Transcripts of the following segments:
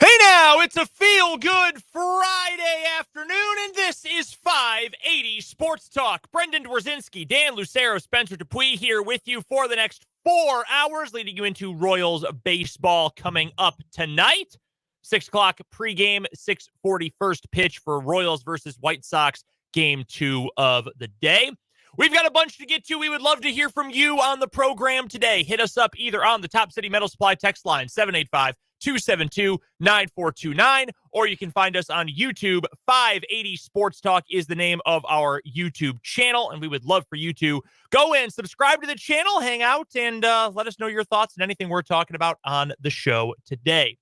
Hey now, it's a feel-good Friday afternoon, and this is 580 Sports Talk. Brendan Dworzinski, Dan Lucero, Spencer Dupuis here with you for the next 4 hours, leading you into Royals baseball coming up tonight. 6 o'clock pregame, 6:40 first pitch for Royals versus White Sox, game 2 of the day. We've got a bunch to get to. We would love to hear from you on the program today. Hit us up either on the Top City Metal Supply text line, 785-272-9429, or you can find us on YouTube. 580 Sports Talk is the name of our YouTube channel, and we would love for you to go in, subscribe to the channel, hang out, and let us know your thoughts and anything we're talking about on the show today.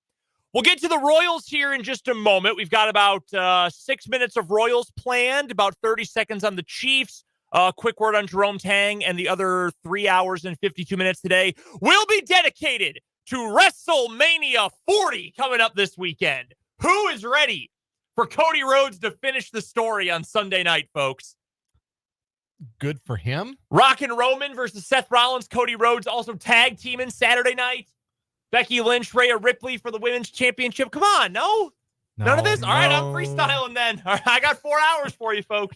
We'll get to the Royals here in just a moment. We've got about 6 minutes of Royals planned, about 30 seconds on the Chiefs. Quick word on Jerome Tang, and the other 3 hours and 52 minutes today will be dedicated to WrestleMania 40 coming up this weekend. Who is ready for Cody Rhodes to finish the story on Sunday night, folks? Good for him. Rockin' Roman versus Seth Rollins, Cody Rhodes also tag teaming Saturday night. Becky Lynch, Rhea Ripley for the Women's Championship. Come on, no? None of this? All right, I'm freestyling then. All right, I got 4 hours for you, folks.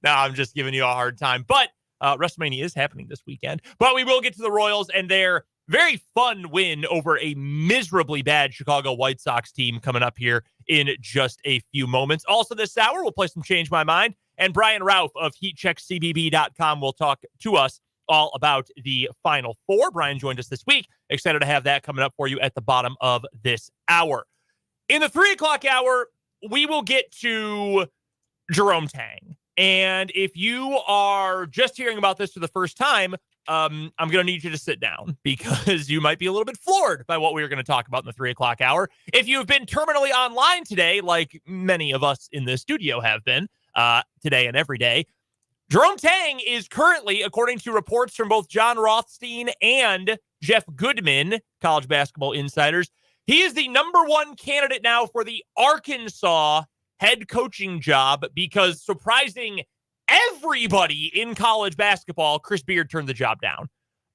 No, I'm just giving you a hard time. But WrestleMania is happening this weekend. But we will get to the Royals and their very fun win over a miserably bad Chicago White Sox team coming up here in just a few moments. Also this hour, we'll play some Change My Mind. And Brian Rauf of HeatCheckCBB.com will talk to us all about the Final Four. Brian joined us this week. Excited to have that coming up for you at the bottom of this hour. In the 3 o'clock hour, we will get to Jerome Tang. And if you are just hearing about this for the first time, I'm going to need you to sit down because you might be a little bit floored by what we're going to talk about in the 3 o'clock hour. If you've been terminally online today, like many of us in the studio have been today and every day, Jerome Tang is currently, according to reports from both John Rothstein and Jeff Goodman, college basketball insiders, he is the number one candidate now for the Arkansas head coaching job because, surprising everybody in college basketball, Chris Beard turned the job down.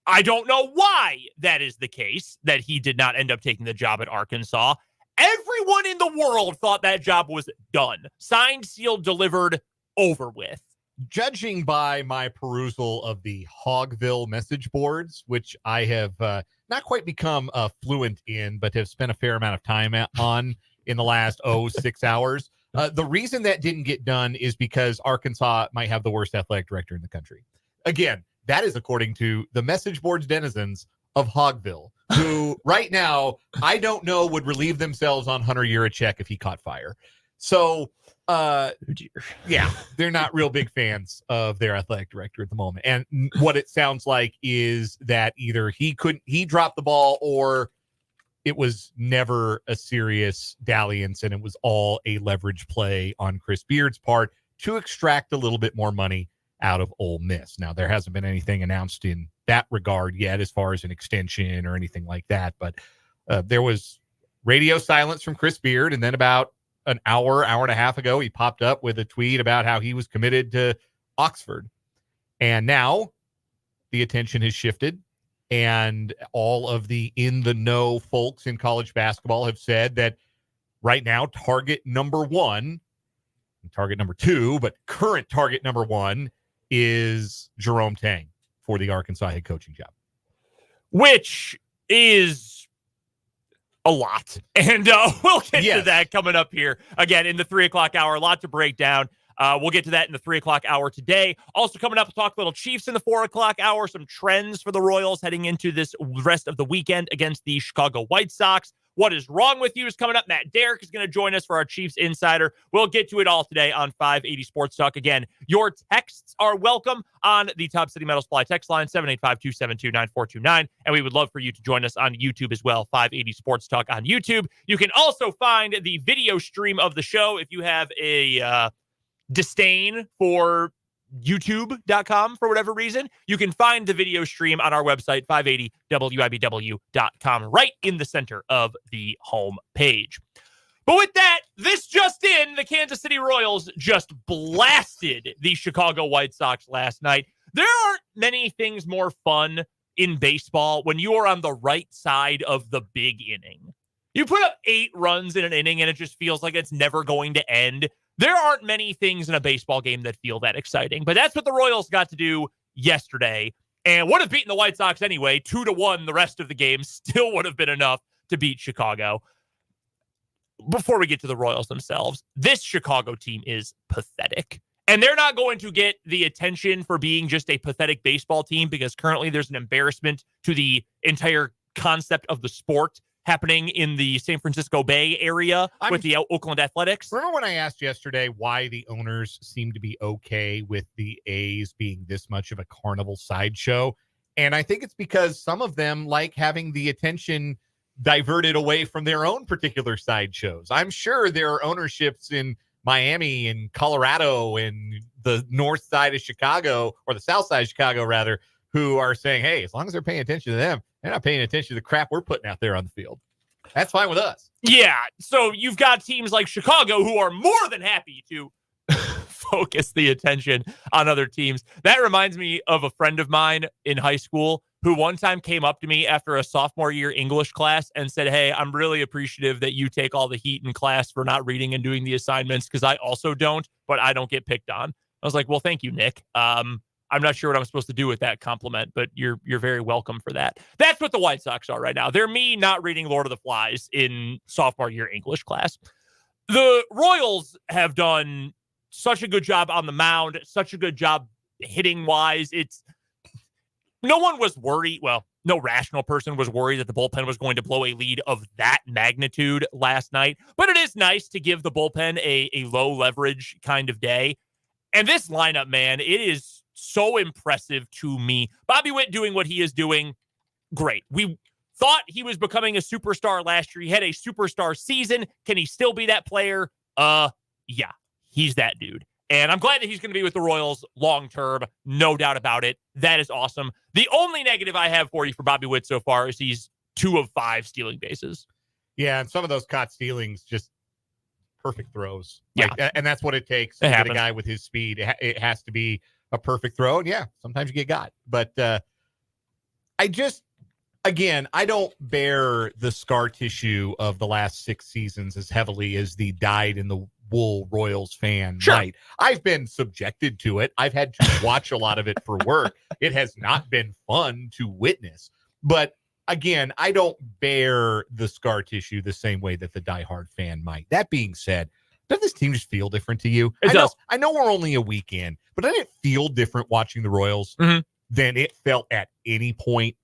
I don't know why that is the case, that he did not end up taking the job at Arkansas. Everyone in the world thought that job was done. Signed, sealed, delivered, over with. Judging by my perusal of the Hogville message boards, which I have not quite become fluent in, but have spent a fair amount of time on in the last 6 hours, the reason that didn't get done is because Arkansas might have the worst athletic director in the country. Again, that is according to the message boards denizens of Hogville, who right now, I don't know, would relieve themselves on Hunter Yurachek if he caught fire. So, yeah, they're not real big fans of their athletic director at the moment. And what it sounds like is that either he dropped the ball, or it was never a serious dalliance, and it was all a leverage play on Chris Beard's part to extract a little bit more money out of Ole Miss. Now, there hasn't been anything announced in that regard yet as far as an extension or anything like that, but there was radio silence from Chris Beard, and then about an hour and a half ago, he popped up with a tweet about how he was committed to Oxford. And now the attention has shifted. And all of the in-the-know folks in college basketball have said that right now, target number one, target number two, but current target number one is Jerome Tang for the Arkansas head coaching job. Which is a lot. And we'll get to that coming up here again in the 3 o'clock hour. A lot to break down. We'll get to that in the 3 o'clock hour today. Also coming up, we'll talk a little Chiefs in the 4 o'clock hour, some trends for the Royals heading into this rest of the weekend against the Chicago White Sox. What is wrong with you is coming up. Matt Derrick is going to join us for our Chiefs Insider. We'll get to it all today on 580 Sports Talk. Again, your texts are welcome on the Top City Metal Supply text line, 785-272-9429. And we would love for you to join us on YouTube as well, 580 Sports Talk on YouTube. You can also find the video stream of the show if you have a disdain for YouTube.com for whatever reason. You can find the video stream on our website, 580WIBW.com, right in the center of the home page. But with that, this just in, the Kansas City Royals just blasted the Chicago White Sox last night. There aren't many things more fun in baseball when you are on the right side of the big inning. You put up 8 runs in an inning and it just feels like it's never going to end. There aren't many things in a baseball game that feel that exciting, but that's what the Royals got to do yesterday and would have beaten the White Sox anyway. 2-1 the rest of the game still would have been enough to beat Chicago. Before we get to the Royals themselves, this Chicago team is pathetic. And they're not going to get the attention for being just a pathetic baseball team because currently there's an embarrassment to the entire concept of the sport happening in the San Francisco Bay area with the Oakland Athletics. Remember when I asked yesterday why the owners seem to be okay with the A's being this much of a carnival sideshow? And I think it's because some of them like having the attention diverted away from their own particular sideshows. I'm sure there are ownerships in Miami and Colorado and the north side of Chicago, or the south side of Chicago rather, who are saying, hey, as long as they're paying attention to them, they're not paying attention to the crap we're putting out there on the field. That's fine with us. Yeah. So you've got teams like Chicago who are more than happy to focus the attention on other teams. That reminds me of a friend of mine in high school who one time came up to me after a sophomore year English class and said, hey, I'm really appreciative that you take all the heat in class for not reading and doing the assignments because I also don't, but I don't get picked on. I was like, well, thank you, Nick. I'm not sure what I'm supposed to do with that compliment, but you're very welcome for that. That's what the White Sox are right now. They're me not reading Lord of the Flies in sophomore year English class. The Royals have done such a good job on the mound, such a good job hitting wise. No one was worried. Well, no rational person was worried that the bullpen was going to blow a lead of that magnitude last night. But it is nice to give the bullpen a low leverage kind of day. And this lineup, man, it is so impressive to me. Bobby Witt doing what he is doing, great. We thought he was becoming a superstar last year. He had a superstar season. Can he still be that player? Yeah, he's that dude. And I'm glad that he's going to be with the Royals long-term. No doubt about it. That is awesome. The only negative I have for you for Bobby Witt so far is he's 2 of 5 stealing bases. Yeah, and some of those caught stealings, just perfect throws. Yeah. And that's what it takes to get a guy with his speed. It has to be a perfect throw. And yeah, sometimes you get got. But I don't bear the scar tissue of the last 6 seasons as heavily as the dyed in the wool Royals fan might. I've been subjected to it. I've had to watch a lot of it for work. It has not been fun to witness. But again, I don't bear the scar tissue the same way that the diehard fan might. That being said, doesn't this team just feel different to you? I know we're only a week in, but doesn't it feel different watching the Royals than it felt at any point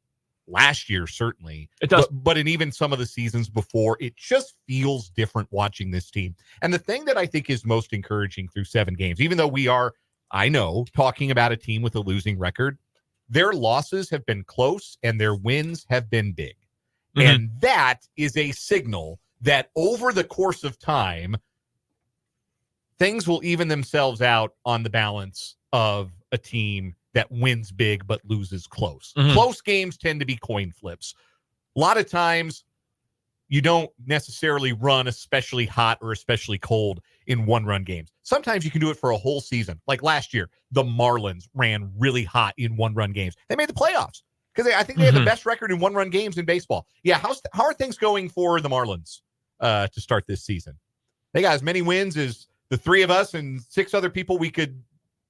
last year? Certainly. It does. But in even some of the seasons before, it just feels different watching this team. And the thing that I think is most encouraging through 7 games, even though we are, I know, talking about a team with a losing record, their losses have been close and their wins have been big. And that is a signal that over the course of time, things will even themselves out on the balance of a team that wins big but loses close. Close games tend to be coin flips. A lot of times, you don't necessarily run especially hot or especially cold in one-run games. Sometimes you can do it for a whole season. Like last year, the Marlins ran really hot in one-run games. They made the playoffs because I think they had the best record in one-run games in baseball. Yeah, how are things going for the Marlins to start this season? They got as many wins as the 3 of us and 6 other people we could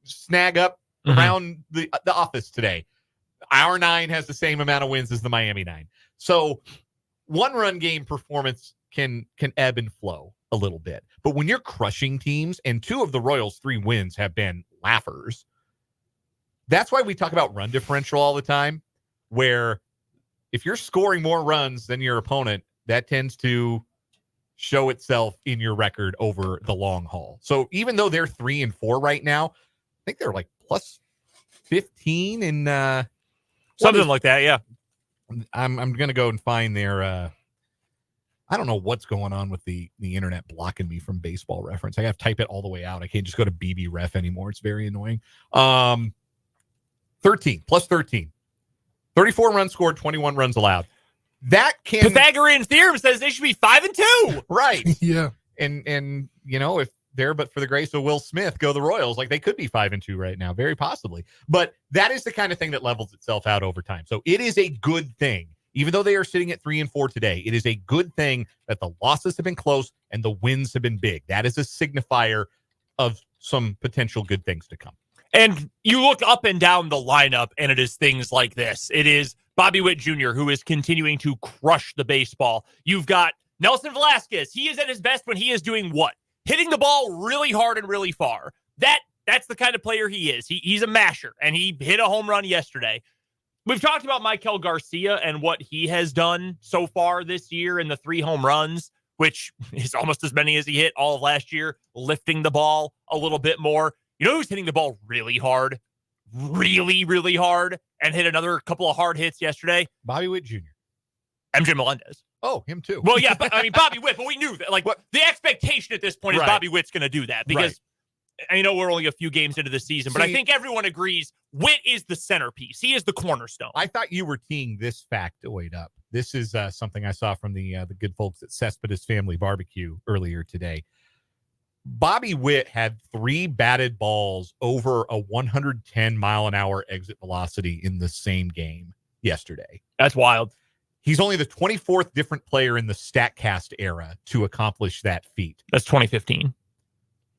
snag up around the office today. Our 9 has the same amount of wins as the Miami 9. So one-run game performance can ebb and flow a little bit. But when you're crushing teams, and 2 of the Royals' 3 wins have been laughers, that's why we talk about run differential all the time, where if you're scoring more runs than your opponent, that tends to show itself in your record over the long haul. So even though they're 3-4 right now, I think they're like plus 15 in something like that. Yeah. I'm going to go and find their I don't know what's going on with the internet blocking me from Baseball Reference. I got to type it all the way out. I can't just go to BB Ref anymore. It's very annoying. 13 plus 13, 34 runs scored, 21 runs allowed. That can Pythagorean theorem says they should be 5-2. Right. Yeah. And you know, if there but for the grace of Will Smith go the Royals, like they could be 5-2 right now, very possibly. But that is the kind of thing that levels itself out over time. So it is a good thing Even though they are sitting at 3-4 today, it is a good thing that the losses have been close and the wins have been big. That is a signifier of some potential good things to come. And you look up and down the lineup, and it is things like this. It is Bobby Witt Jr., who is continuing to crush the baseball. You've got Nelson Velasquez. He is at his best when he is doing what? Hitting the ball really hard and really far. That's the kind of player he is. He's a masher, and he hit a home run yesterday. We've talked about Michael Garcia and what he has done so far this year in the 3 home runs, which is almost as many as he hit all of last year, lifting the ball a little bit more. You know who's hitting the ball really hard, really, really hard, and hit another couple of hard hits yesterday? Bobby Witt Jr. MJ Melendez. Oh, him too. Well, yeah, but I mean, Bobby Witt, but we knew that. Like, the expectation at this point is Bobby Witt's going to do that because I know we're only a few games into the season, but I think everyone agrees Witt is the centerpiece. He is the cornerstone. I thought you were teeing this factoid up. This is something I saw from the good folks at Cespedes Family Barbecue earlier today. Bobby Witt had 3 batted balls over a 110-mile-an-hour exit velocity in the same game yesterday. That's wild. He's only the 24th different player in the StatCast era to accomplish that feat. That's 2015.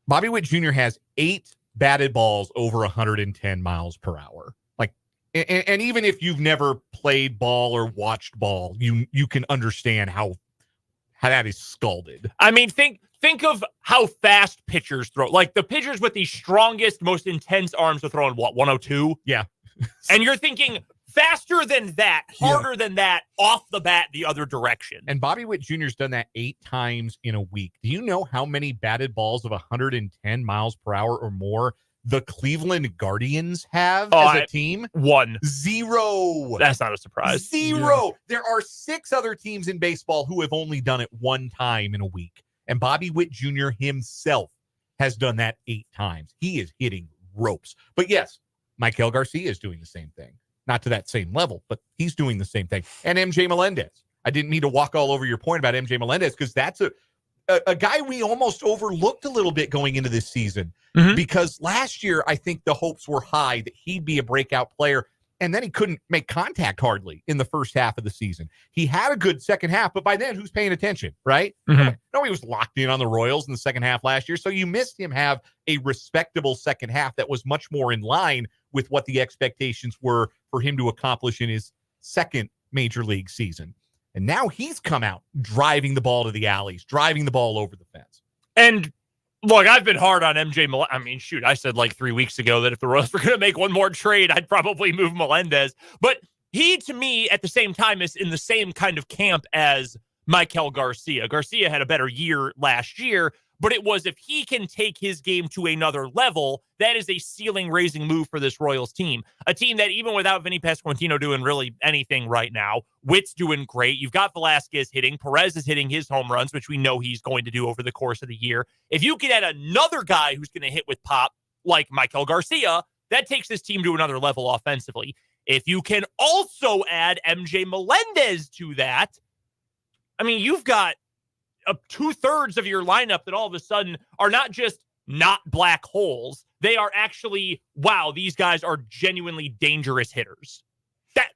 Bobby Witt Jr. has 8 batted balls over 110 miles per hour. Like, and even if you've never played ball or watched ball, you can understand how that is scalded. I mean, think of how fast pitchers throw. Like the pitchers with the strongest, most intense arms are throwing what, 102? Yeah. And you're thinking faster than that, harder than that, off the bat the other direction. And Bobby Witt Jr.'s done that 8 times in a week. Do you know how many batted balls of 110 miles per hour or more the Cleveland Guardians have as a team? 1. 0. That's not a surprise. 0. Yeah. There are 6 other teams in baseball who have only done it 1 time in a week. And Bobby Witt Jr. himself has done that 8 times. He is hitting ropes. But yes, Michael Garcia is doing the same thing. Not to that same level, but he's doing the same thing. And MJ Melendez. I didn't need to walk all over your point about MJ Melendez because that's a guy we almost overlooked a little bit going into this season. Mm-hmm. Because last year, I think the hopes were high that he'd be a breakout player. And then he couldn't make contact hardly in the first half of the season. He had a good second half, but by then, who's paying attention, right? Mm-hmm. No, he was locked in on the Royals in the second half last year, so you missed him have a respectable second half that was much more in line with what the expectations were for him to accomplish in his second major league season. And now he's come out driving the ball to the alleys, driving the ball over the fence. And look, I've been hard on MJ. I mean, shoot, I said like 3 weeks ago that if the Royals were going to make one more trade, I'd probably move Melendez. But he, to me, at the same time, is in the same kind of camp as Michael Garcia. Garcia had a better year last year, but it was if he can take his game to another level, that is a ceiling-raising move for this Royals team. A team that even without Vinny Pasquantino doing really anything right now, Witt's doing great. You've got Velasquez hitting. Perez is hitting his home runs, which we know he's going to do over the course of the year. If you can add another guy who's going to hit with pop like Michael Garcia, that takes this team to another level offensively. If you can also add MJ Melendez to that, I mean, you've got 2/3 of your lineup that all of a sudden are not just not black holes. They are actually, wow, these guys are genuinely dangerous hitters. That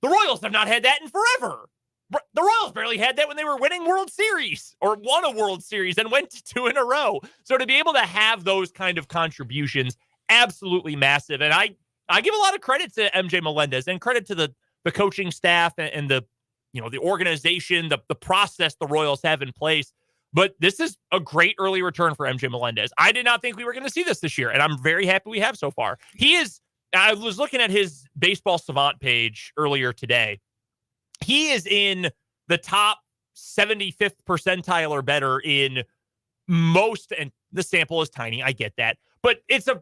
the Royals have not had that in forever. The Royals barely had that when they were winning World Series or won a World Series and went to 2 in a row. So to be able to have those kind of contributions, absolutely massive. And I give a lot of credit to MJ Melendez and credit to the coaching staff and the organization, the process the Royals have in place. But this is a great early return for MJ Melendez. I did not think we were going to see this year, and I'm very happy we have so far. I was looking at his Baseball Savant page earlier today. He is in the top 75th percentile or better in most, and the sample is tiny, I get that, but it's a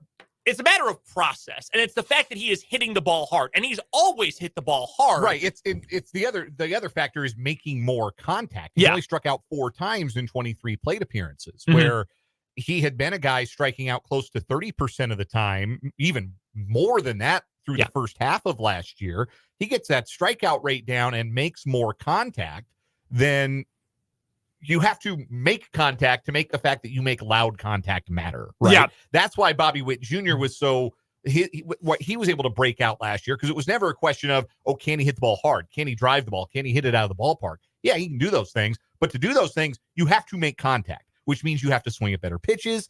matter of process, and it's the fact that he is hitting the ball hard, and he's always hit the ball hard. Right. It's the other factor is making more contact. He only struck out 4 times in 23 plate appearances, where he had been a guy striking out close to 30% of the time, even more than that through the first half of last year. He gets that strikeout rate down and makes more contact. Then you have to make contact to make the fact that you make loud contact matter, right? Yeah. That's why Bobby Witt Jr. was so what he was able to break out last year, because it was never a question of, oh, can he hit the ball hard? Can he drive the ball? Can he hit it out of the ballpark? Yeah, he can do those things. But to do those things, you have to make contact, which means you have to swing at better pitches.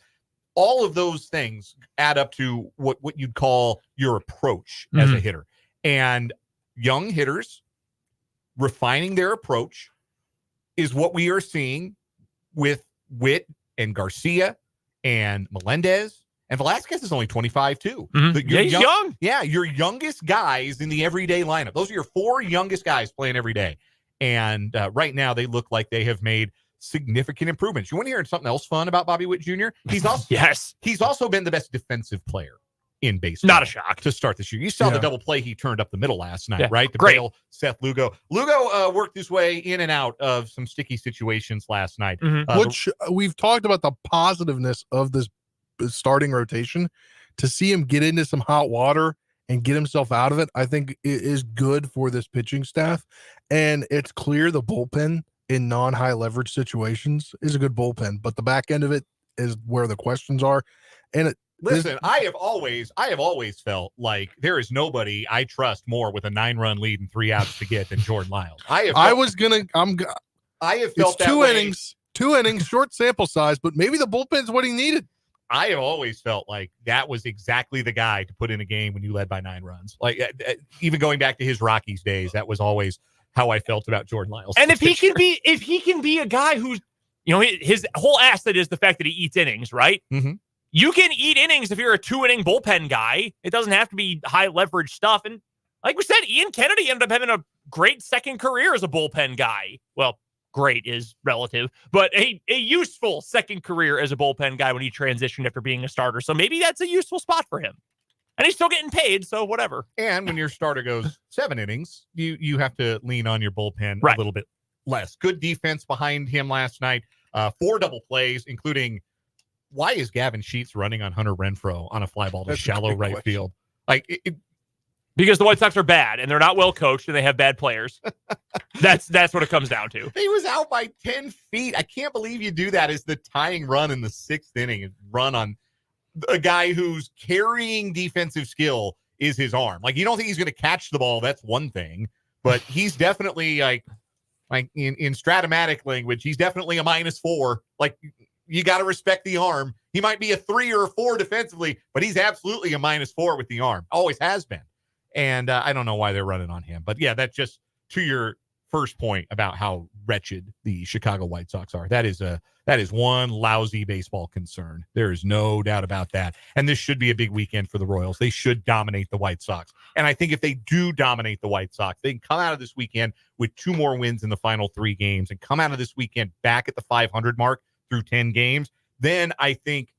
All of those things add up to what you'd call your approach as a hitter. And young hitters refining their approach is what we are seeing with Witt and Garcia and Melendez. And Velasquez is only 25 too. Yeah, he's young. Yeah, your youngest guys in the everyday lineup. Those are your 4 youngest guys playing every day. And right now they look like they have made significant improvements. You want to hear something else fun about Bobby Witt Jr.? He's also he's also been the best defensive player in baseball. Not a shock to start this year. You saw the double play he turned up the middle last night, right? The Great. Bale, Seth Lugo. Lugo worked his way in and out of some sticky situations last night. Which we've talked about the positiveness of this starting rotation. To see him get into some hot water and get himself out of it, I think it is good for this pitching staff. And it's clear the bullpen in non-high leverage situations is a good bullpen, but the back end of it is where the questions are. And listen, I have always felt like there is nobody I trust more with a 9-run lead and 3 outs to get than Jordan Lyles. I have felt that 2 innings, short sample size, but maybe the bullpen's what he needed. I have always felt like that was exactly the guy to put in a game when you led by 9 runs. Like even going back to his Rockies days, that was always how I felt about Jordan Lyles. And if he can be a guy who's, his whole asset is the fact that he eats innings, right? Mm-hmm. You can eat innings if you're a 2-inning bullpen guy. It doesn't have to be high leverage stuff. And like we said, Ian Kennedy ended up having a great second career as a bullpen guy. Well, great is relative, but a useful second career as a bullpen guy when he transitioned after being a starter. So maybe that's a useful spot for him. And he's still getting paid, so whatever. And when your starter goes 7 innings, you have to lean on your bullpen a little bit less. Good defense behind him last night. 4 double plays, including, why is Gavin Sheets running on Hunter Renfroe on a fly ball to shallow right field? Because the White Sox are bad, and they're not well coached, and they have bad players. That's what it comes down to. He was out by 10 feet. I can't believe you do that as the tying run in the 6th inning. Run on a guy whose carrying defensive skill is his arm. Like, you don't think he's going to catch the ball. That's one thing. But he's definitely, like in Stratomatic language, he's definitely a -4. Like, you got to respect the arm. He might be a 3 or a 4 defensively, but he's absolutely a -4 with the arm. Always has been. And I don't know why they're running on him. But, yeah, that's just to your first point about how wretched the Chicago White Sox are. That is one lousy baseball concern. There is no doubt about that. And this should be a big weekend for the Royals. They should dominate the White Sox. And I think if they do dominate the White Sox, they can come out of this weekend with 2 more wins in the final 3 games and come out of this weekend back at the 500 mark through 10 games. Then I think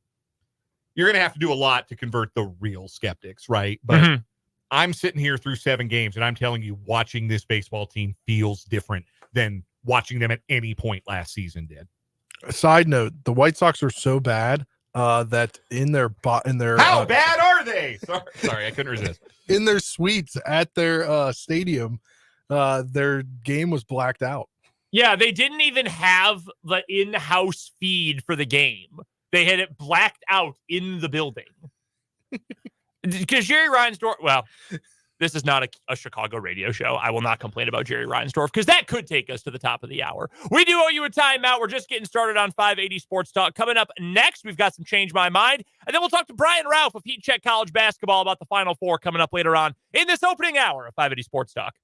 you're going to have to do a lot to convert the real skeptics, right? But I'm sitting here through 7 games, and I'm telling you, watching this baseball team feels different than watching them at any point last season did. Side note, the White Sox are so bad that in their how bad are they? Sorry, I couldn't resist. In their suites at their stadium, their game was blacked out. Yeah, they didn't even have the in-house feed for the game. They had it blacked out in the building. Because Jerry Reinsdorf, well, this is not a Chicago radio show. I will not complain about Jerry Reinsdorf because that could take us to the top of the hour. We do owe you a timeout. We're just getting started on 580 Sports Talk. Coming up next, we've got some Change My Mind. And then we'll talk to Brian Rauf of Heat Check College Basketball about the Final Four coming up later on in this opening hour of 580 Sports Talk.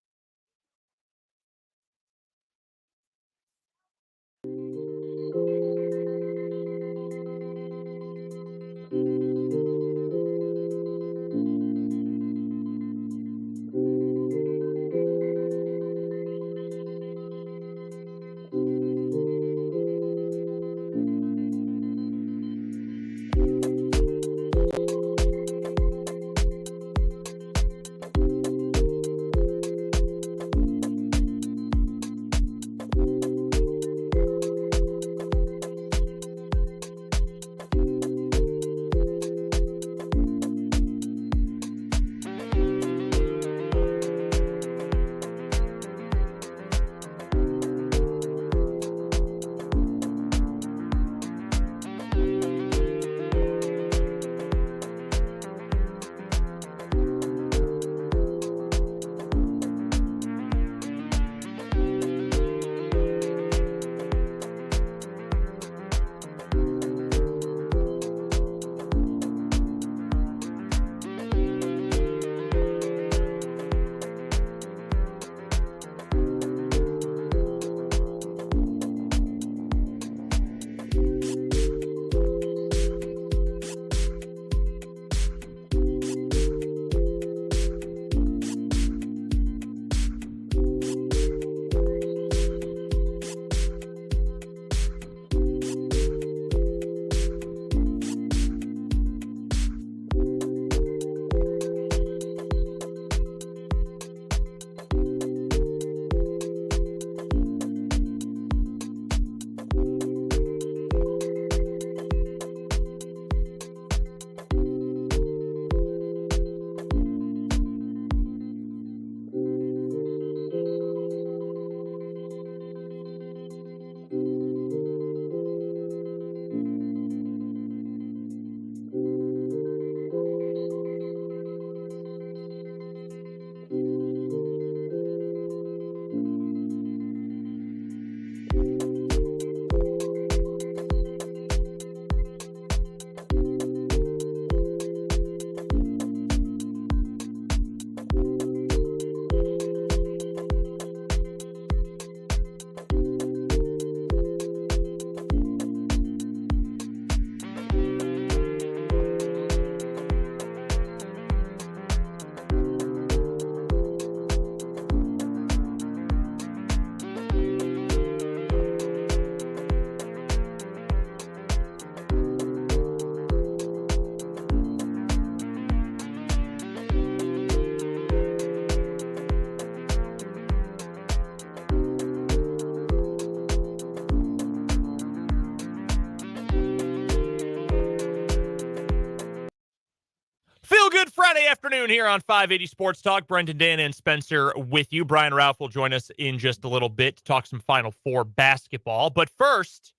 Friday afternoon here on 580 Sports Talk. Brendan, Dan, and Spencer with you. Brian Rauf will join us in just a little bit to talk some Final Four basketball. But first,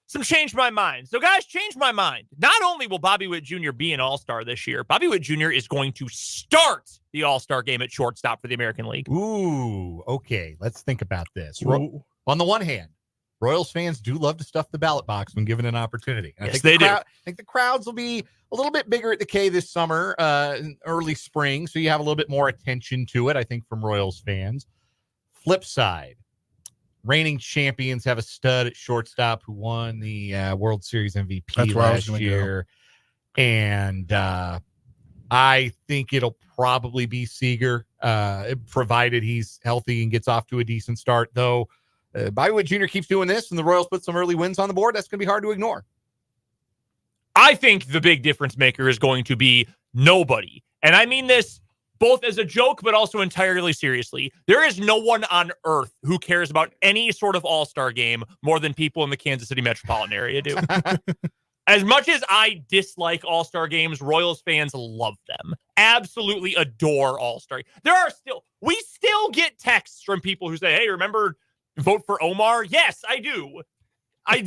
some Change My Mind. So, guys, change my mind. Not only will Bobby Witt Jr. be an All-Star this year, Bobby Witt Jr. is going to start the All-Star game at shortstop for the American League. Ooh, okay. Let's think about this. On the one hand, Royals fans do love to stuff the ballot box when given an opportunity. And Yes, they do. I think the crowds will be a little bit bigger at the K this summer, early spring, so you have a little bit more attention to it, I think, from Royals fans. Flip side, reigning champions have a stud at shortstop who won the World Series MVP last year. And I think it'll probably be Seager, provided he's healthy and gets off to a decent start, though. Bobby Witt Jr. keeps doing this, and the Royals put some early wins on the board. That's going to be hard to ignore. I think the big difference maker is going to be nobody. And I mean this both as a joke, but also entirely seriously. There is no one on earth who cares about any sort of all-star game more than people in the Kansas City metropolitan area do. As much as I dislike all-star games, Royals fans love them. Absolutely adore all-star. We still get texts from people who say, hey, remember vote for Omar? Yes, I do. I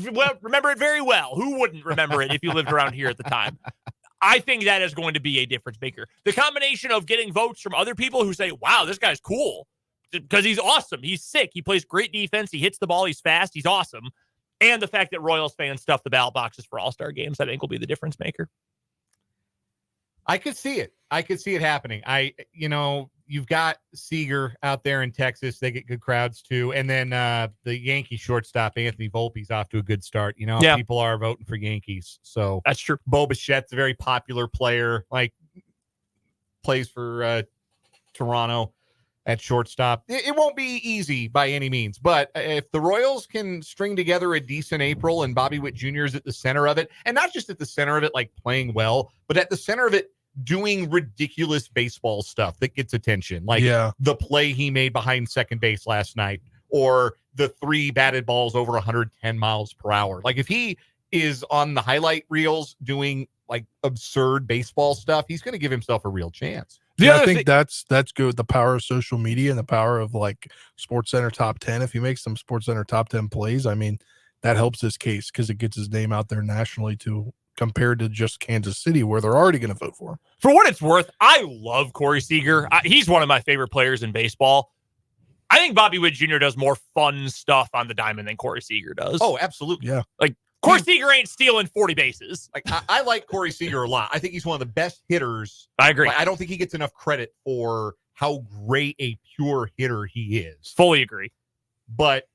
remember it very well. Who wouldn't remember it if you lived around here at the time? I think that is going to be a difference maker. The combination of getting votes from other people who say, wow, this guy's cool because he's awesome. He's sick. He plays great defense. He hits the ball. He's fast. He's awesome. And the fact that Royals fans stuff the ballot boxes for all-star games, I think will be the difference maker. I could see it. I could see it happening. You've got Seager out there in Texas. They get good crowds too. And then the Yankee shortstop, Anthony Volpe's off to a good start. People are voting for Yankees. So that's true. Bo Bichette's a very popular player, plays for Toronto at shortstop. It won't be easy by any means, but if the Royals can string together a decent April and Bobby Witt Jr. is at the center of it, and not just at the center of it, like playing well, but at the center of it, doing ridiculous baseball stuff that gets attention, the play he made behind second base last night, or the 3 batted balls over 110 miles per hour. If he is on the highlight reels doing absurd baseball stuff, he's going to give himself a real chance. I think that's good. The power of social media and the power of SportsCenter top 10. If he makes some SportsCenter top 10 plays, I mean, that helps his case because it gets his name out there nationally too, compared to just Kansas City, where they're already going to vote for him. For what it's worth, I love Corey Seager. He's one of my favorite players in baseball. I think Bobby Witt Jr. does more fun stuff on the diamond than Corey Seager does. Oh, absolutely. Yeah. Corey Seager ain't stealing 40 bases. I like Corey Seager a lot. I think he's one of the best hitters. I agree. I don't think he gets enough credit for how great a pure hitter he is. Fully agree. But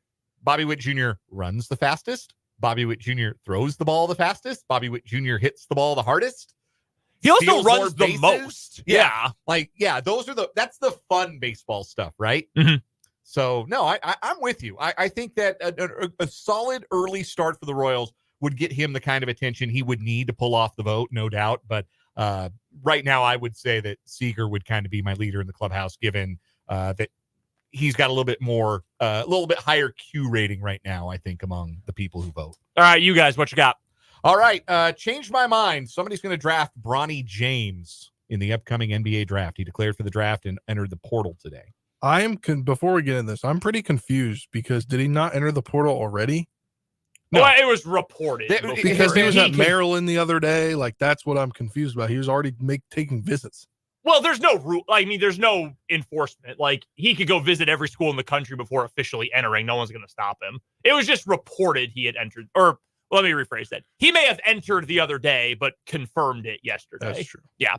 Bobby Witt Jr. runs the fastest. Bobby Witt Jr. throws the ball the fastest. Bobby Witt Jr. hits the ball the hardest. He also runs the most. Yeah. That's the fun baseball stuff, right? Mm-hmm. So, no, I'm with you. I think that a solid early start for the Royals would get him the kind of attention he would need to pull off the vote, no doubt. But right now, I would say that Seager would kind of be my leader in the clubhouse, given that he's got a little bit higher Q rating right now, I think, among the people who vote. All right, you guys, what you got? All right, changed my mind. Somebody's going to draft Bronny James in the upcoming NBA draft. He declared for the draft and entered the portal today. Before we get into this, I'm pretty confused because did he not enter the portal already? No, well, it was reported. Because he was at Maryland the other day. That's what I'm confused about. He was already taking visits. Well, there's no rule. There's no enforcement. He could go visit every school in the country before officially entering. No one's going to stop him. It was just reported he had entered. Or let me rephrase that. He may have entered the other day, but confirmed it yesterday. That's true. Yeah.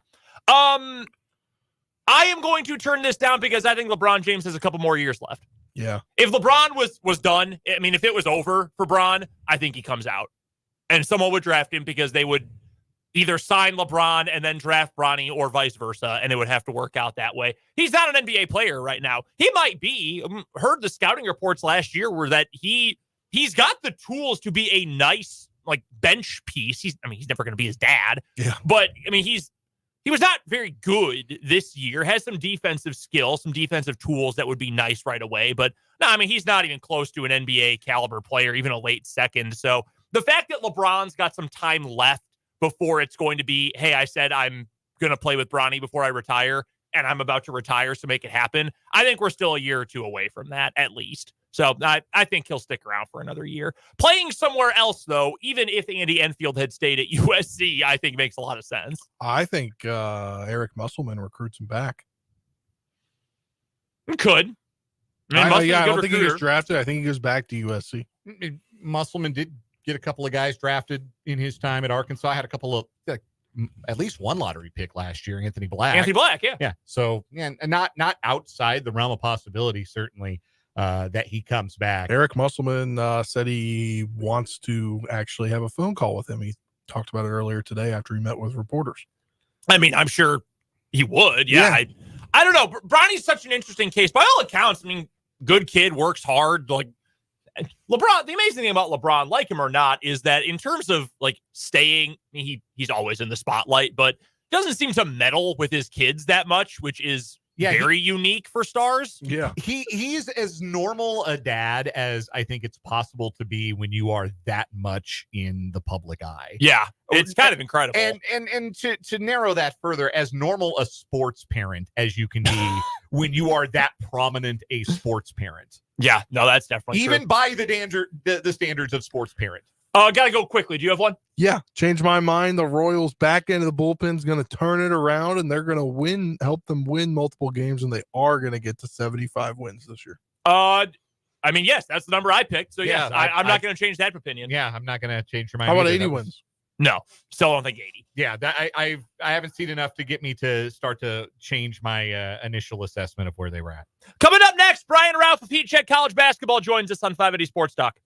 I am going to turn this down because I think LeBron James has a couple more years left. Yeah. If LeBron was done, if it was over for Bron, I think he comes out. And someone would draft him because they would either sign LeBron and then draft Bronny or vice versa, and it would have to work out that way. He's not an NBA player right now. He might be. Heard the scouting reports last year were that he's got the tools to be a nice bench piece. He's never going to be his dad. Yeah. But he was not very good this year. Has some defensive skill, some defensive tools that would be nice right away. But no, he's not even close to an NBA caliber player, even a late second. So the fact that LeBron's got some time left before it's going to be, hey, I said I'm going to play with Bronny before I retire, and I'm about to retire, so make it happen. I think we're still a year or two away from that, at least. So I think he'll stick around for another year. Playing somewhere else, though, even if Andy Enfield had stayed at USC, I think makes a lot of sense. I think Eric Musselman recruits him back. Could. I don't think he gets drafted. I think he goes back to USC. Musselman did get a couple of guys drafted in his time at Arkansas. I had a couple of, at least one lottery pick last year, Anthony Black. Yeah. Yeah. So, and not outside the realm of possibility, certainly, that he comes back. Eric Musselman said he wants to actually have a phone call with him. He talked about it earlier today after he met with reporters. I mean, I'm sure he would. Yeah. I don't know. Bronny's such an interesting case. By all accounts, I mean, good kid, works hard. Like LeBron, the amazing thing about LeBron, like him or not, is that in terms of like staying, I mean, he's always in the spotlight, but doesn't seem to meddle with his kids that much, which is very unique for stars. Yeah. He's as normal a dad as I think it's possible to be when you are that much in the public eye. Yeah. It's kind of incredible. And to narrow that further, as normal a sports parent as you can be when you are that prominent a sports parent. Yeah, no, that's definitely even true. by the standards of sports parent. Gotta go quickly. Do you have one? Yeah, change my mind. The Royals back end of the bullpen is going to turn it around, and they're going to help them win multiple games, and they are going to get to 75 wins this year. I mean, yes, that's the number I picked. So yes, I'm not going to change that opinion. Yeah, I'm not going to change your mind. How about 80 wins? No, still don't think 80. Yeah, I haven't seen enough to get me to start to change my initial assessment of where they were at. Coming up next, Brian Rauf of Heat Check College Basketball joins us on 580 Sports Talk.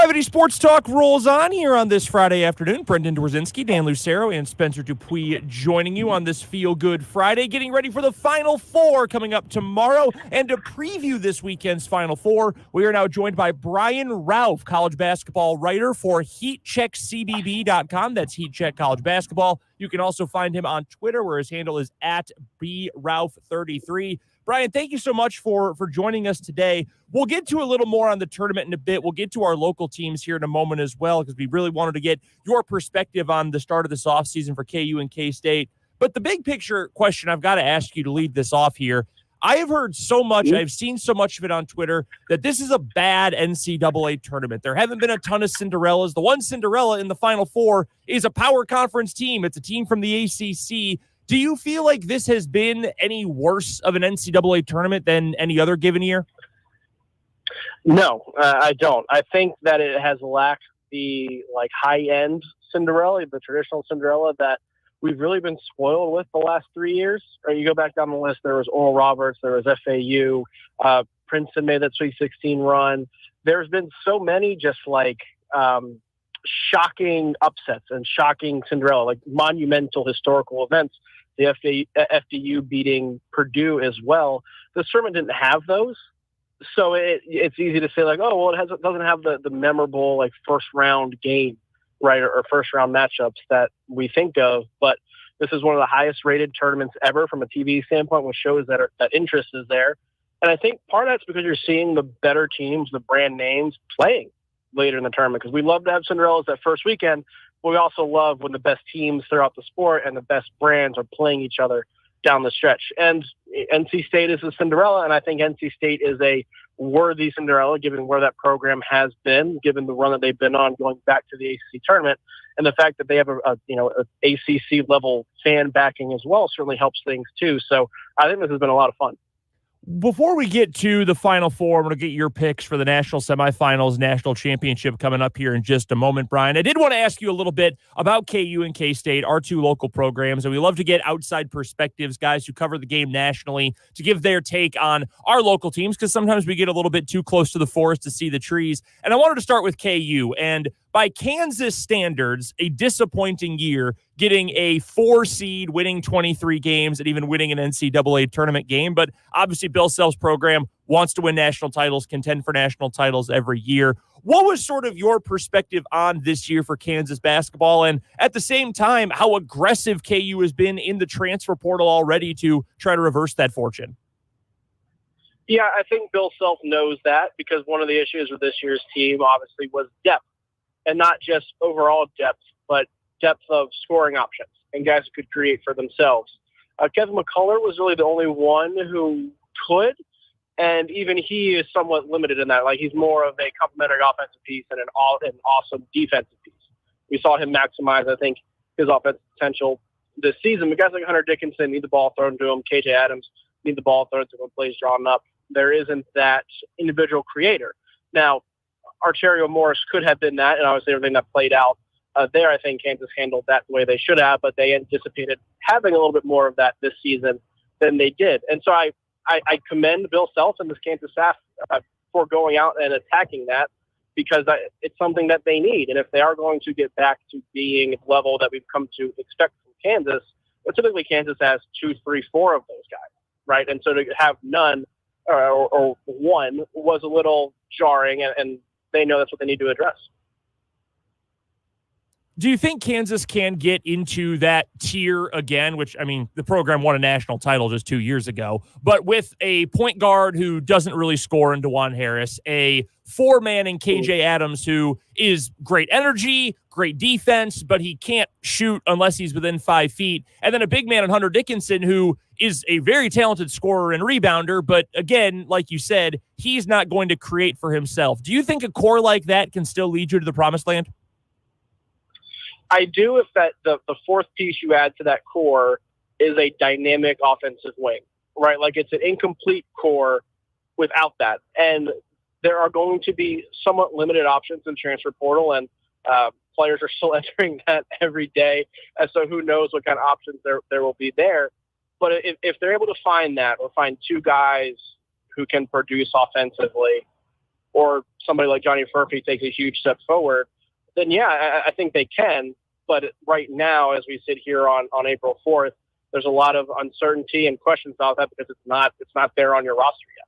Gravity Sports Talk rolls on here on this Friday afternoon. Brendan Dworzinski, Dan Lucero, and Spencer Dupuis joining you on this Feel Good Friday, getting ready for the Final Four coming up tomorrow. And to preview this weekend's Final Four, we are now joined by Brian Rauf, college basketball writer for HeatCheckCBB.com. That's Heat Check College Basketball. You can also find him on Twitter, where his handle is @BRauf33. Brian, thank you so much for joining us today. We'll get to a little more on the tournament in a bit. We'll get to our local teams here in a moment as well, because we really wanted to get your perspective on the start of this offseason for KU and K-State. But the big picture question I've got to ask you to lead this off here, I have heard so much, I've seen so much of it on Twitter, that this is a bad NCAA tournament. There haven't been a ton of Cinderellas. The one Cinderella in the Final Four is a power conference team. It's a team from the ACC. Do you feel like this has been any worse of an NCAA tournament than any other given year? No, I don't. I think that it has lacked the high-end Cinderella, the traditional Cinderella that we've really been spoiled with the last 3 years. Or you go back down the list, there was Oral Roberts, there was FAU, Princeton made that Sweet 16 run. There's been so many just shocking upsets and shocking Cinderella, like monumental historical events. The FDU beating Purdue as well. The tournament didn't have those. So it's easy to say it doesn't have the memorable first round game, right, or first round matchups that we think of. But this is one of the highest rated tournaments ever from a TV standpoint, which shows that interest is there. And I think part of that's because you're seeing the better teams, the brand names, playing later in the tournament, because we love to have Cinderellas that first weekend. But we also love when the best teams throughout the sport and the best brands are playing each other down the stretch. And NC State is a Cinderella, and I think NC State is a worthy Cinderella given where that program has been, given the run that they've been on going back to the ACC tournament, and the fact that they have a ACC level fan backing as well certainly helps things too. So I think this has been a lot of fun. Before we get to the Final Four, I'm going to get your picks for the national semifinals, national championship coming up here in just a moment, Brian. I did want to ask you a little bit about KU and K-State, our two local programs, and we love to get outside perspectives, guys who cover the game nationally, to give their take on our local teams, because sometimes we get a little bit too close to the forest to see the trees. And I wanted to start with KU, and by Kansas standards, a disappointing year, getting a 4 seed, winning 23 games, and even winning an NCAA tournament game. But obviously, Bill Self's program wants to win national titles, contend for national titles every year. What was sort of your perspective on this year for Kansas basketball? And at the same time, how aggressive KU has been in the transfer portal already to try to reverse that fortune? Yeah, I think Bill Self knows that, because one of the issues with this year's team obviously was depth. And not just overall depth, but depth of scoring options and guys who could create for themselves. Kevin McCullough was really the only one who could, and even he is somewhat limited in that. He's more of a complementary offensive piece and an awesome defensive piece. We saw him maximize, I think, his offensive potential this season. But guys like Hunter Dickinson need the ball thrown to him. KJ Adams need the ball thrown to him when plays drawn up. There isn't that individual creator. Now, Arterio Morris could have been that, and obviously everything that played out there, I think Kansas handled that the way they should have, but they anticipated having a little bit more of that this season than they did. And so I commend Bill Self and this Kansas staff for going out and attacking that, because it's something that they need. And if they are going to get back to being at the level that we've come to expect from Kansas, well, typically Kansas has 2, 3, 4 of those guys, right? And so to have none or one was a little jarring, and they know that's what they need to address. Do you think Kansas can get into that tier again, which, I mean, the program won a national title just 2 years ago, but with a point guard who doesn't really score in DeJuan Harris, a 4-man in KJ Adams who is great energy, great defense, but he can't shoot unless he's within 5 feet, and then a big man in Hunter Dickinson who is a very talented scorer and rebounder, but again, like you said, he's not going to create for himself. Do you think a core like that can still lead you to the promised land? I do, if that the fourth piece you add to that core is a dynamic offensive wing, right? It's an incomplete core without that. And there are going to be somewhat limited options in transfer portal, and players are still entering that every day. And so who knows what kind of options there will be there. But if they're able to find that, or find 2 guys who can produce offensively, or somebody like Johnny Furphy takes a huge step forward, then yeah, I think they can. But right now, as we sit here on April 4th, there's a lot of uncertainty and questions about that because it's not there on your roster yet.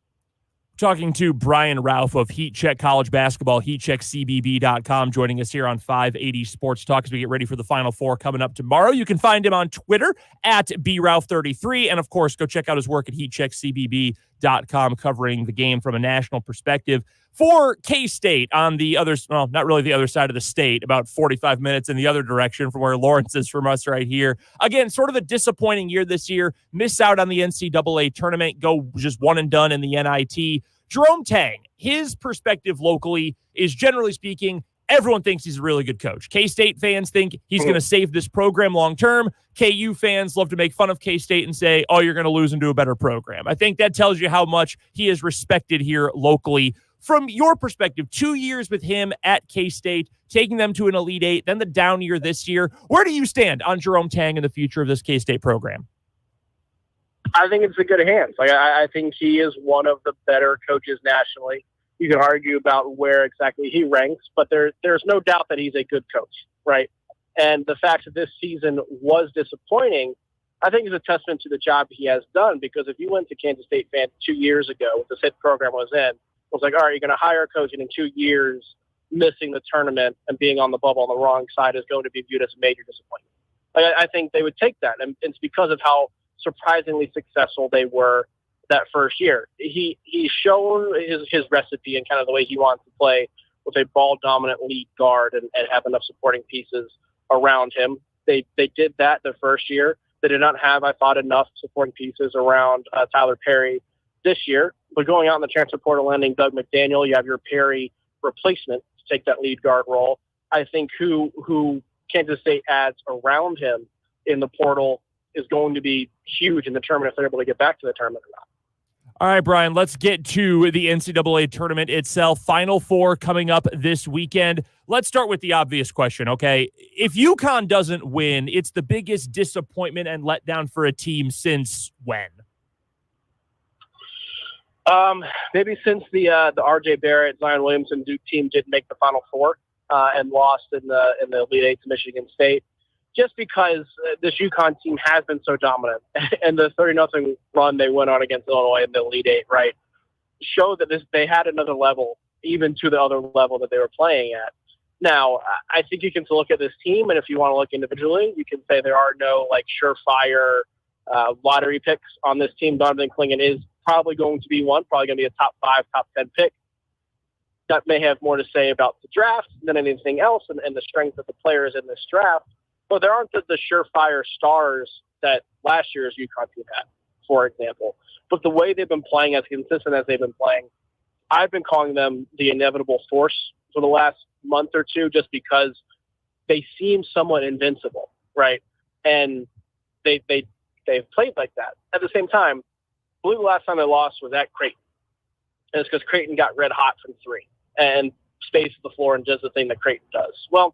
Talking to Brian Rauf of Heat Check College Basketball, HeatCheckCBB.com, joining us here on 580 Sports Talk as we get ready for the Final Four coming up tomorrow. You can find him on Twitter at BRauf33, and of course, go check out his work at HeatCheckCBB.com, covering the game from a national perspective. For K-State on the other, well, not really the other side of the state, about 45 minutes in the other direction from where Lawrence is from us right here. Again, sort of a disappointing year this year. Miss out on the NCAA tournament, go just one and done in the NIT. Jerome Tang, his perspective locally is, generally speaking, everyone thinks he's a really good coach. K-State fans think he's going to save this program long-term. KU fans love to make fun of K-State and say, oh, you're going to lose into a better program. I think that tells you how much he is respected here locally. From your perspective, 2 years with him at K-State, taking them to an Elite Eight, then the down year this year, where do you stand on Jerome Tang and the future of this K-State program? I think it's in good hands. Like I think he is one of the better coaches nationally. You can argue about where exactly he ranks, but there's no doubt that he's a good coach, right? And the fact that this season was disappointing, I think is a testament to the job he has done, because if you went to Kansas State fans 2 years ago, what the SIT program was in, it was like, all right, you're going to hire a coach, and in 2 years, missing the tournament and being on the bubble on the wrong side is going to be viewed as a major disappointment. I think they would take that, and it's because of how surprisingly successful they were that first year. He's shown his recipe and kind of the way he wants to play with a ball-dominant lead guard and have enough supporting pieces around him. They did that the first year. They did not have, I thought, enough supporting pieces around Tyler Perry this year. But going out in the transfer portal, landing Doug McDaniel, you have your Perry replacement to take that lead guard role. I think who Kansas State adds around him in the portal is going to be huge in the tournament if they're able to get back to the tournament or not. All right, Brian, let's get to the NCAA tournament itself. Final Four coming up this weekend. Let's start with the obvious question, okay? If UConn doesn't win, it's the biggest disappointment and letdown for a team since when? Maybe since the RJ Barrett, Zion Williamson Duke team didn't make the Final Four and lost in the Elite Eight to Michigan State. Just because this UConn team has been so dominant, and the 30-0 run they went on against Illinois in the Elite Eight, right, showed that they had another level, even to the other level that they were playing at. Now, I think you can look at this team, and if you want to look individually, you can say there are no surefire lottery picks on this team. Donovan Clingan is probably going to be one, probably going to be a top 5, top 10 pick. That may have more to say about the draft than anything else and the strength of the players in this draft. But there aren't the surefire stars that last year's UConn team had, for example. But the way they've been playing, as consistent as they've been playing, I've been calling them the inevitable force for the last month or two, just because they seem somewhat invincible, right? And they've played like that. At the same time, I believe the last time they lost was at Creighton. And it's because Creighton got red hot from three and spaced the floor and does the thing that Creighton does. Well,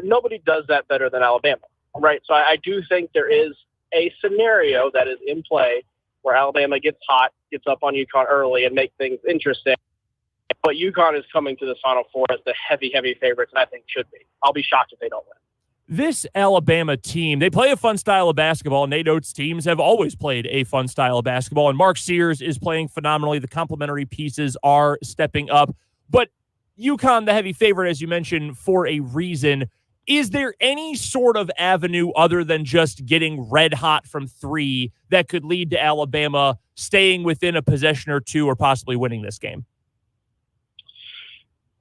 nobody does that better than Alabama, right? So I do think there is a scenario that is in play where Alabama gets hot, gets up on UConn early, and make things interesting. But UConn is coming to the Final Four as the heavy, heavy favorites, and I think should be. I'll be shocked if they don't win. This Alabama team, they play a fun style of basketball. Nate Oates' teams have always played a fun style of basketball, and Mark Sears is playing phenomenally. The complementary pieces are stepping up. But UConn, the heavy favorite, as you mentioned, for a reason. Is there any sort of avenue other than just getting red hot from three that could lead to Alabama staying within a possession or two or possibly winning this game?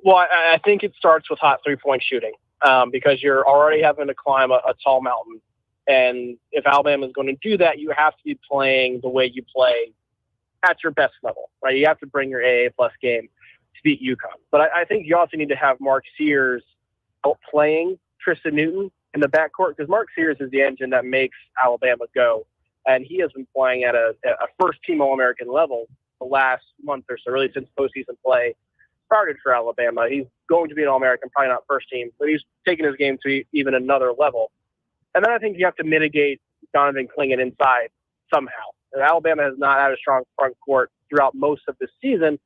Well, I think it starts with hot three-point shooting because you're already having to climb a tall mountain. And if Alabama is going to do that, you have to be playing the way you play at your best level, right? You have to bring your AA plus game to beat UConn. But I think you also need to have Mark Sears outplaying Tristan Newton in the backcourt, because Mark Sears is the engine that makes Alabama go. And he has been playing at a first-team All-American level the last month or so, really since postseason play started for Alabama. He's going to be an All-American, probably not first team, but he's taken his game to even another level. And then I think you have to mitigate Donovan Clingan inside somehow. And Alabama has not had a strong front court throughout most of the season,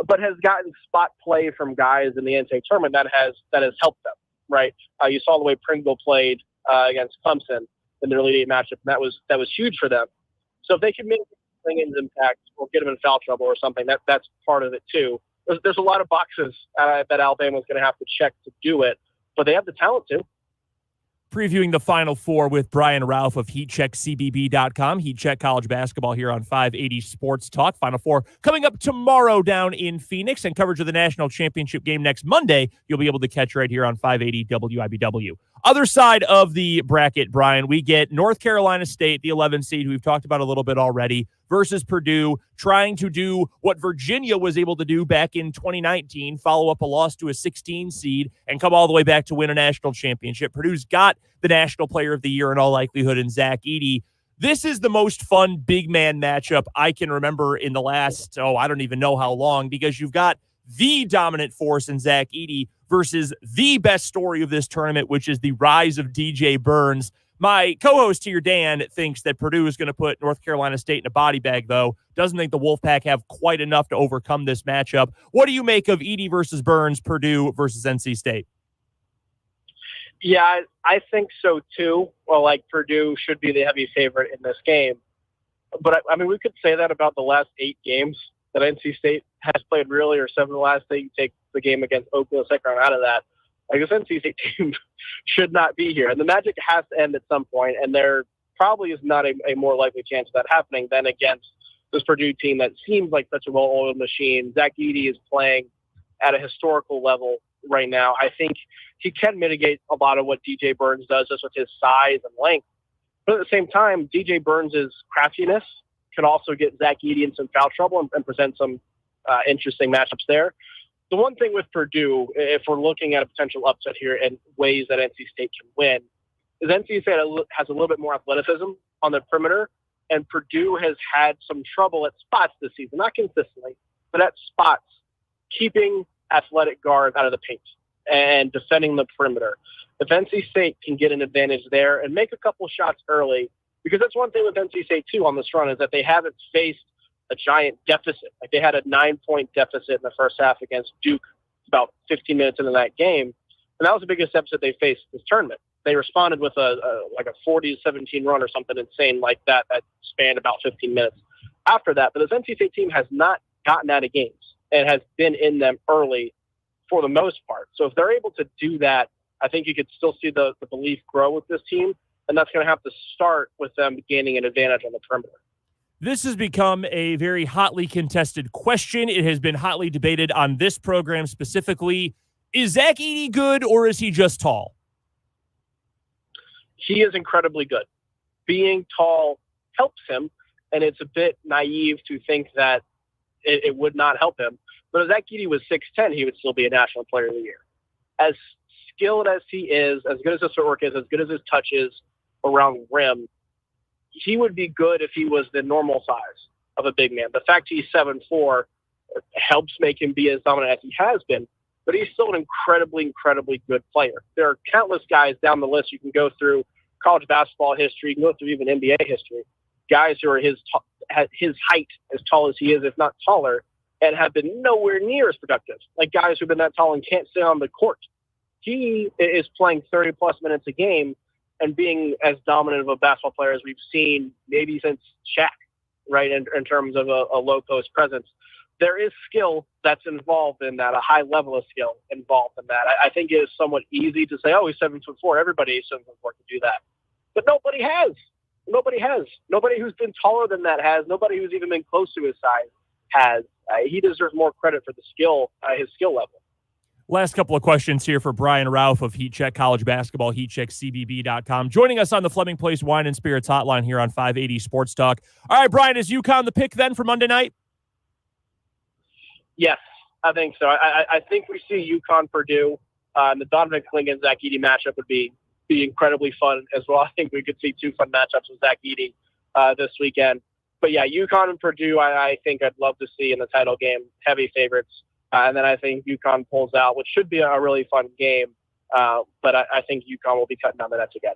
but has gotten spot play from guys in the NCAA tournament that has helped them, right? You saw the way Pringle played against Clemson in their Elite Eight matchup, and that was huge for them. So if they can make Klingons impact or get them in foul trouble or something, that's part of it too. There's a lot of boxes that Alabama's going to have to check to do it, but they have the talent to. Previewing the Final Four with Brian Rauf of HeatCheckCBB.com. Heat Check College Basketball here on 580 Sports Talk. Final Four coming up tomorrow down in Phoenix, and coverage of the national championship game next Monday you'll be able to catch right here on 580 WIBW. Other side of the bracket, Brian, we get North Carolina State, the 11 seed, who we've talked about a little bit already, versus Purdue, trying to do what Virginia was able to do back in 2019, follow up a loss to a 16 seed, and come all the way back to win a national championship. Purdue's got the National Player of the Year in all likelihood in Zach Edey. This is the most fun big man matchup I can remember in the last, I don't even know how long, because you've got the dominant force in Zach Edey versus the best story of this tournament, which is the rise of DJ Burns. My co-host here, Dan, thinks that Purdue is going to put North Carolina State in a body bag, though. Doesn't think the Wolfpack have quite enough to overcome this matchup. What do you make of Edey versus Burns, Purdue versus NC State? Yeah, I think so, too. Well, Purdue should be the heavy favorite in this game. But, I mean, we could say that about the last 8 games that NC State has played, really, or 7 of the last 8. You take the game against Oklahoma second round out of that. This NC State team should not be here. And the magic has to end at some point, and there probably is not a more likely chance of that happening than against this Purdue team that seems like such a well-oiled machine. Zach Edey is playing at a historical level right now. I think he can mitigate a lot of what DJ Burns does just with his size and length. But at the same time, DJ Burns' craftiness can also get Zach Edey in some foul trouble and present some interesting matchups there. The one thing with Purdue, if we're looking at a potential upset here and ways that NC State can win, is NC State has a little bit more athleticism on the perimeter, and Purdue has had some trouble at spots this season, not consistently, but at spots, keeping athletic guards out of the paint and defending the perimeter. If NC State can get an advantage there and make a couple shots early, because that's one thing with NC State, too, on this run, is that they haven't faced a giant deficit. They had a 9-point deficit in the first half against Duke about 15 minutes into that game, and that was the biggest deficit they faced this tournament. They responded with a 40-17 run or something insane like that spanned about 15 minutes after that. But this NC State team has not gotten out of games and has been in them early for the most part. So if they're able to do that, I think you could still see the belief grow with this team, and that's going to have to start with them gaining an advantage on the perimeter. This has become a very hotly contested question. It has been hotly debated on this program specifically. Is Zach Edey good, or is he just tall? He is incredibly good. Being tall helps him, and it's a bit naive to think that it would not help him. But if Zach Edey was 6'10", he would still be a National Player of the Year. As skilled as he is, as good as his footwork is, as good as his touch is around rim, he would be good if he was the normal size of a big man. The fact he's 7'4" helps make him be as dominant as he has been, but he's still an incredibly, incredibly good player. There are countless guys down the list. You can go through college basketball history, you can go through even NBA history, guys who are his height, as tall as he is, if not taller, and have been nowhere near as productive, like guys who've been that tall and can't stay on the court. He is playing 30-plus minutes a game and being as dominant of a basketball player as we've seen maybe since Shaq, right, in terms of a low-post presence. There is skill that's involved in that, a high level of skill involved in that. I think it is somewhat easy to say, oh, he's 7'4". Everybody is 7'4" can do that. But nobody has. Nobody who's been taller than that has. Nobody who's even been close to his size has. He deserves more credit for the skill, his skill level. Last couple of questions here for Brian Rauf of Heat Check College Basketball, HeatCheckCBB.com. Joining us on the Fleming Place Wine and Spirits hotline here on 580 Sports Talk. All right, Brian, is UConn the pick then for Monday night? Yes, I think so. I think we see UConn Purdue. The Donovan Clingan Zach Edey matchup would be incredibly fun as well. I think we could see 2 fun matchups with Zach Edey this weekend. But yeah, UConn and Purdue, I think I'd love to see in the title game, heavy favorites. And then I think UConn pulls out, which should be a really fun game. But I think UConn will be cutting down the nets again.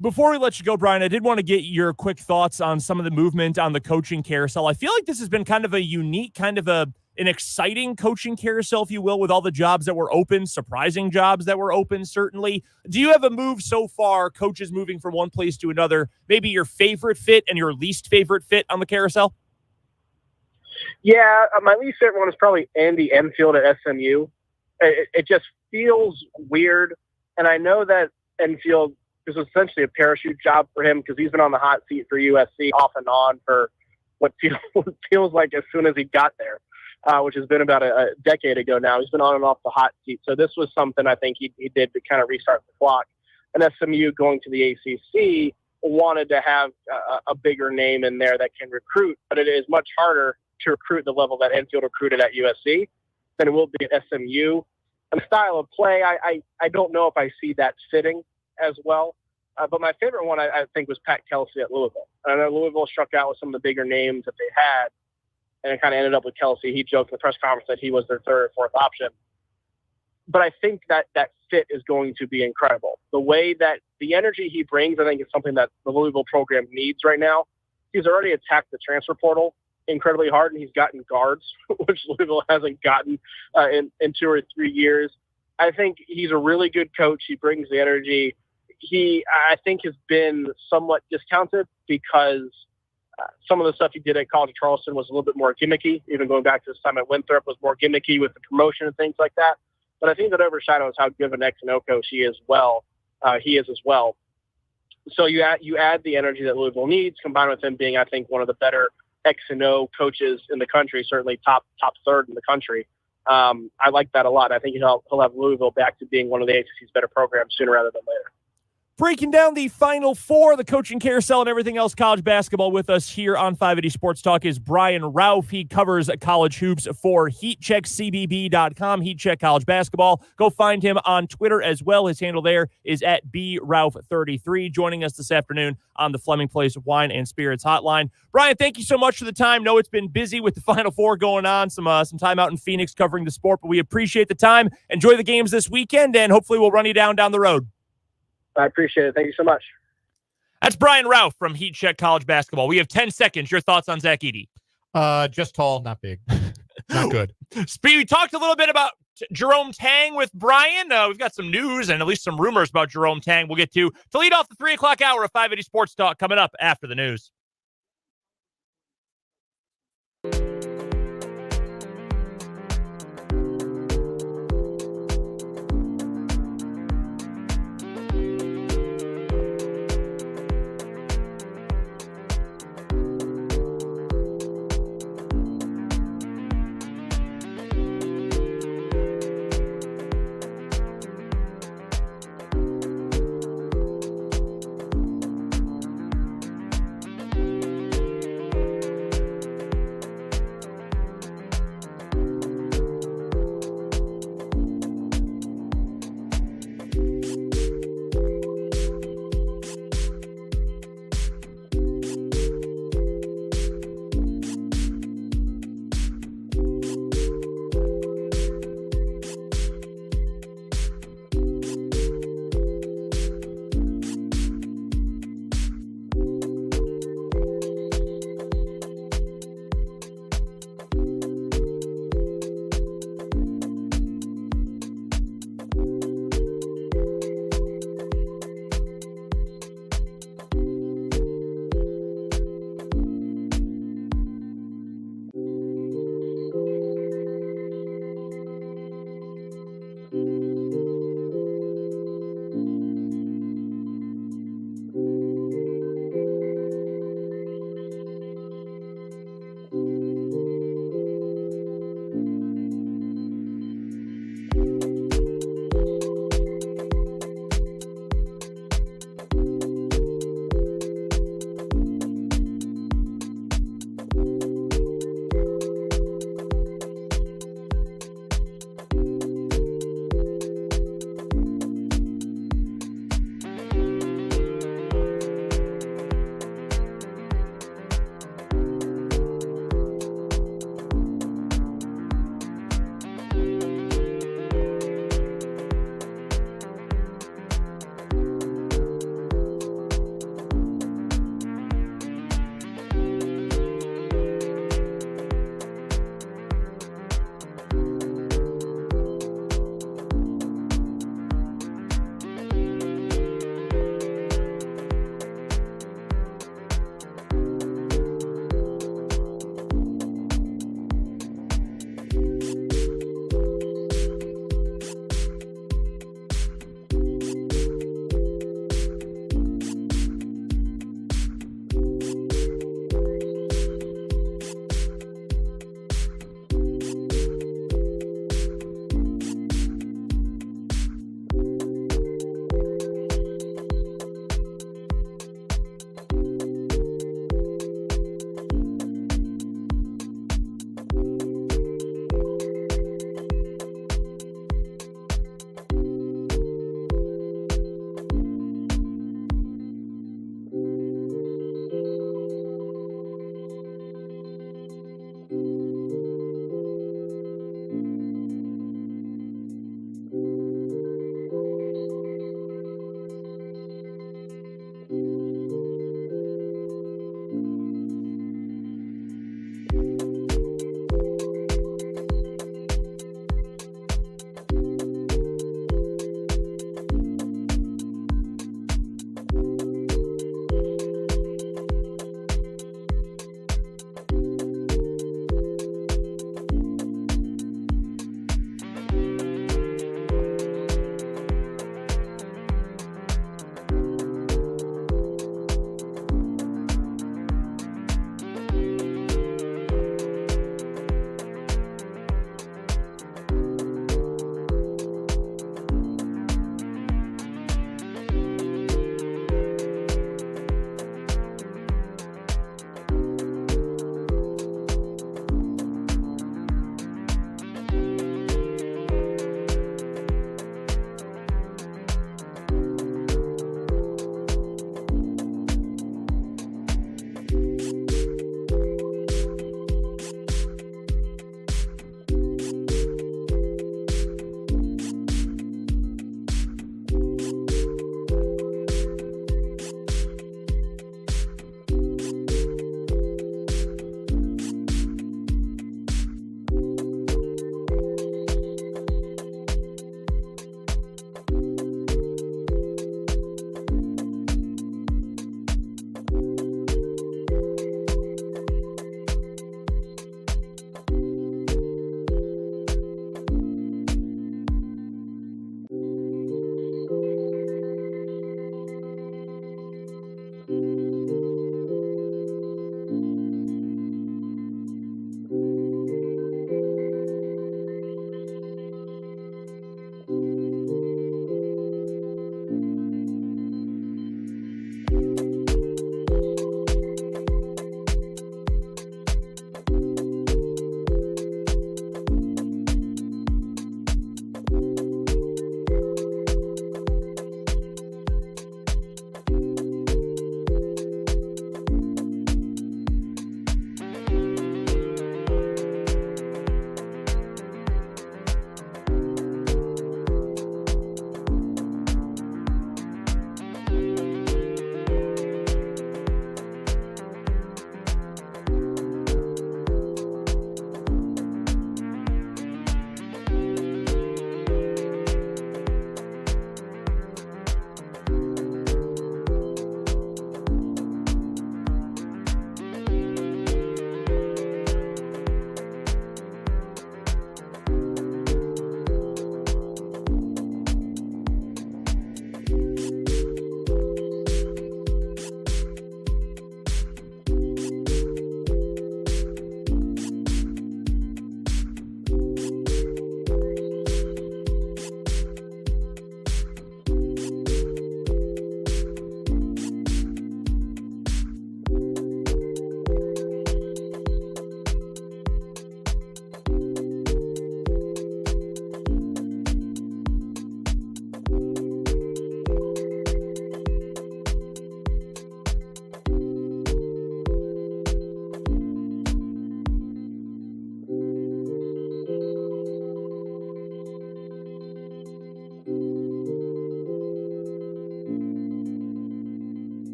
Before we let you go, Brian, I did want to get your quick thoughts on some of the movement on the coaching carousel. I feel like this has been kind of a unique, kind of a an exciting coaching carousel, if you will, with all the jobs that were open, surprising jobs that were open, certainly. Do you have a move so far, coaches moving from one place to another, maybe your favorite fit and your least favorite fit on the carousel? Yeah, my least favorite one is probably Andy Enfield at SMU. It just feels weird. And I know that Enfield is essentially a parachute job for him because he's been on the hot seat for USC off and on for what feels like as soon as he got there, which has been about a decade ago now. He's been on and off the hot seat. So this was something I think he did to kind of restart the clock. And SMU going to the ACC wanted to have a bigger name in there that can recruit, but it is much harder to recruit the level that Enfield recruited at USC than it will be at SMU. And the style of play, I don't know if I see that fitting as well. But my favorite one, I think, was Pat Kelsey at Louisville. I know Louisville struck out with some of the bigger names that they had, and it kind of ended up with Kelsey. He joked in the press conference that he was their third or fourth option. But I think that fit is going to be incredible. The way that the energy he brings, I think, is something that the Louisville program needs right now. He's already attacked the transfer portal incredibly hard, and he's gotten guards, which Louisville hasn't gotten in 2 or 3 years. I think he's a really good coach. He brings the energy. He, I think, has been somewhat discounted because some of the stuff he did at College of Charleston was a little bit more gimmicky. Even going back to his time at Winthrop was more gimmicky with the promotion and things like that. But I think that overshadows how good of an X and O coach he is as well. So you add the energy that Louisville needs, combined with him being, I think, one of the better X and O coaches in the country, certainly top third in the country. I like that a lot. I think he'll have Louisville back to being one of the ACC's better programs sooner rather than later. Breaking down the Final Four, the coaching carousel, and everything else college basketball with us here on 580 Sports Talk is Brian Rauf. He covers college hoops for HeatCheckCBB.com, HeatCheck College Basketball. Go find him on Twitter as well. His handle there is at BRauf33. Joining us this afternoon on the Fleming Place Wine and Spirits Hotline. Brian, thank you so much for the time. Know it's been busy with the Final Four going on, some time out in Phoenix covering the sport, but we appreciate the time. Enjoy the games this weekend, and hopefully we'll run you down the road. I appreciate it. Thank you so much. That's Brian Rauf from Heat Check College Basketball. We have 10 seconds. Your thoughts on Zach Edey? Just tall, not big. Not good. We talked a little bit about Jerome Tang with Brian. We've got some news and at least some rumors about Jerome Tang we'll get to lead off the 3 o'clock hour of 580 Sports Talk coming up after the news.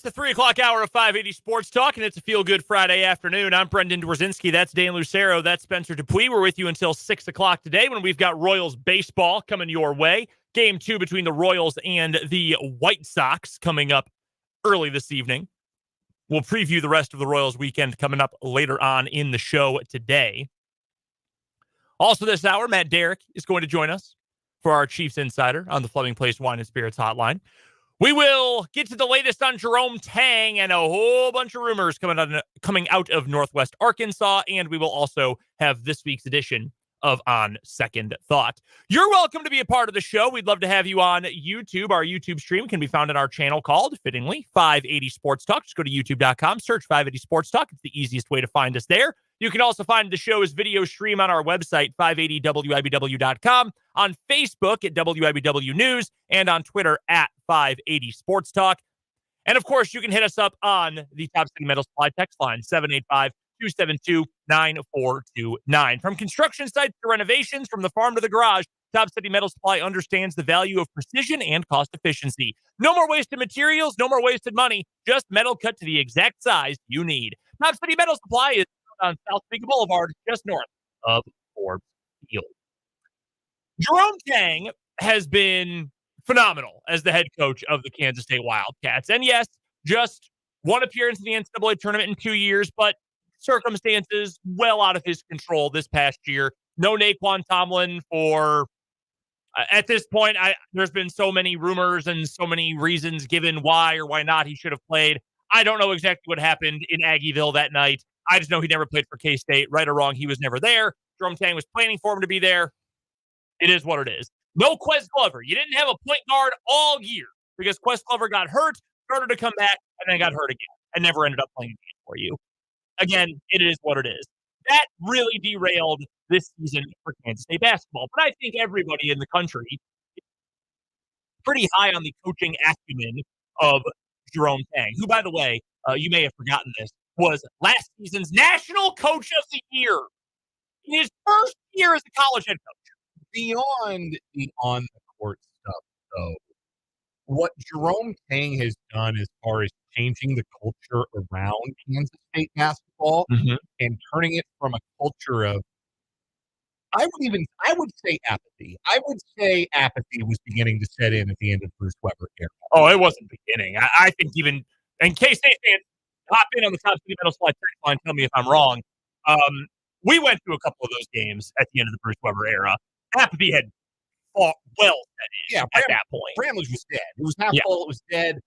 the 3 o'clock hour of 580 Sports Talk, and it's a feel-good Friday afternoon. I'm Brendan Dworzinski. That's Dan Lucero. That's Spencer Dupuis. We're with you until 6 o'clock today when we've got Royals baseball coming your way. Game 2 between the Royals and the White Sox coming up early this evening. We'll preview the rest of the Royals weekend coming up later on in the show today. Also this hour, Matt Derrick is going to join us for our Chiefs Insider on the Fleming Place Wine and Spirits Hotline. We will get to the latest on Jerome Tang and a whole bunch of rumors coming out of Northwest Arkansas, and we will also have this week's edition of On Second Thought. You're welcome to be a part of the show. We'd love to have you on YouTube. Our YouTube stream can be found on our channel called, fittingly, 580 Sports Talk. Just go to youtube.com, search 580 Sports Talk. It's the easiest way to find us there. You can also find the show's video stream on our website, 580wibw.com, on Facebook at WIBW News, and on Twitter at 580 Sports Talk. And, of course, you can hit us up on the Top City Metal Supply text line, 785-272-9429. From construction sites to renovations, from the farm to the garage, Top City Metal Supply understands the value of precision and cost efficiency. No more wasted materials, no more wasted money, just metal cut to the exact size you need. Top City Metal Supply is on South Beacon Boulevard, just north of Forbes Field. Jerome Tang has been phenomenal as the head coach of the Kansas State Wildcats. And yes, just one appearance in the NCAA tournament in 2 years, but circumstances well out of his control this past year. No Naquan Tomlin for, at this point, there's been so many rumors and so many reasons given why or why not he should have played. I don't know exactly what happened in Aggieville that night. I just know he never played for K-State. Right or wrong, he was never there. Jerome Tang was planning for him to be there. It is what it is. No Quez Glover. You didn't have a point guard all year because Quez Glover got hurt, started to come back, and then got hurt again and never ended up playing again for you. Again, it is what it is. That really derailed this season for Kansas State basketball. But I think everybody in the country is pretty high on the coaching acumen of Jerome Tang, who, by the way, you may have forgotten this, was last season's National Coach of the Year in his first year as a college head coach. Beyond the on-the-court stuff, though, what Jerome Tang has done as far as changing the culture around Kansas State basketball and turning it from a culture of, I would say apathy. I would say apathy was beginning to set in at the end of Bruce Weber era. Oh, it wasn't beginning. I think even, and K-State fans, hop in on the Top City Metal Supply text line, tell me if I'm wrong. We went through a couple of those games at the end of the Bruce Weber era. Apathy had fought well at that point. Bramlage was dead. It was half full. It was dead.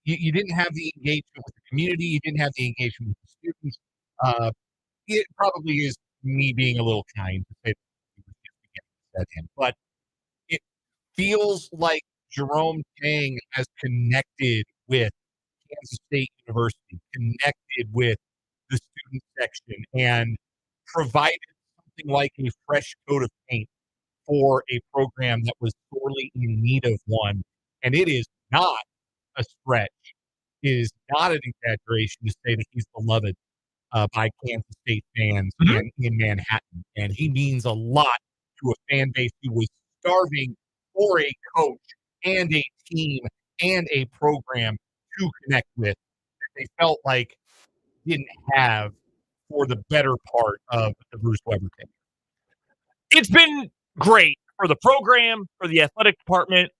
You didn't have the engagement with the community. You didn't have the engagement with the students. It probably is me being a little kind to say that he was just beginning to set in. But it feels like Jerome Tang has connected with Kansas State University, connected with the student section, and provided something like a fresh coat of paint for a program that was sorely in need of one. And it is not a stretch. It is not an exaggeration to say that he's beloved by Kansas State fans in Manhattan. And he means a lot to a fan base who was starving for a coach and a team and a program to connect with that they felt like didn't have for the better part of the Bruce Weber tenure. It's been great for the program, for the athletic department.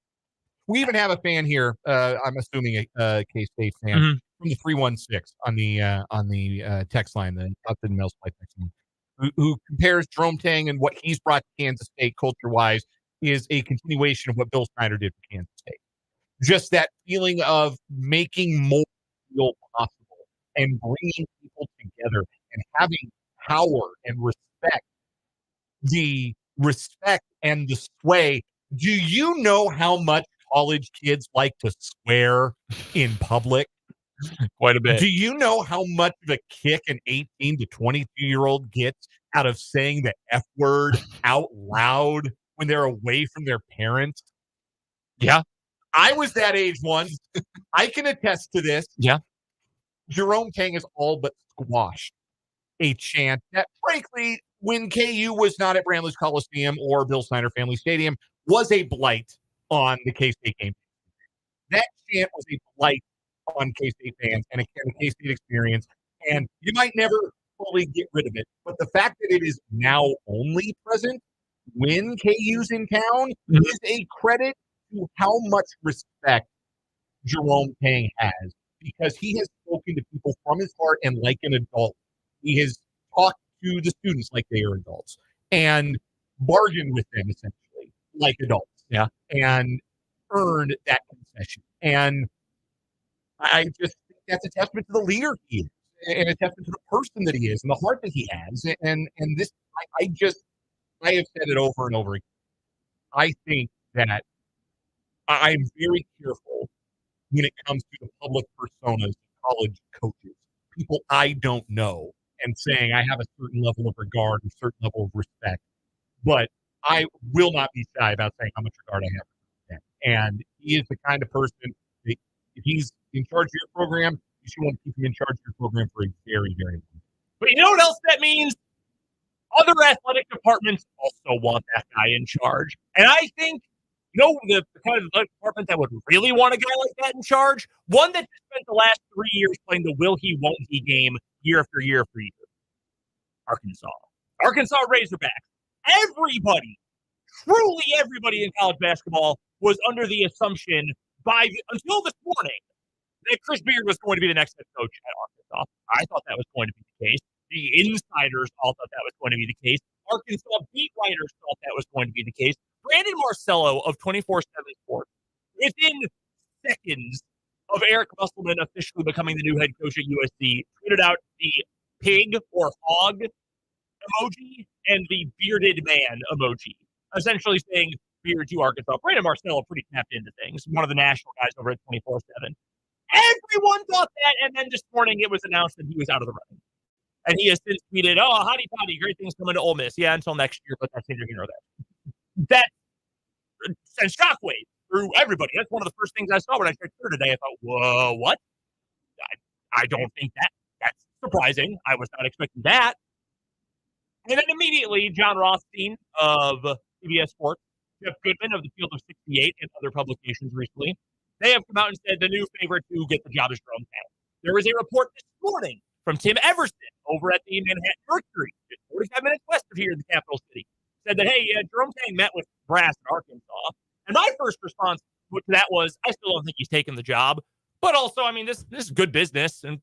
We even have a fan here. I'm assuming a K-State fan from the 316 on the text line, the Upton Mills text line, who compares Jerome Tang and what he's brought to Kansas State culture-wise is a continuation of what Bill Snyder did for Kansas State. Just that feeling of making more feel possible and bringing people together and having power and respect. The respect and the sway. Do you know how much college kids like to swear in public? Quite a bit. Do you know how much of a kick an 18 to 22-year-old gets out of saying the F word out loud when they're away from their parents? Yeah. I was that age once. I can attest to this. Yeah. Jerome Tang has all but squashed a chant that, frankly, when KU was not at Bramlage Coliseum or Bill Snyder Family Stadium, was a blight on the K-State game. That chant was a blight on K-State fans and a K-State experience. And you might never fully get rid of it. But the fact that it is now only present when KU's in town is a credit to how much respect Jerome Tang has, because he has spoken to people from his heart and like an adult. He has talked to the students like they are adults and bargained with them essentially like adults. Yeah. And earned that concession. And I just think that's a testament to the leader he is and a testament to the person that he is and the heart that he has. And this, I have said it over and over again. I think that I'm very careful when it comes to the public personas of college coaches, people I don't know, and saying I have a certain level of regard, a certain level of respect. But I will not be shy about saying how much regard I have for him. And he is the kind of person that if he's in charge of your program, you should want to keep him in charge of your program for a very, very long time. But you know what else that means? Other athletic departments also want that guy in charge. And I think, the kind of athletic department that would really want a guy like that in charge, one that spent the last 3 years playing the will he, won't he game year after year after year. Arkansas Razorbacks. Everybody, truly everybody in college basketball was under the assumption until this morning that Chris Beard was going to be the next head coach at Arkansas. I thought that was going to be the case. The insiders all thought that was going to be the case. Arkansas beat writers thought that was going to be the case. Brandon Marcello of 24/7 Sports, within seconds of Eric Musselman officially becoming the new head coach at USC, tweeted out the pig or hog emoji and the bearded man emoji, essentially saying, beard to Arkansas. Brandon Marcello pretty tapped into things, one of the national guys over at 24/7. Everyone thought that, and then this morning it was announced that he was out of the running. And he has since tweeted, hotty toddy, great things coming to Ole Miss. Yeah, until next year, but that's neither here nor there. That sends shockwaves through everybody. That's one of the first things I saw when I checked Twitter today. I thought, whoa, what? I don't think that's surprising. I was not expecting that. And then immediately, John Rothstein of CBS Sports, Jeff Goodman of the Field of 68 and other publications recently, they have come out and said the new favorite to get the job is Jerome Tang. There was a report this morning from Tim Everson over at the Manhattan Mercury, just 45 minutes west of here in the capital city, said that, hey, Jerome Tang met with brass in Arkansas. And my first response to that was, I still don't think he's taken the job. But also, I mean, this is good business. And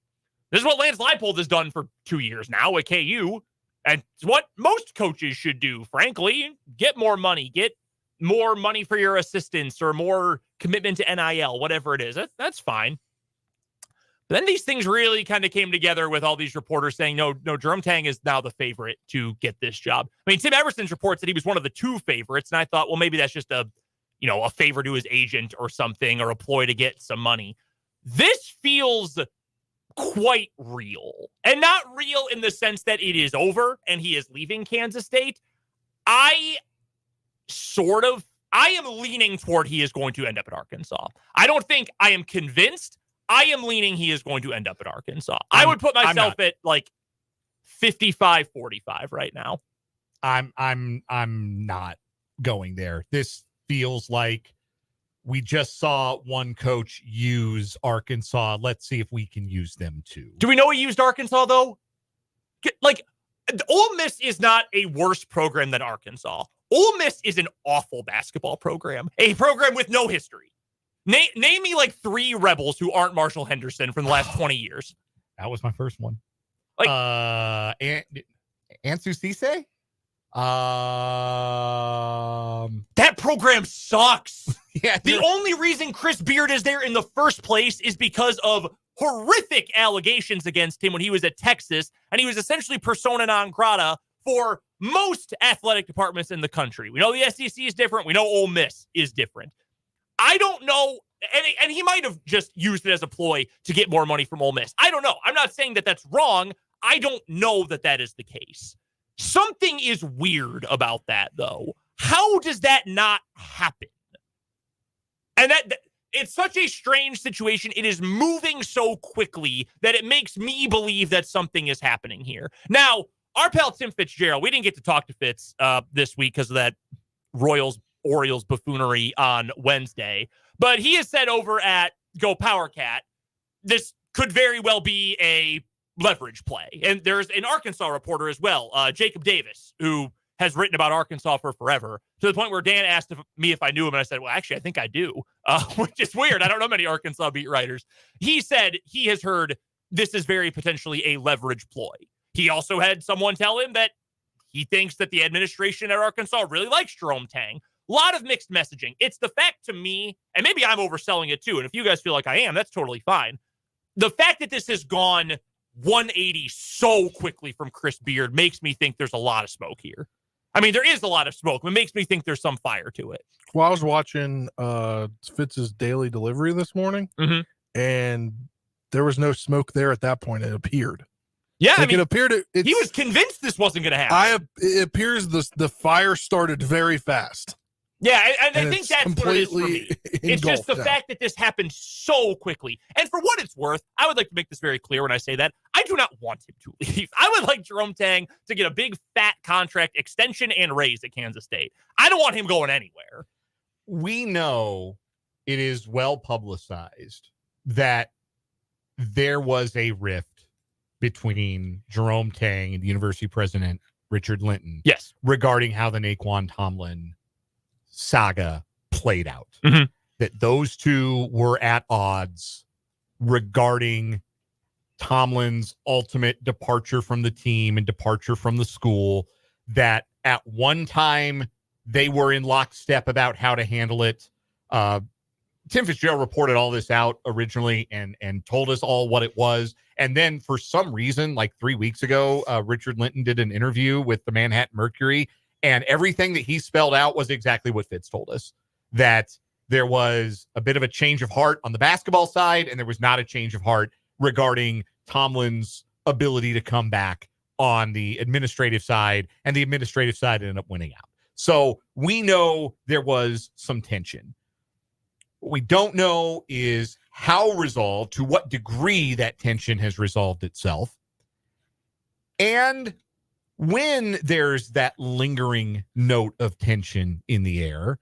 this is what Lance Leipold has done for 2 years now at KU. And it's what most coaches should do, frankly. Get more money. Get more money for your assistants or more commitment to NIL, whatever it is. That's fine. But then these things really kind of came together with all these reporters saying, no, Jerome Tang is now the favorite to get this job. I mean, Tim Everson's reports that he was one of the two favorites. And I thought, well, maybe that's just a favor to his agent or something, or a ploy to get some money. This feels quite real, and not real in the sense that it is over and he is leaving Kansas State. I am leaning toward he is going to end up at Arkansas. I don't think I am convinced. I am leaning he is going to end up at Arkansas. I would put myself at like 55-45 right now. I'm not going there. This feels like we just saw one coach use Arkansas. Let's see if we can use them too. Do we know he used Arkansas though? Like, Ole Miss is not a worse program than Arkansas. Ole Miss is an awful basketball program, a program with no history. Name me like 3 Rebels who aren't Marshall Henderson from the last 20 years. That was my first one. Like, Ansu Cisse? that program sucks. Yeah. The only reason Chris Beard is there in the first place is because of horrific allegations against him when he was at Texas, and he was essentially persona non grata for most athletic departments in the country. We know the SEC is different. We know Ole Miss is different. I don't know, and he might have just used it as a ploy to get more money from Ole Miss. I don't know. I'm not saying that that's wrong. I don't know that that is the case. Something is weird about that, though. How does that not happen? And that it's such a strange situation. It is moving so quickly that it makes me believe that something is happening here. Now, our pal Tim Fitzgerald, we didn't get to talk to Fitz this week because of that Orioles buffoonery on Wednesday. But he has said over at Go Power Cat this could very well be a leverage play. And there's an Arkansas reporter as well, Jacob Davis, who has written about Arkansas for forever, to the point where Dan asked me if I knew him, and I said, well, actually, I think I do, which is weird. I don't know many Arkansas beat writers. He said he has heard this is very potentially a leverage ploy. He also had someone tell him that he thinks that the administration at Arkansas really likes Jerome Tang. A lot of mixed messaging. It's the fact to me, and maybe I'm overselling it too, and if you guys feel like I am, that's totally fine. The fact that this has gone 180 so quickly from Chris Beard makes me think there's a lot of smoke here. I mean, there is a lot of smoke. It makes me think there's some fire to it. Well, I was watching Fitz's daily delivery this morning, and there was no smoke there at that point. It appeared. Yeah, like I mean, it appeared. He was convinced this wasn't going to happen. It appears the fire started very fast. Yeah, and I think that's what it is for me. It's just the now. fact that this happened so quickly. And for what it's worth, I would like to make this very clear when I say that. I do not want him to leave. I would like Jerome Tang to get a big, fat contract extension and raise at Kansas State. I don't want him going anywhere. We know it is well publicized that there was a rift between Jerome Tang and the university president, Richard Linton. Yes. Regarding how the Naquan Tomlin saga played out. That those two were at odds regarding Tomlin's ultimate departure from the team and departure from the school, that at one time they were in lockstep about how to handle it. Tim Fitzgerald reported all this out originally and told us all what it was. And then for some reason, like 3 weeks ago, Richard Linton did an interview with the Manhattan Mercury, and everything that he spelled out was exactly what Fitz told us, that there was a bit of a change of heart on the basketball side, and there was not a change of heart regarding Tomlin's ability to come back on the administrative side, and the administrative side ended up winning out. So we know there was some tension. What we don't know is how resolved, to what degree that tension has resolved itself. And when there's that lingering note of tension in the air,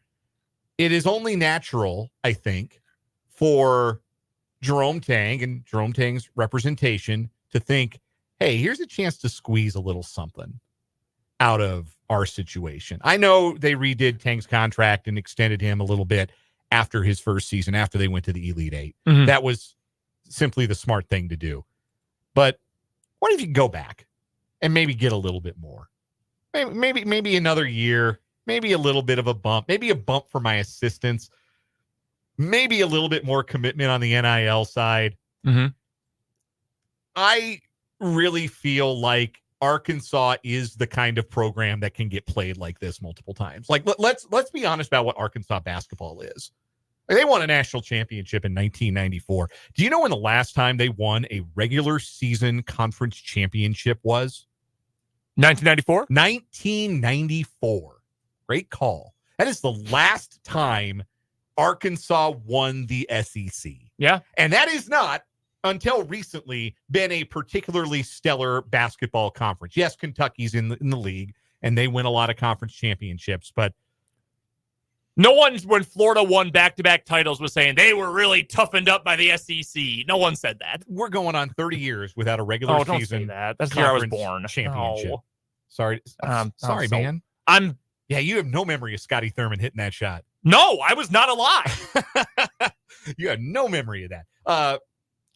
it is only natural, I think, for Jerome Tang and Jerome Tang's representation to think, hey, here's a chance to squeeze a little something out of our situation. I know they redid Tang's contract and extended him a little bit after his first season, after they went to the Elite Eight. That was simply the smart thing to do. But what if you go back and maybe get a little bit more? Maybe another year, maybe a little bit of a bump, maybe a bump for my assistants, maybe a little bit more commitment on the NIL side. I really feel like Arkansas is the kind of program that can get played like this multiple times. Like, let's be honest about what Arkansas basketball is. They won a national championship in 1994. Do you know when the last time they won a regular season conference championship was? 1994? 1994. Great call. That is the last time Arkansas won the SEC. Yeah. And that is not, until recently, been a particularly stellar basketball conference. Yes, Kentucky's in the league, and they win a lot of conference championships, but no one, when Florida won back-to-back titles, was saying they were really toughened up by the SEC. No one said that. We're going on 30 years without a regular don't season. Say that. That's the year I was born. Championship. No. Sorry, man. Yeah, you have no memory of Scotty Thurman hitting that shot. No, I was not alive. You have no memory of that. God,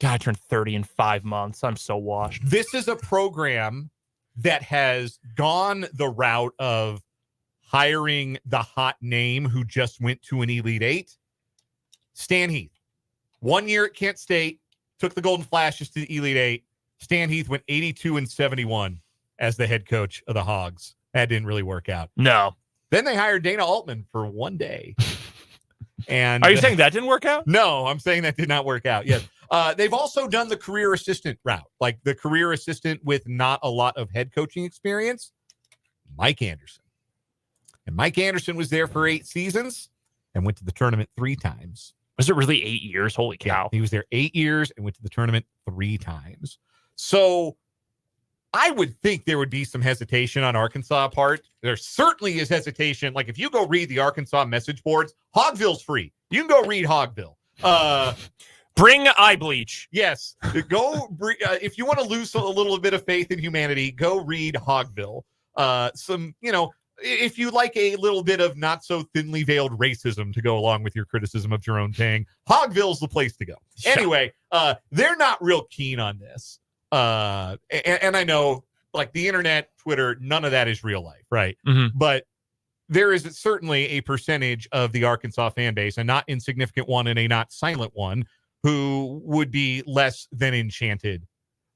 I turned 30 in 5 months. I'm so washed. This is a program that has gone the route of hiring the hot name who just went to an Elite Eight. Stan Heath. 1 year at Kent State, took the Golden Flashes to the Elite Eight. Stan Heath went 82-71 as the head coach of the Hogs. That didn't really work out. No. Then they hired Dana Altman for 1 day. And are you saying that didn't work out? No, I'm saying that did not work out. Yes. They've also done the career assistant route, like the career assistant with not a lot of head coaching experience, Mike Anderson. And Mike Anderson was there for 8 seasons and went to the tournament 3 times. Was it really 8 years? Holy cow. Yeah, he was there 8 years and went to the tournament 3 times. So I would think there would be some hesitation on Arkansas' part. There certainly is hesitation. Like if you go read the Arkansas message boards, Hogville's free. You can go read Hogville. Bring eye bleach. Yes. Go. If you want to lose a little bit of faith in humanity, go read Hogville. If you like a little bit of not so thinly veiled racism to go along with your criticism of Jerome Tang, Hogville's the place to go. Anyway, they're not real keen on this. And I know, like, the internet, Twitter, none of that is real life, right? Mm-hmm. But there is certainly a percentage of the Arkansas fan base, a not insignificant one and a not silent one, who would be less than enchanted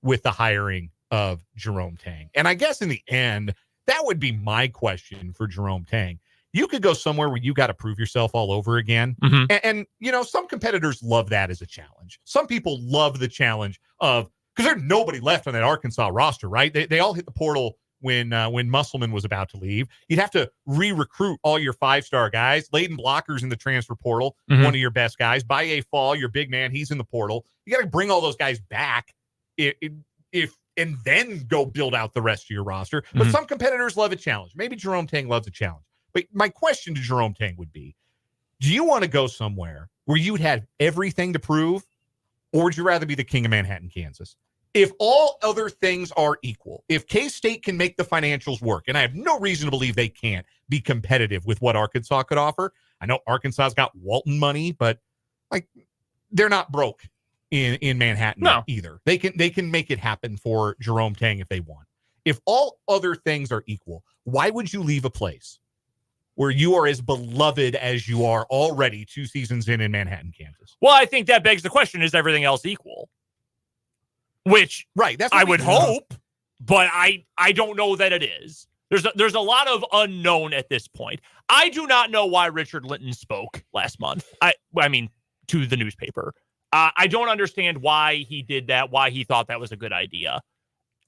with the hiring of Jerome Tang. And I guess in the end, that would be my question for Jerome Tang. You could go somewhere where you got to prove yourself all over again. Mm-hmm. And, some competitors love that as a challenge. Some people love the challenge of, because there's nobody left on that Arkansas roster, right? They all hit the portal when Musselman was about to leave. You'd have to re-recruit all your 5-star guys. Layden Blocker's in the transfer portal, one of your best guys. Baye Fall, your big man, he's in the portal. You got to bring all those guys back and then go build out the rest of your roster. But some competitors love a challenge. Maybe Jerome Tang loves a challenge. But my question to Jerome Tang would be, do you want to go somewhere where you would have everything to prove, or would you rather be the king of Manhattan, Kansas? If all other things are equal, if K-State can make the financials work, and I have no reason to believe they can't be competitive with what Arkansas could offer. I know Arkansas's got Walton money, but they're not broke in Manhattan either. They can make it happen for Jerome Tang if they want. If all other things are equal, why would you leave a place where you are as beloved as you are already 2 seasons in Manhattan, Kansas? Well, I think that begs the question, is everything else equal? Which that's I would hope, but I don't know that it is. There's a lot of unknown at this point. I do not know why Richard Linton spoke last month. I mean, to the newspaper. I don't understand why he did that, why he thought that was a good idea.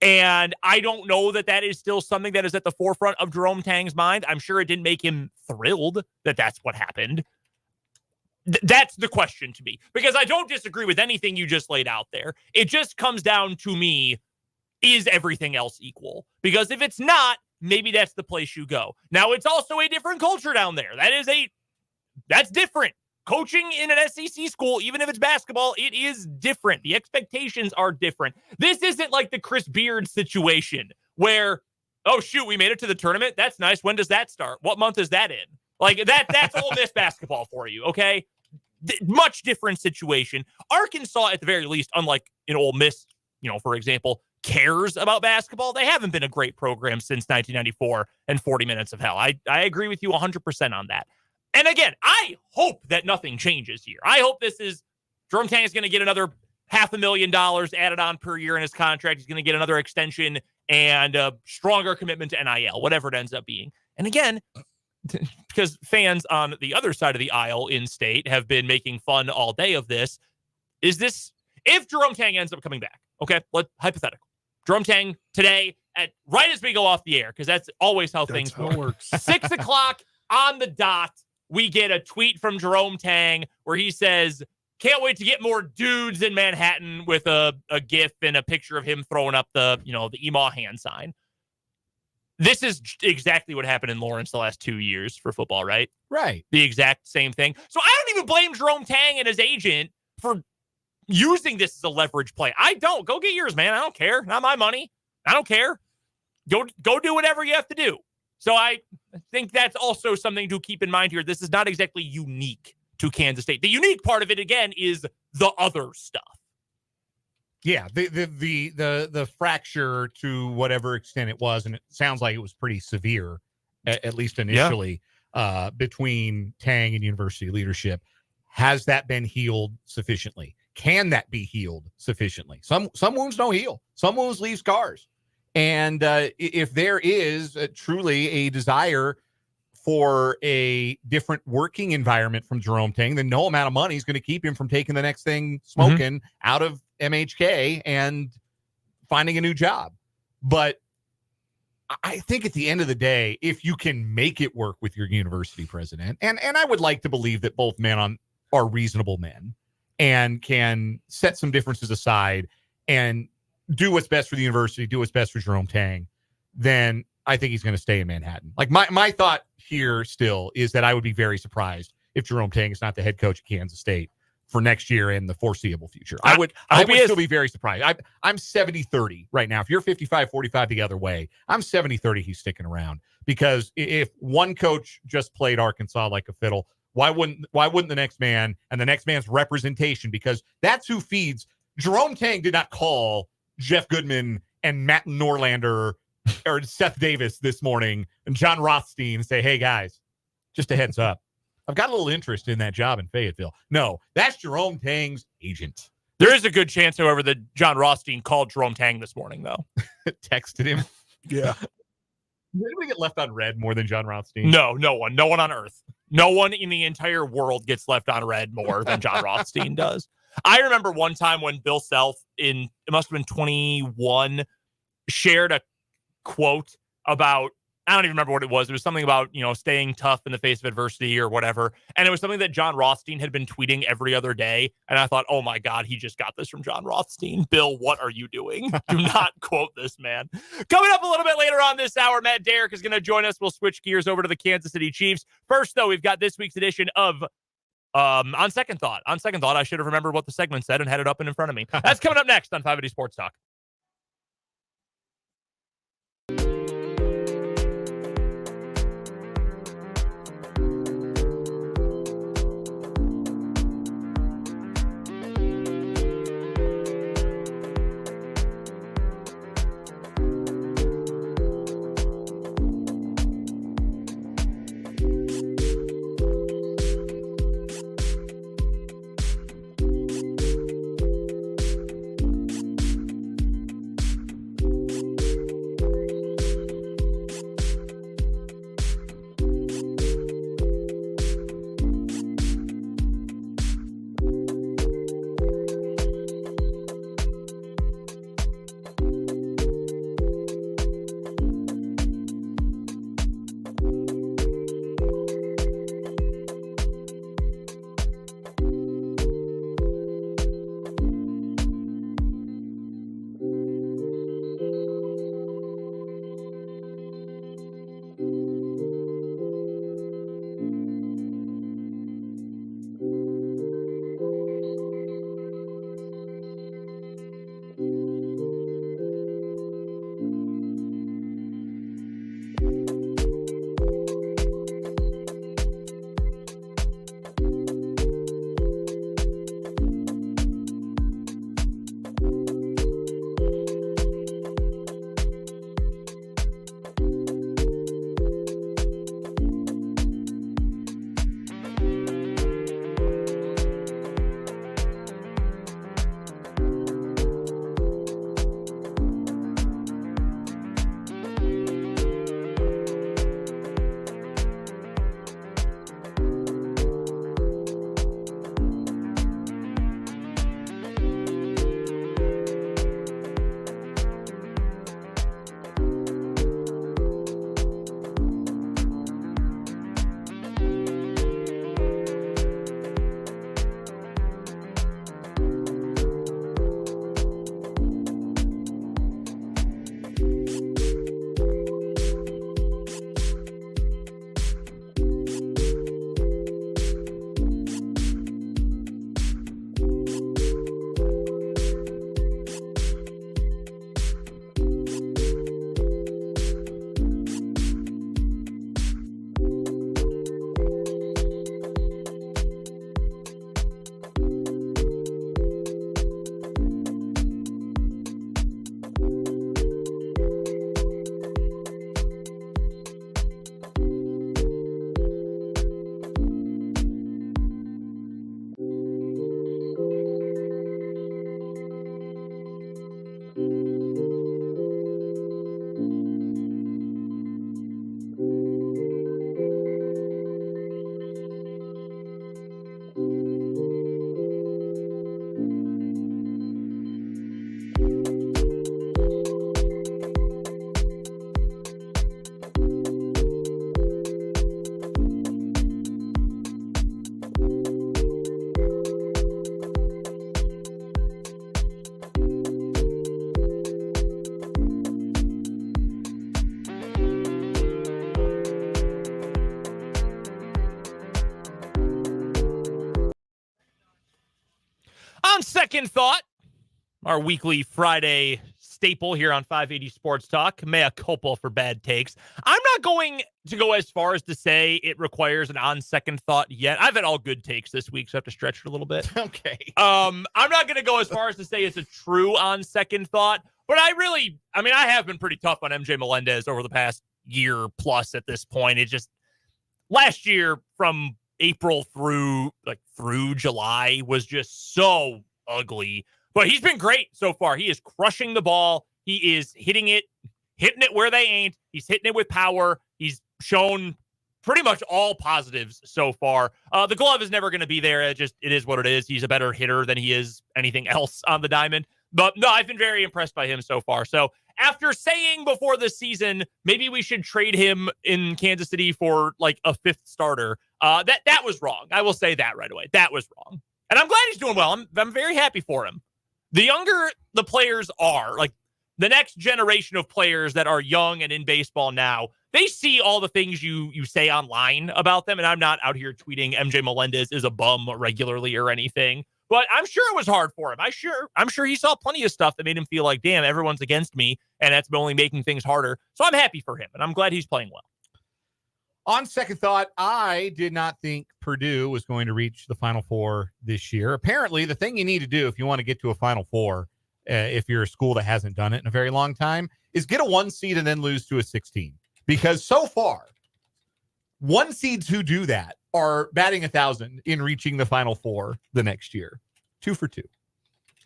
And I don't know that that is still something that is at the forefront of Jerome Tang's mind. I'm sure it didn't make him thrilled that that's what happened. That's the question to me, because I don't disagree with anything you just laid out there. It just comes down to me, is everything else equal? Because if it's not, maybe that's the place you go. Now, it's also a different culture down there. That's different. Coaching in an SEC school, even if it's basketball, it is different. The expectations are different. This isn't like the Chris Beard situation where, oh, shoot, we made it to the tournament. That's nice. When does that start? What month is that in? That's Ole Miss basketball for you, okay? Much different situation. Arkansas, at the very least, unlike in Ole Miss, for example, cares about basketball. They haven't been a great program since 1994 and 40 Minutes of Hell. I agree with you 100% on that. And again, I hope that nothing changes here. I hope Jerome Tang is going to get another $500,000 added on per year in his contract. He's going to get another extension and a stronger commitment to NIL, whatever it ends up being. And again, because fans on the other side of the aisle in state have been making fun all day of this, if Jerome Tang ends up coming back, okay, hypothetical. Jerome Tang today, right as we go off the air, because that's always how things work. 6 o'clock on the dot, we get a tweet from Jerome Tang where he says, can't wait to get more dudes in Manhattan, with a GIF and a picture of him throwing up the Emaw hand sign. This is exactly what happened in Lawrence the last 2 years for football, right? Right. The exact same thing. So I don't even blame Jerome Tang and his agent for using this as a leverage play. I don't. Go get yours, man. I don't care. Not my money. I don't care. Go do whatever you have to do. So I think that's also something to keep in mind here. This is not exactly unique to Kansas State. The unique part of it, again, is the other stuff. Yeah, the fracture, to whatever extent it was, and it sounds like it was pretty severe, at least initially, between Tang and university leadership. Has that been healed sufficiently? Can that be healed sufficiently? Some wounds don't heal. Some wounds leave scars. And if there is truly a desire for a different working environment from Jerome Tang, then no amount of money is going to keep him from taking the next thing smoking out of MHK and finding a new job. But I think at the end of the day, if you can make it work with your university president, and I would like to believe that both men are reasonable men and can set some differences aside and do what's best for the university, do what's best for Jerome Tang, then I think he's going to stay in Manhattan. Like my thought here still is that I would be very surprised if Jerome Tang is not the head coach of Kansas State for next year and the foreseeable future. I I would still be very surprised. I'm 70-30 right now. If you're 55-45 the other way, I'm 70-30 he's sticking around. Because if one coach just played Arkansas like a fiddle, why wouldn't the next man and the next man's representation? Because that's who feeds. Jerome Tang did not call Jeff Goodman and Matt Norlander or Seth Davis this morning and John Rothstein and say, hey, guys, just a heads up. I've got a little interest in that job in Fayetteville. No, that's Jerome Tang's agent. There is a good chance, however, that John Rothstein called Jerome Tang this morning, though. Texted him. Yeah. Did anybody get left on red more than John Rothstein? No one on earth. No one in the entire world gets left on red more than John Rothstein does. I remember one time when Bill Self it must have been 21, shared a quote about, I don't even remember what it was. It was something about, staying tough in the face of adversity or whatever. And it was something that John Rothstein had been tweeting every other day. And I thought, oh my God, he just got this from John Rothstein. Bill, what are you doing? Do not quote this man. Coming up a little bit later on this hour, Matt Derrick is going to join us. We'll switch gears over to the Kansas City Chiefs. First, though, we've got this week's edition of On Second Thought. On Second Thought, I should have remembered what the segment said and had it up and in front of me. That's coming up next on 580 Sports Talk. second thought, our weekly Friday staple here on 580 Sports Talk. Mea culpa for bad takes. I'm not going to go as far as to say it requires an on second thought yet. I've had all good takes this week, so I have to stretch it a little bit. Okay. I'm not going to go as far as to say it's a true on second thought, but I have been pretty tough on MJ Melendez over the past year plus at this point. It just, last year from April through July was just so ugly. But he's been great so far. He is crushing the ball. He is hitting it where they ain't. He's hitting it with power. He's shown pretty much all positives so far. The glove is never going to be there. It is what it is. He's a better hitter than he is anything else on the diamond. But no, I've been very impressed by him so far. So after saying before this season, maybe we should trade him in Kansas City for like a fifth starter, that was wrong. I will say that right away. That was wrong. And I'm glad he's doing well. I'm very happy for him. The younger the players are, like the next generation of players that are young and in baseball now, they see all the things you say online about them. And I'm not out here tweeting MJ Melendez is a bum regularly or anything, but I'm sure it was hard for him. I'm sure he saw plenty of stuff that made him feel like, damn, everyone's against me. And that's only making things harder. So I'm happy for him. And I'm glad he's playing well. On second thought, I did not think Purdue was going to reach the Final Four this year. Apparently, the thing you need to do if you want to get to a Final Four, if you're a school that hasn't done it in a very long time, is get a 1 seed and then lose to a 16. Because so far, 1 seeds who do that are batting 1,000 in reaching the Final Four the next year. 2 for 2.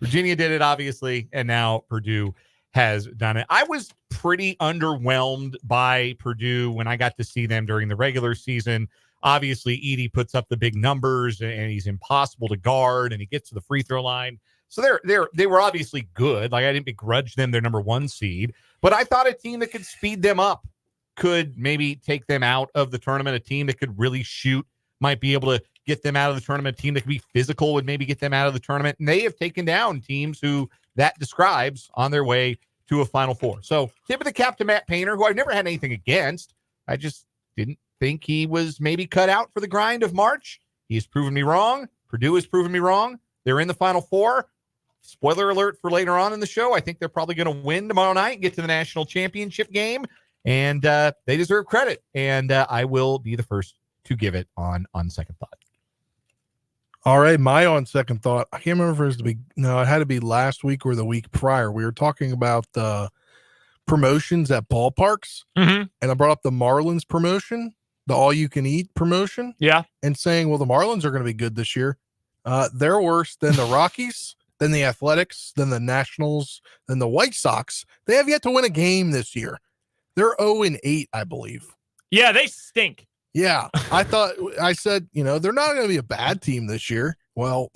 Virginia did it, obviously, and now Purdue has done it. I was pretty underwhelmed by Purdue when I got to see them during the regular season. Obviously, Edey puts up the big numbers, and he's impossible to guard, and he gets to the free throw line. So they were obviously good. Like, I didn't begrudge them their number 1 seed, but I thought a team that could speed them up could maybe take them out of the tournament. A team that could really shoot might be able to get them out of the tournament. A team that could be physical would maybe get them out of the tournament. And they have taken down teams who that describes on their way to a Final Four. So tip of the cap to Matt Painter, who I've never had anything against. I just didn't think he was maybe cut out for the grind of March. He's proven me wrong. Purdue has proven me wrong. They're in the Final Four. Spoiler alert for later on in the show. I think they're probably going to win tomorrow night and get to the national championship game. And they deserve credit. And I will be the first to give it on second thought. All right, my on second thought, I can't remember if it was it had to be last week or the week prior. We were talking about the promotions at ballparks, and I brought up the Marlins promotion, the all-you-can-eat promotion. Yeah. And saying, well, the Marlins are going to be good this year. They're worse than the Rockies, than the Athletics, than the Nationals, than the White Sox. They have yet to win a game this year. They're 0-8, I believe. Yeah, they stink. Yeah, I said, they're not going to be a bad team this year. Well,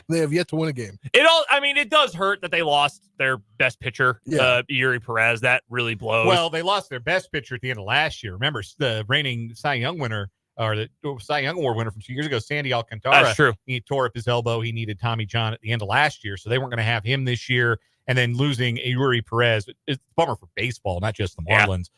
they have yet to win a game. It does hurt that they lost their best pitcher, Yuri Perez. That really blows. Well, they lost their best pitcher at the end of last year. Remember, the reigning Cy Young winner, or the Cy Young Award winner from 2 years ago, Sandy Alcantara. That's true. He tore up his elbow. He needed Tommy John at the end of last year, so they weren't going to have him this year. And then losing Yuri Perez, it's a bummer for baseball, not just the Marlins.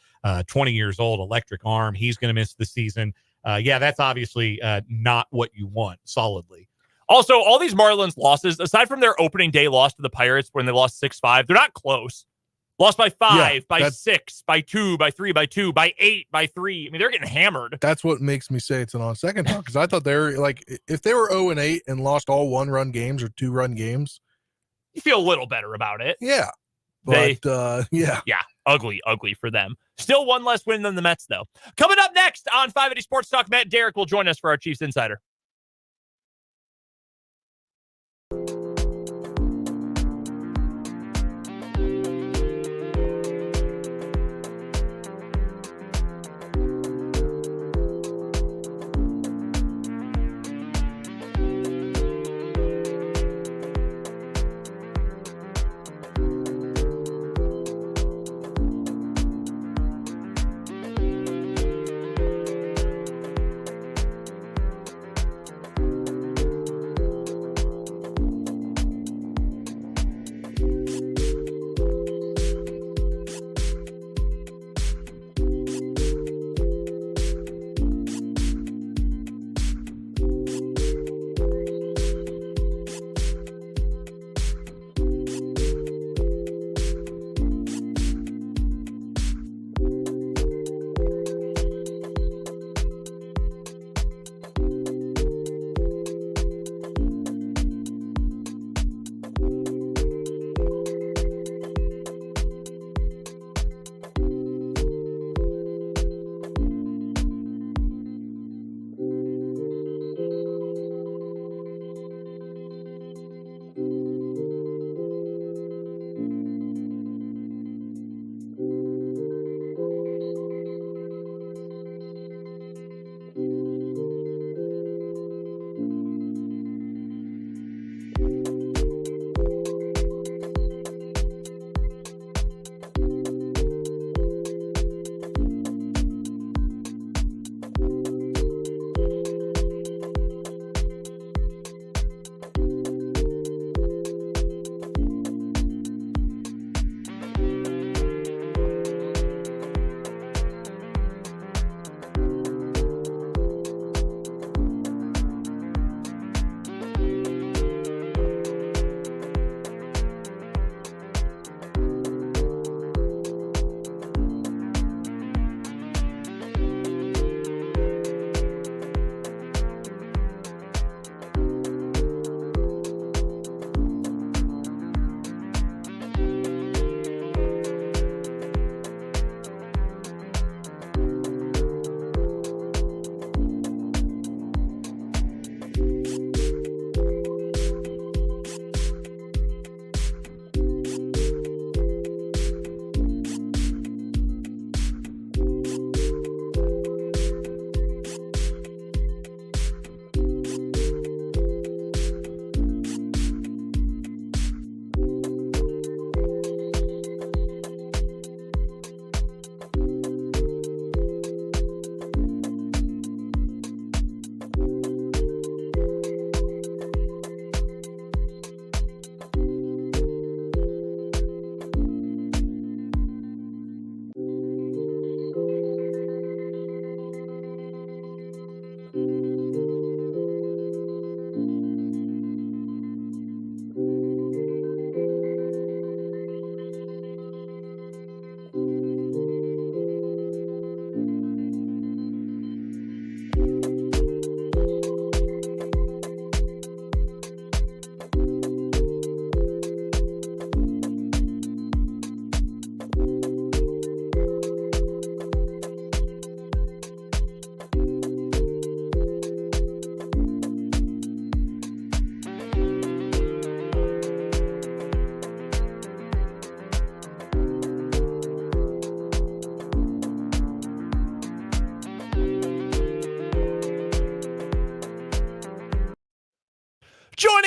20 years old, electric arm. He's going to miss the season. That's obviously not what you want solidly. Also, all these Marlins losses, aside from their opening day loss to the Pirates when they lost 6-5, they're not close. Lost by 5, by 6, by 2, by 3, by 2, by 8, by 3. I mean, they're getting hammered. That's what makes me say it's an on second thought, because I thought they're like, if they were 0-8 and lost all 1-run games or 2-run games, you feel a little better about it. Yeah. But, yeah, ugly for them. Still one less win than the Mets, though. Coming up next on 580 Sports Talk, Matt Derrick will join us for our Chiefs Insider.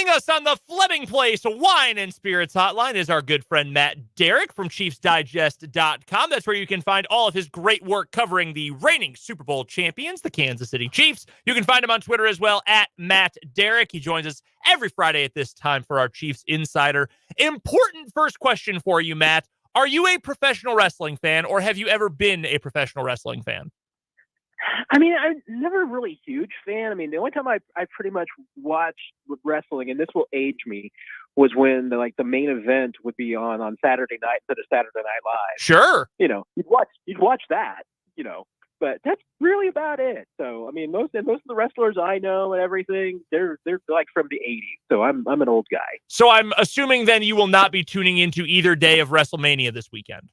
Joining us on the Fleming Place Wine and Spirits Hotline is our good friend Matt Derrick from ChiefsDigest.com. That's where you can find all of his great work covering the reigning Super Bowl champions, the Kansas City Chiefs. You can find him on Twitter as well, at Matt Derrick. He joins us every Friday at this time for our Chiefs Insider. Important first question for you, Matt. Are you a professional wrestling fan, or have you ever been a professional wrestling fan? I mean, I'm never really a huge fan. I mean, the only time I pretty much watched wrestling, and this will age me, was when the main event would be on Saturday night instead of Saturday Night Live. Sure. You know, you'd watch that, you know, but that's really about it. So, I mean, most of the wrestlers I know and everything, they're like from the 80s. So I'm an old guy. So I'm assuming then you will not be tuning into either day of WrestleMania this weekend.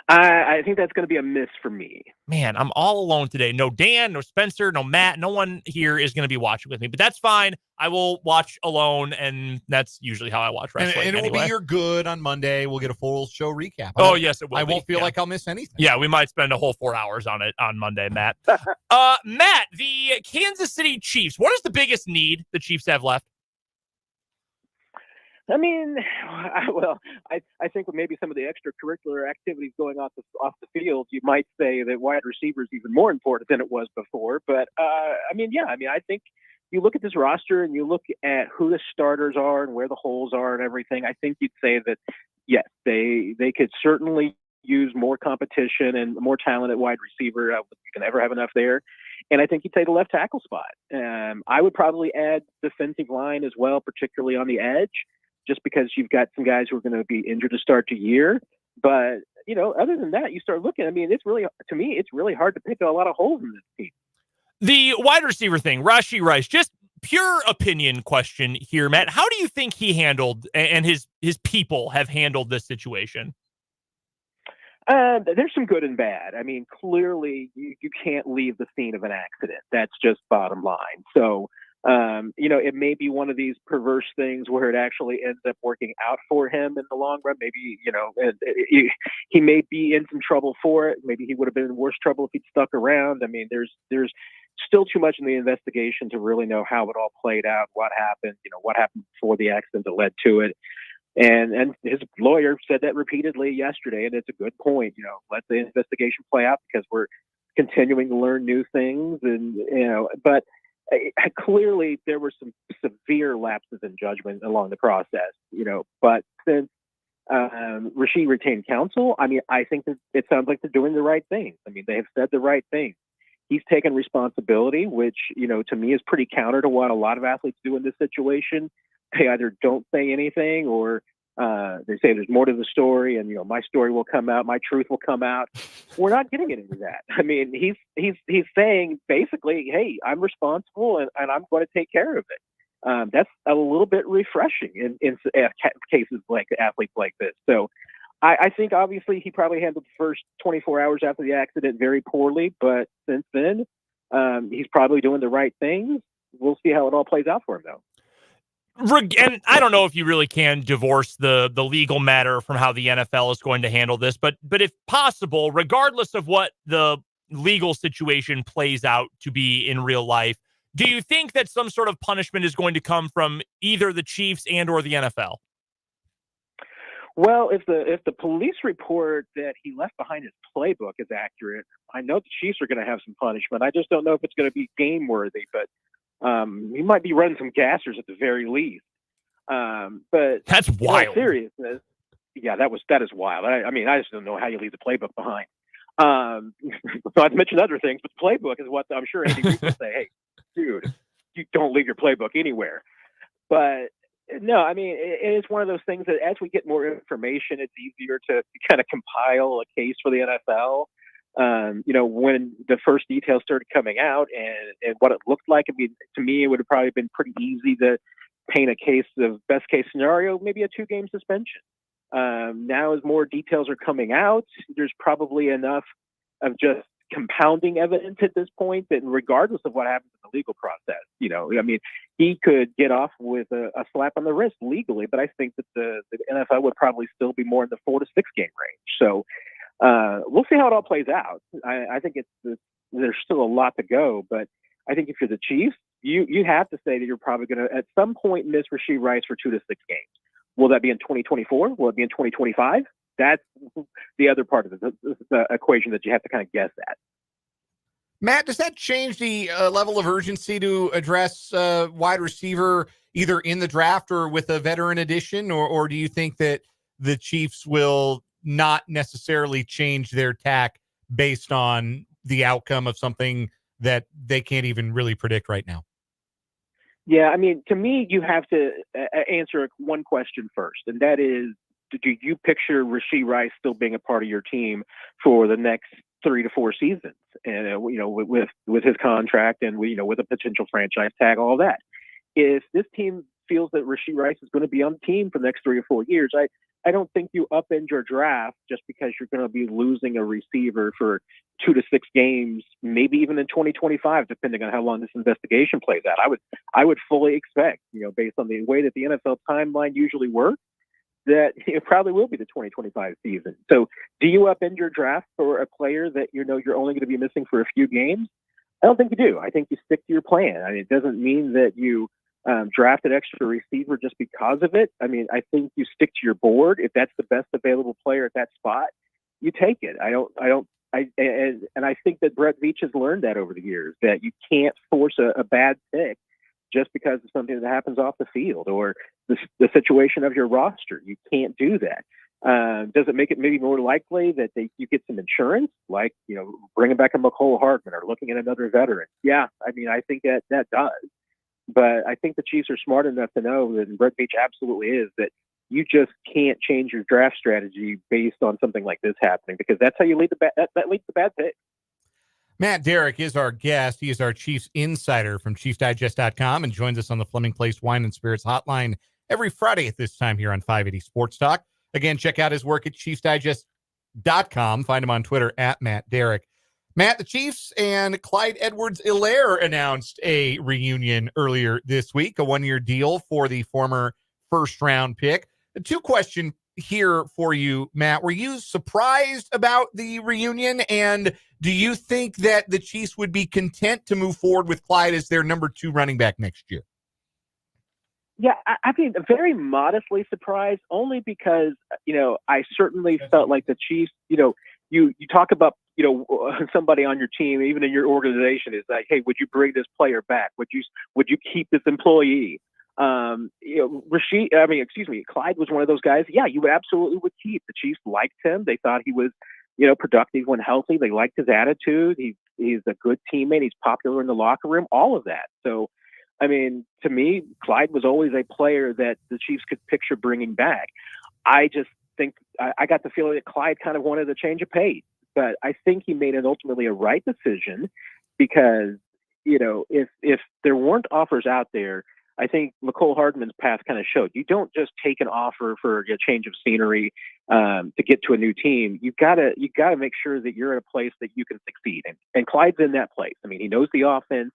I think that's going to be a miss for me. Man, I'm all alone today. No Dan, no Spencer, no Matt. No one here is going to be watching with me, but that's fine. I will watch alone, and that's usually how I watch wrestling. And it anyway. will be your good on Monday. We'll get a full show recap. Yes, it will. I won't feel yeah. like I'll miss anything. Yeah, we might spend a whole 4 hours on it on Monday, Matt. Matt, the Kansas City Chiefs. What is the biggest need the Chiefs have left? I mean, I think with maybe some of the extracurricular activities going off the field, you might say that wide receiver is even more important than it was before. But I think you look at this roster and you look at who the starters are and where the holes are and everything. I think you'd say that yes, they could certainly use more competition and more talent at wide receiver. You can never have enough there. And I think you'd say the left tackle spot. I would probably add defensive line as well, particularly on the edge, just because you've got some guys who are going to be injured to start the year. But, you know, other than that, you start looking, I mean, it's really hard to pick a lot of holes in this team. The wide receiver thing, Rashee Rice, just pure opinion question here, Matt. How do you think he handled and his people have handled this situation? There's some good and bad. I mean, clearly you can't leave the scene of an accident. That's just bottom line. So, it may be one of these perverse things where it actually ends up working out for him in the long run. Maybe, he may be in some trouble for it. Maybe he would have been in worse trouble if he'd stuck around. I mean, there's still too much in the investigation to really know how it all played out, what happened before the accident that led to it. And his lawyer said that repeatedly yesterday, and it's a good point. Let the investigation play out because we're continuing to learn new things, but clearly there were some severe lapses in judgment along the process, but since Rashee retained counsel, I mean, I think that it sounds like they're doing the right thing. I mean, they have said the right thing. He's taken responsibility, which, to me is pretty counter to what a lot of athletes do in this situation. They either don't say anything or they say there's more to the story and, my story will come out, my truth will come out. We're not getting into that. I mean, he's saying basically, hey, I'm responsible and I'm going to take care of it. That's a little bit refreshing in cases like athletes like this. So I think obviously he probably handled the first 24 hours after the accident very poorly, but since then he's probably doing the right things. We'll see how it all plays out for him though. And I don't know if you really can divorce the legal matter from how the NFL is going to handle this, but if possible, regardless of what the legal situation plays out to be in real life, do you think that some sort of punishment is going to come from either the Chiefs and or the NFL? Well, if the police report that he left behind his playbook is accurate, I know the Chiefs are going to have some punishment. I just don't know if it's going to be game worthy, but he might be running some gassers at the very least. But that's wild. In all seriousness, yeah, that is wild. I mean, I just don't know how you leave the playbook behind. Not to mention other things, but the playbook is what I'm sure Andy Reid will say. Hey, dude, you don't leave your playbook anywhere. But no, I mean, it's one of those things that as we get more information, it's easier to kind of compile a case for the NFL. When the first details started coming out and what it looked like, I mean, to me, it would have probably been pretty easy to paint a case of best case scenario, maybe a 2-game suspension. Now as more details are coming out, there's probably enough of just compounding evidence at this point that regardless of what happens in the legal process, I mean, he could get off with a slap on the wrist legally, but I think that the NFL would probably still be more in the 4 to 6 game range. So, we'll see how it all plays out. I think there's still a lot to go, but I think if you're the Chiefs, you have to say that you're probably going to at some point miss Rashee Rice for 2 to 6 games. Will that be in 2024? Will it be in 2025? That's the other part of the equation that you have to kind of guess at. Matt, does that change the level of urgency to address wide receiver either in the draft or with a veteran addition, or do you think that the Chiefs will not necessarily change their tack based on the outcome of something that they can't even really predict right now? Yeah, I mean, to me, you have to answer one question first, and that is, do you picture Rashee Rice still being a part of your team for the next 3 to 4 seasons? And with his contract and with a potential franchise tag, all that. If this team feels that Rashee Rice is going to be on the team for the next 3 or 4 years, I don't think you upend your draft just because you're going to be losing a receiver for 2 to 6 games, maybe even in 2025, depending on how long this investigation plays out. I would fully expect, based on the way that the NFL timeline usually works, that it probably will be the 2025 season. So do you upend your draft for a player that you're only going to be missing for a few games? I don't think you do. I think you stick to your plan. I mean, it doesn't mean that you draft an extra receiver just because of it. I mean, I think you stick to your board. If that's the best available player at that spot, you take it. I think that Brett Veach has learned that over the years, that you can't force a bad pick just because of something that happens off the field or the situation of your roster. You can't do that. Does it make it maybe more likely that you get some insurance, like, bringing back a McCole Hardman or looking at another veteran? Yeah, I mean, I think that does. But I think the Chiefs are smart enough to know that, and Brett Veach absolutely is, that you just can't change your draft strategy based on something like this happening, because that's how you lead that leads to bad picks. Matt Derrick is our guest. He is our Chiefs insider from ChiefsDigest.com and joins us on the Fleming Place Wine and Spirits hotline every Friday at this time here on 580 Sports Talk. Again, check out his work at ChiefsDigest.com. Find him on Twitter at Matt Derrick. Matt, the Chiefs and Clyde Edwards-Helaire announced a reunion earlier this week, a one-year deal for the former first-round pick. A two-question here for you, Matt. Were you surprised about the reunion, and do you think that the Chiefs would be content to move forward with Clyde as their number 2 running back next year? Yeah, I mean, very modestly surprised, only because, I certainly felt like the Chiefs, you talk about, somebody on your team, even in your organization, is like, hey, would you bring this player back? Would you keep this employee? Clyde was one of those guys. Yeah, you absolutely would keep. The Chiefs liked him. They thought he was, productive when healthy. They liked his attitude. He's a good teammate. He's popular in the locker room, all of that. So, I mean, to me, Clyde was always a player that the Chiefs could picture bringing back. I just think I got the feeling that Clyde kind of wanted a change of pace, but I think he made ultimately a right decision, because, if there weren't offers out there, I think McCole Hardman's path kind of showed. You don't just take an offer for a change of scenery to get to a new team. You gotta make sure that you're in a place that you can succeed in. And Clyde's in that place. I mean, he knows the offense.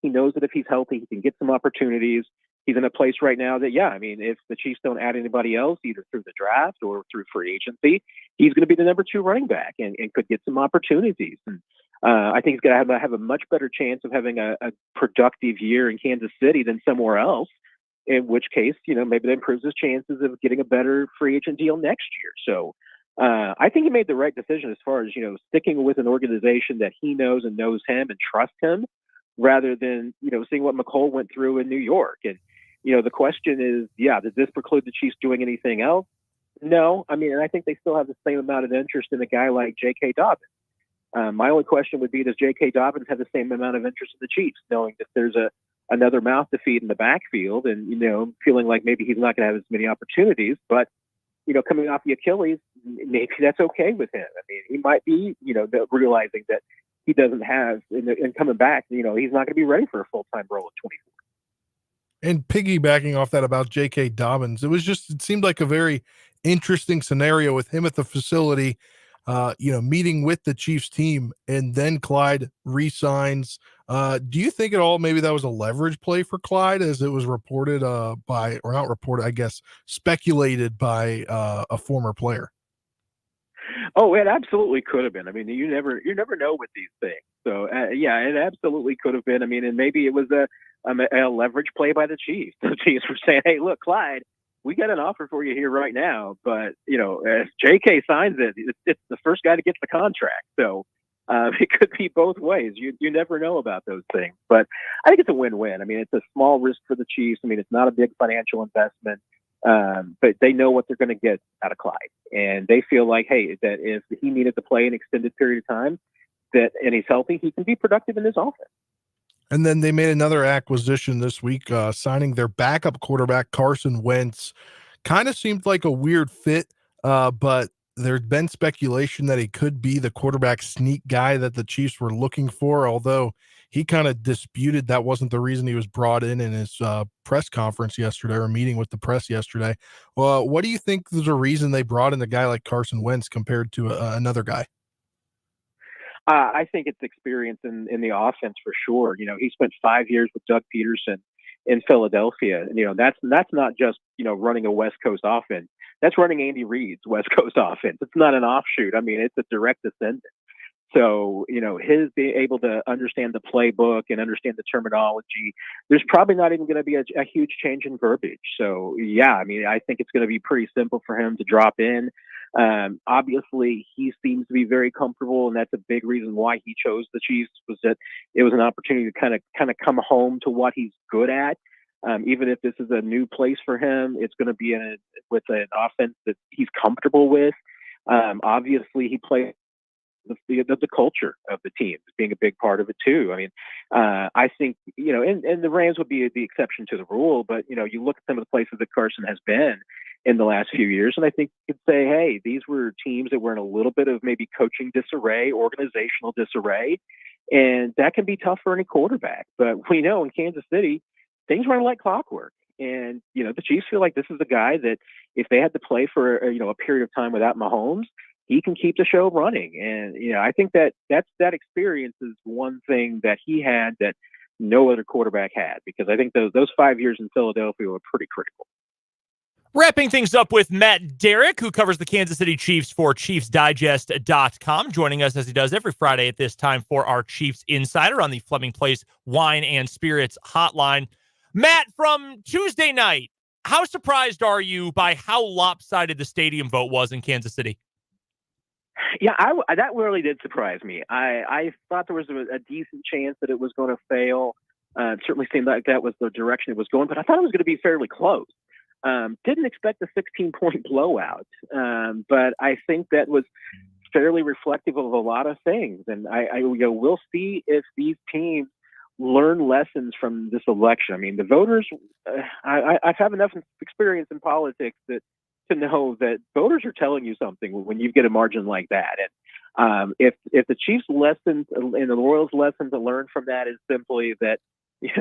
He knows that if he's healthy, he can get some opportunities. He's in a place right now that, if the Chiefs don't add anybody else, either through the draft or through free agency, he's going to be the number 2 running back and could get some opportunities. And I think he's going to have a much better chance of having a productive year in Kansas City than somewhere else, in which case, maybe that improves his chances of getting a better free agent deal next year. So I think he made the right decision as far as, sticking with an organization that he knows and knows him and trusts him, rather than, seeing what McCole went through in New York. And, the question is, does this preclude the Chiefs doing anything else? No. I mean, and I think they still have the same amount of interest in a guy like J.K. Dobbins. My only question would be, does J.K. Dobbins have the same amount of interest in the Chiefs, knowing that there's another mouth to feed in the backfield, and, feeling like maybe he's not going to have as many opportunities, but, coming off the Achilles, maybe that's okay with him. I mean, he might be, realizing that he doesn't have, and coming back, he's not going to be ready for a full-time role at 24. And piggybacking off that about J.K. Dobbins, it seemed like a very interesting scenario with him at the facility, meeting with the Chiefs team, and then Clyde re-signs. Do you think at all maybe that was a leverage play for Clyde, as it was reported speculated by a former player? Oh, it absolutely could have been. I mean, you never know with these things. So, yeah, it absolutely could have been. I mean, and maybe it was a leverage play by the Chiefs. The Chiefs were saying, hey, look, Clyde, we got an offer for you here right now. But, if JK signs it, it's the first guy to get the contract. So it could be both ways. You never know about those things. But I think it's a win-win. I mean, it's a small risk for the Chiefs. I mean, it's not a big financial investment. But they know what they're going to get out of Clyde. And they feel like, hey, that if he needed to play an extended period of time and he's healthy, he can be productive in this offense. And then they made another acquisition this week, signing their backup quarterback, Carson Wentz. Kind of seemed like a weird fit, but there's been speculation that he could be the quarterback sneak guy that the Chiefs were looking for, although he kind of disputed that wasn't the reason he was brought in his press conference yesterday, or meeting with the press yesterday. Well, what do you think is a reason they brought in a guy like Carson Wentz compared to another guy? I think it's experience in the offense for sure. He spent 5 years with Doug Peterson in Philadelphia. That's not just, running a West Coast offense. That's running Andy Reid's West Coast offense. It's not an offshoot. I mean, it's a direct descendant. So, his being able to understand the playbook and understand the terminology, there's probably not even going to be a huge change in verbiage. So, yeah, I mean, I think it's going to be pretty simple for him to drop in. Obviously, he seems to be very comfortable, and that's a big reason why he chose the Chiefs, was that it was an opportunity to kind of come home to what he's good at. Even if this is a new place for him, it's going to be with an offense that he's comfortable with. Obviously, he plays the culture of the team being a big part of it too. I mean, I think, and the Rams would be the exception to the rule, but, you look at some of the places that Carson has been in the last few years, and I think you could say, hey, these were teams that were in a little bit of maybe coaching disarray, organizational disarray, and that can be tough for any quarterback. But we know in Kansas City, things run like clockwork. And, the Chiefs feel like this is the guy that if they had to play for, a period of time without Mahomes, he can keep the show running. And, I think that experience is one thing that he had that no other quarterback had, because I think those 5 years in Philadelphia were pretty critical. Wrapping things up with Matt Derrick, who covers the Kansas City Chiefs for ChiefsDigest.com, joining us as he does every Friday at this time for our Chiefs Insider on the Fleming Place Wine and Spirits Hotline. Matt, from Tuesday night, how surprised are you by how lopsided the stadium vote was in Kansas City? Yeah, that really did surprise me. I thought there was a decent chance that it was going to fail. It certainly seemed like that was the direction it was going, but I thought it was going to be fairly close. Didn't expect a 16-point blowout, but I think that was fairly reflective of a lot of things. And we'll see if these teams learn lessons from this election. I mean, the voters, I've had enough experience in politics to know that voters are telling you something when you get a margin like that. And if the Chiefs' lessons and the Royals' lesson to learn from that is simply that, these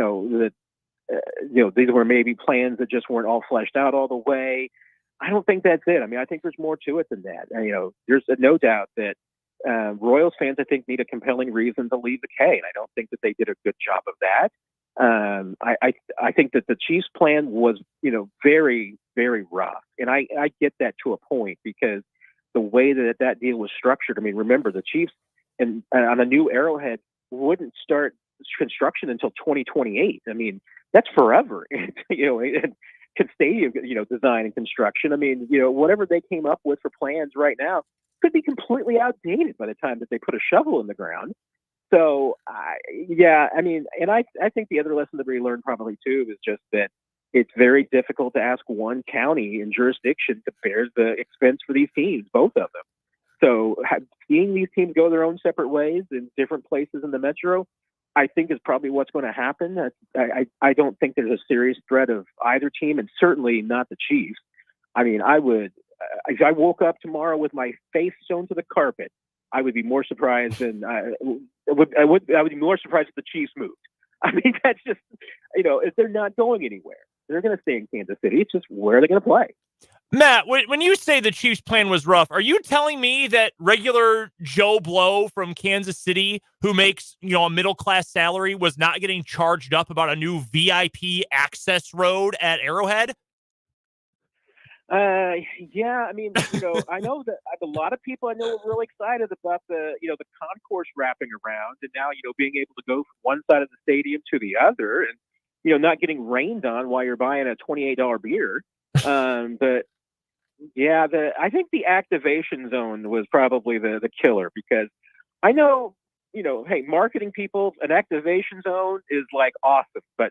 were maybe plans that just weren't all fleshed out all the way, I don't think that's it. I mean, I think there's more to it than that. And, there's no doubt that Royals fans, I think, need a compelling reason to leave the K, and I don't think that they did a good job of that. I think that the Chiefs' plan was, very, very rough, and I get that to a point, because the way that deal was structured. I mean, remember, the Chiefs and on a new Arrowhead wouldn't start construction until 2028. I mean, that's forever. And stadium, design and construction. I mean, whatever they came up with for plans right now could be completely outdated by the time that they put a shovel in the ground. So, I think the other lesson that we learned probably too is just that it's very difficult to ask one county and jurisdiction to bear the expense for these teams, both of them. So seeing these teams go their own separate ways in different places in the metro, I think is probably what's going to happen. I don't think there's a serious threat of either team, and certainly not the Chiefs. I mean, if I woke up tomorrow with my face sewn to the carpet, I would be more surprised than I would be more surprised if the Chiefs moved. I mean, that's just, if they're not going anywhere, they're going to stay in Kansas City. It's just where they're going to play. Matt, when you say the Chiefs' plan was rough, are you telling me that regular Joe Blow from Kansas City, who makes, a middle-class salary, was not getting charged up about a new VIP access road at Arrowhead? Yeah, I mean, I know that a lot of people I know are really excited about the concourse wrapping around, and now, being able to go from one side of the stadium to the other, and, not getting rained on while you're buying a $28 beer. But yeah, I think the activation zone was probably the killer, because I know, hey, marketing people, an activation zone is like awesome, but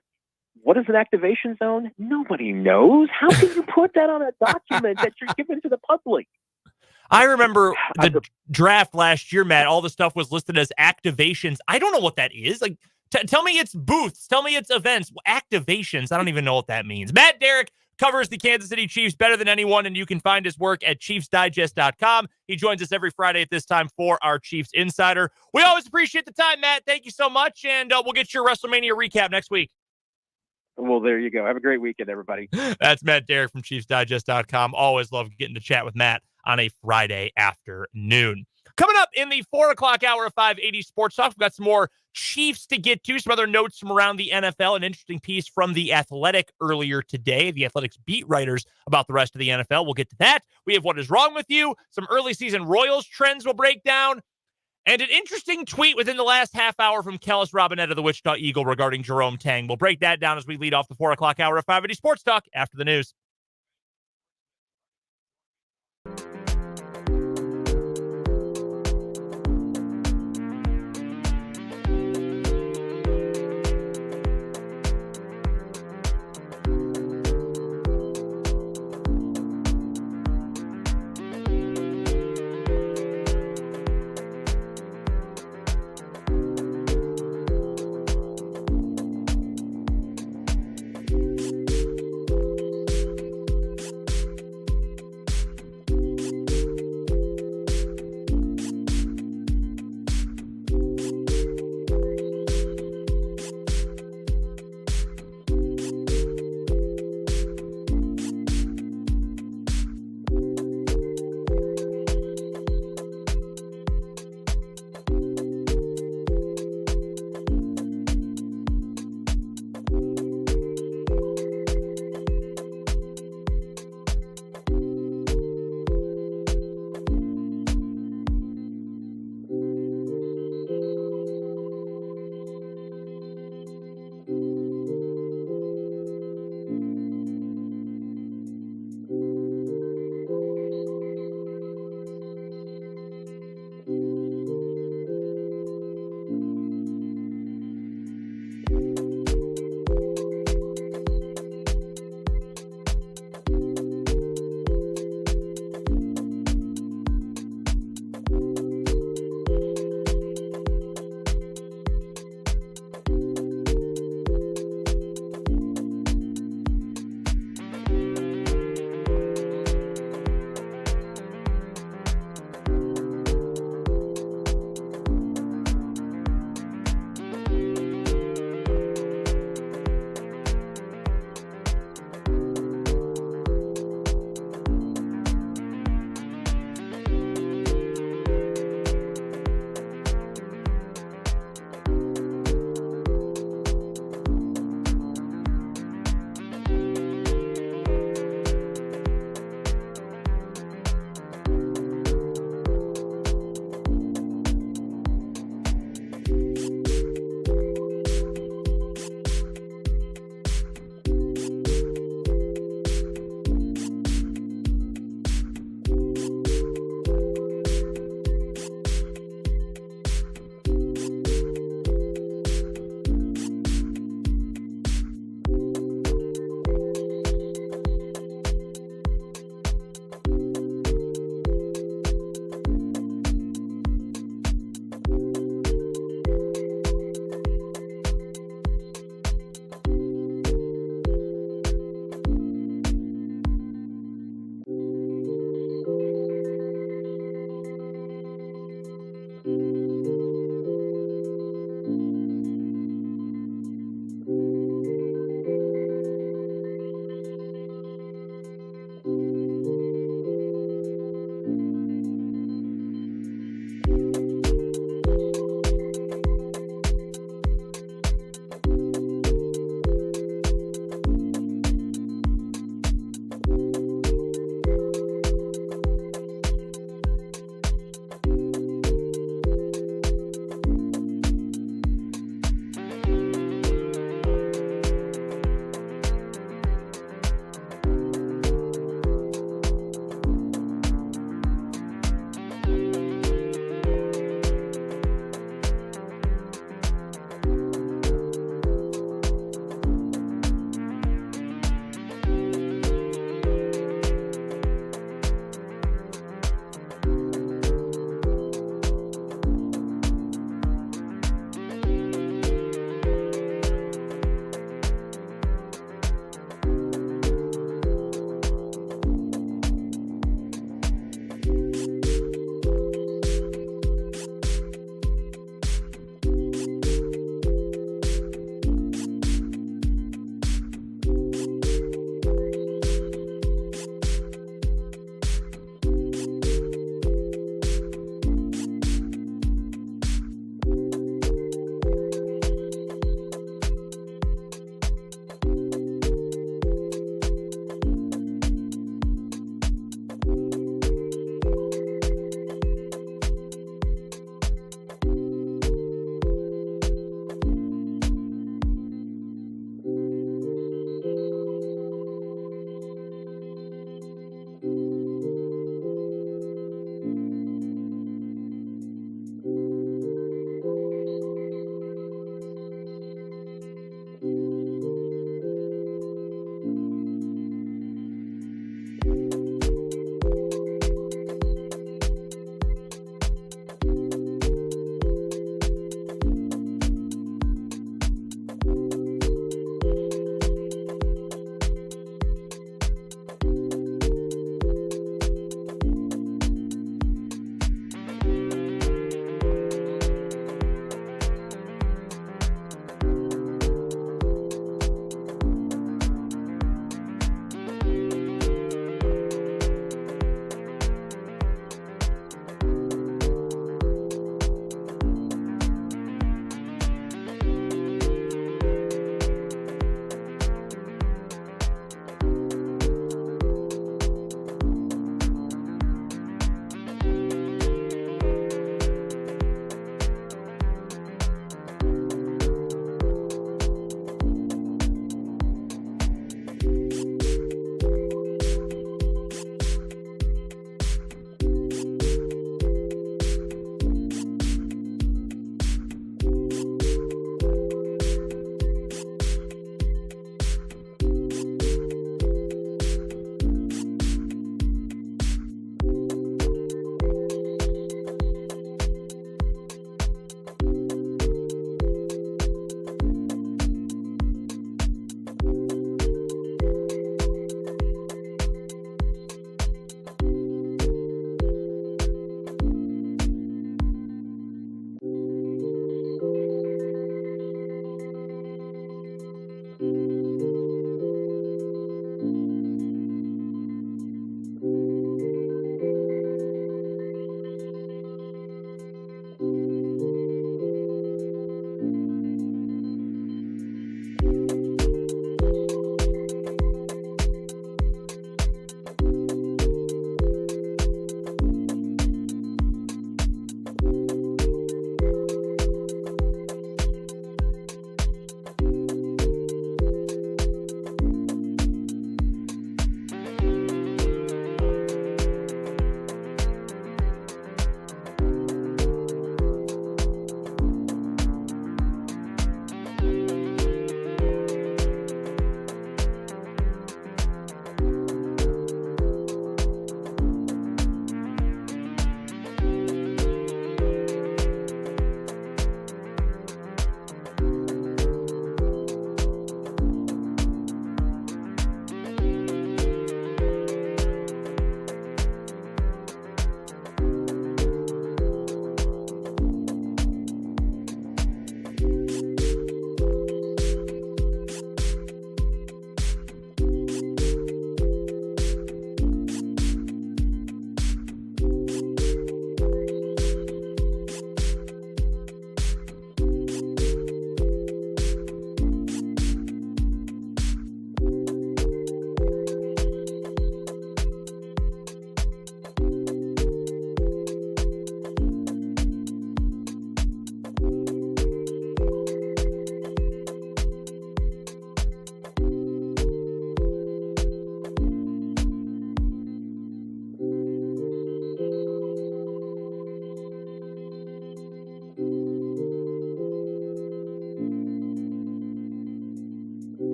what is an activation zone? Nobody knows. How can you put that on a document that you're giving to the public? I remember the draft last year, Matt. All the stuff was listed as activations. I don't know what that is. Like, tell me it's booths. Tell me it's events. Activations. I don't even know what that means. Matt Derrick covers the Kansas City Chiefs better than anyone, and you can find his work at ChiefsDigest.com. He joins us every Friday at this time for our Chiefs Insider. We always appreciate the time, Matt. Thank you so much, and we'll get your WrestleMania recap next week. Well, there you go. Have a great weekend, everybody. That's Matt Derrick from ChiefsDigest.com. Always love getting to chat with Matt on a Friday afternoon. Coming up in the 4 o'clock hour of 580 Sports Talk, we've got some more Chiefs to get to, some other notes from around the NFL, an interesting piece from The Athletic earlier today, the Athletic's beat writers about the rest of the NFL. We'll get to that. We have What Is Wrong With You, some early season Royals trends we'll break down, and an interesting tweet within the last half hour from Kellis Robinette of the Wichita Eagle regarding Jerome Tang. We'll break that down as we lead off the 4 o'clock hour of 580 Sports Talk after the news.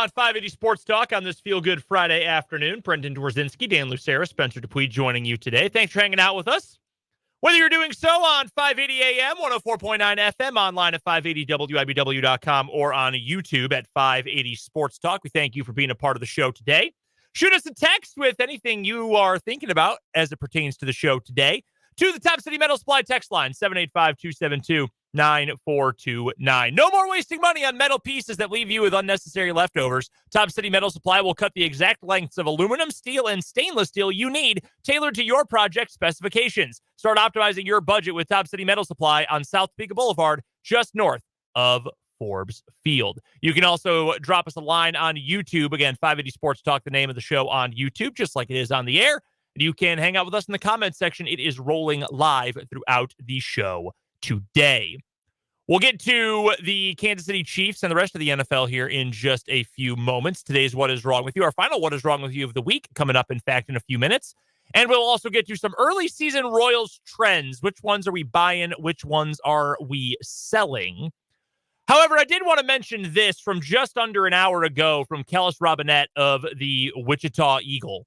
on 580 Sports Talk on this Feel Good Friday afternoon. Brendan Dworzinski, Dan Lucera, Spencer Dupuis joining you today. Thanks for hanging out with us. Whether you're doing so on 580 AM, 104.9 FM, online at 580WIBW.com, or on YouTube at 580 Sports Talk, we thank you for being a part of the show today. Shoot us a text with anything you are thinking about as it pertains to the show today to the Top City Metal Supply text line, 785-272-9429. No more wasting money on metal pieces that leave you with unnecessary leftovers. Top City Metal Supply will cut the exact lengths of aluminum, steel, and stainless steel you need, tailored to your project specifications. Start optimizing your budget with Top City Metal Supply on South Topeka Boulevard, just north of Forbes Field. You can also drop us a line on YouTube. Again, 580 Sports Talk, the name of the show on YouTube, just like it is on the air. You can hang out with us in the comments section. It is rolling live throughout the show today. We'll get to the Kansas City Chiefs and the rest of the NFL here in just a few moments. Today's What Is Wrong With You, our final What Is Wrong With You of the week, coming up, in fact, in a few minutes. And we'll also get to some early season Royals trends. Which ones are we buying? Which ones are we selling? However, I did want to mention this from just under an hour ago from Kellis Robinette of the Wichita Eagle.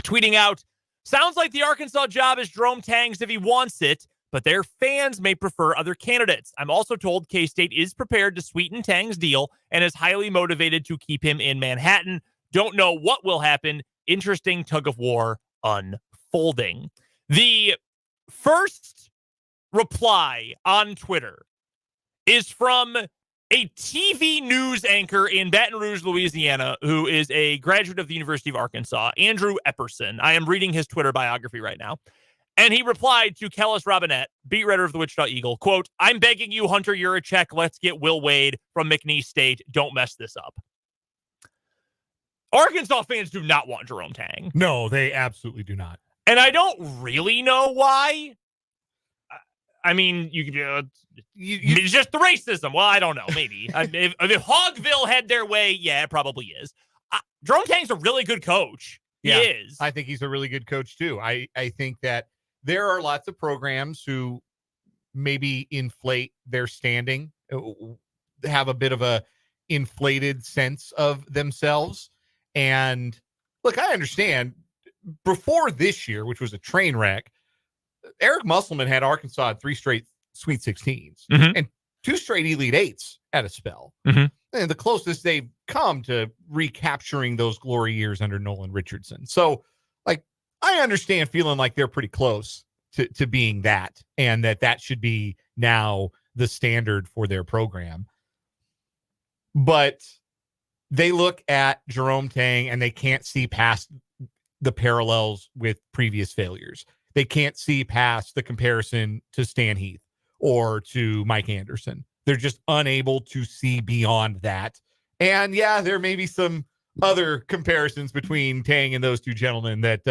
Tweeting out, sounds like the Arkansas job is Jerome Tang's if he wants it, but their fans may prefer other candidates. I'm also told K-State is prepared to sweeten Tang's deal and is highly motivated to keep him in Manhattan. Don't know what will happen. Interesting tug of war unfolding. The first reply on Twitter is from a TV news anchor in Baton Rouge, Louisiana, who is a graduate of the University of Arkansas, Andrew Epperson. I am reading his Twitter biography right now. And he replied to Kellis Robinette, beat writer of the Wichita Eagle, quote, I'm begging you, Hunter Yurachek, let's get Will Wade from McNeese State. Don't mess this up. Arkansas fans do not want Jerome Tang. No, they absolutely do not. And I don't really know why. I mean, it's just the racism. Well, I don't know. Maybe. if Hogville had their way, yeah, it probably is. Jerome Tang's a really good coach. He is. I think he's a really good coach, too. I think that there are lots of programs who maybe inflate their standing, have a bit of a inflated sense of themselves. And look, I understand before this year, which was a train wreck, Eric Musselman had Arkansas at 3 straight Sweet 16s and 2 straight Elite 8s at a spell. And the closest they've come to recapturing those glory years under Nolan Richardson. So, like, I understand feeling like they're pretty close to being that, and that should be now the standard for their program. But they look at Jerome Tang and they can't see past the parallels with previous failures. They can't see past the comparison to Stan Heath or to Mike Anderson. They're just unable to see beyond that. And yeah, there may be some other comparisons between Tang and those two gentlemen that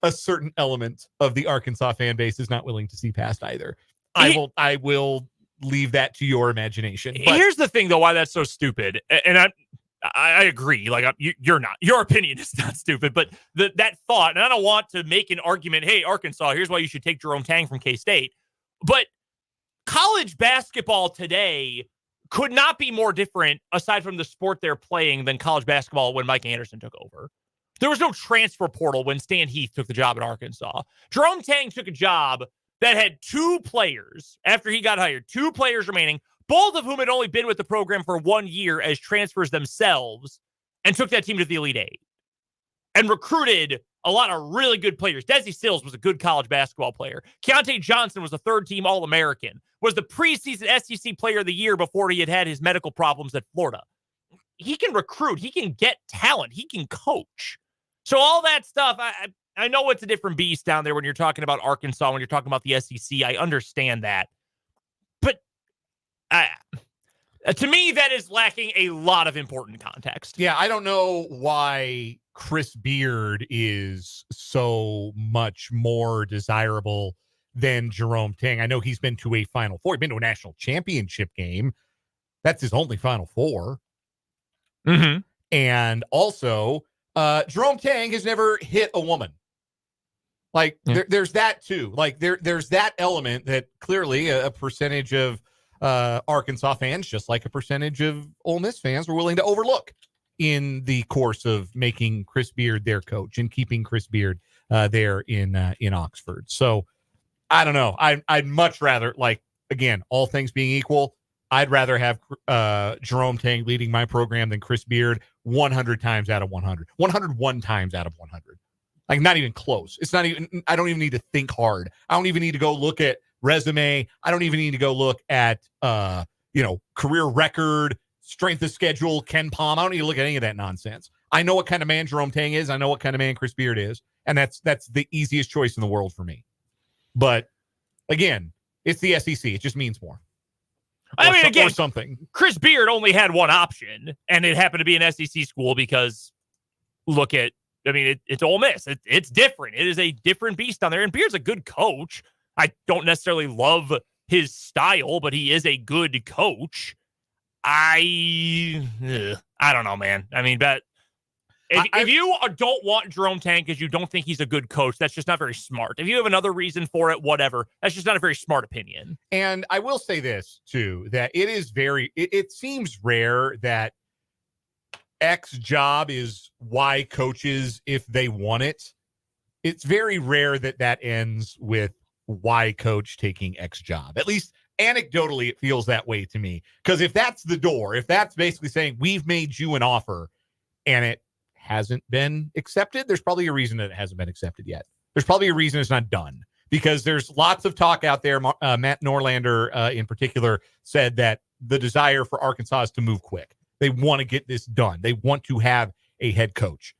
a certain element of the Arkansas fan base is not willing to see past either. I will leave that to your imagination. But here's the thing, though, why that's so stupid. And I agree. Like, you're not. Your opinion is not stupid, but that thought, and I don't want to make an argument, hey, Arkansas, here's why you should take Jerome Tang from K-State. But college basketball today could not be more different, aside from the sport they're playing, than college basketball when Mike Anderson took over. There was no transfer portal when Stan Heath took the job at Arkansas. Jerome Tang took a job that had 2 players, after he got hired, 2 players remaining, both of whom had only been with the program for 1 year as transfers themselves, and took that team to the Elite 8 and recruited a lot of really good players. Desi Sills was a good college basketball player. Keontae Johnson was a 3rd-team All-American, was the preseason SEC player of the year before he had his medical problems at Florida. He can recruit. He can get talent. He can coach. So all that stuff, I know it's a different beast down there when you're talking about Arkansas, when you're talking about the SEC. I understand that. But to me, that is lacking a lot of important context. Yeah, I don't know why Chris Beard is so much more desirable than Jerome Tang. I know he's been to a Final Four. He's been to a national championship game. That's his only Final Four. And also, Jerome Tang has never hit a woman. Like, there's that too. Like, there's that element that clearly a percentage of Arkansas fans, just like a percentage of Ole Miss fans, were willing to overlook in the course of making Chris Beard their coach and keeping Chris Beard there in Oxford. So I don't know. I'd much rather, like, again, all things being equal, I'd rather have Jerome Tang leading my program than Chris Beard 100 times out of 100, 101 times out of 100. Like, not even close. It's not even, I don't even need to think hard. I don't even need to go look at resume. I don't even need to go look at, career record, strength of schedule, Ken Palm. I don't need to look at any of that nonsense. I know what kind of man Jerome Tang is. I know what kind of man Chris Beard is. And that's the easiest choice in the world for me. But again, it's the SEC. It just means more. Or something. Chris Beard only had one option, and it happened to be an SEC school because it's Ole Miss. It's different. It is a different beast down there. And Beard's a good coach. I don't necessarily love his style, but he is a good coach. I don't know, man. I mean, but if you don't want Jerome Tang because you don't think he's a good coach, that's just not very smart. If you have another reason for it, whatever, that's just not a very smart opinion. And I will say this, too, that it seems rare that X job is Y coaches if they want it. It's very rare that ends with Y coach taking X job. At least anecdotally, it feels that way to me. Because if that's the door, if that's basically saying we've made you an offer and it hasn't been accepted, there's probably a reason that it hasn't been accepted yet. There's probably a reason it's not done, because there's lots of talk out there. Matt Norlander in particular said that the desire for Arkansas is to move quick. They want to get this done. They want to have a head coach.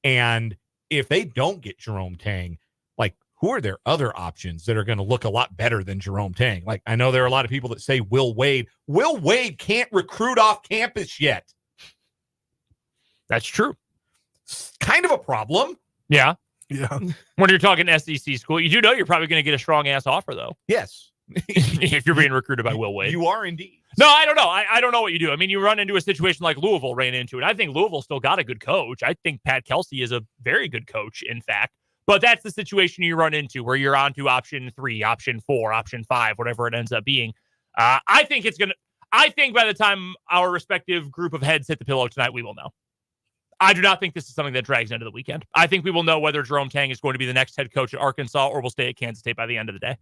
And if they don't get Jerome Tang, like, who are their other options that are going to look a lot better than Jerome Tang? Like, I know there are a lot of people that say Will Wade. Will Wade can't recruit off campus yet. That's true. It's kind of a problem. Yeah. Yeah. When you're talking SEC school, you do know you're probably going to get a strong ass offer, though. Yes. If you're being recruited by Will Wade. You are indeed. No, I don't know. I don't know what you do. I mean, you run into a situation like Louisville ran into it. I think Louisville still got a good coach. I think Pat Kelsey is a very good coach, in fact. But that's the situation you run into where you're on to option 3, option 4, option 5, whatever it ends up being. I think by the time our respective group of heads hit the pillow tonight, we will know. I do not think this is something that drags into the weekend. I think we will know whether Jerome Tang is going to be the next head coach at Arkansas or will stay at Kansas State by the end of the day.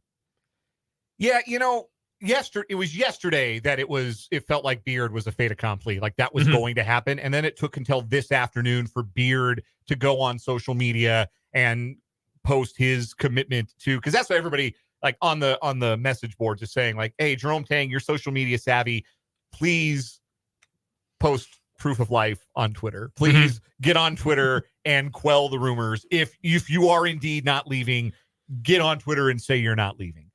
Yeah, it was yesterday that it felt like Beard was a fait accompli, like that was going to happen. And then it took until this afternoon for Beard to go on social media and post his commitment to, because that's what everybody like on the message boards is saying, like, hey, Jerome Tang, you're social media savvy. Please post proof of life on Twitter. Please get on Twitter and quell the rumors. If you are indeed not leaving, get on Twitter and say you're not leaving.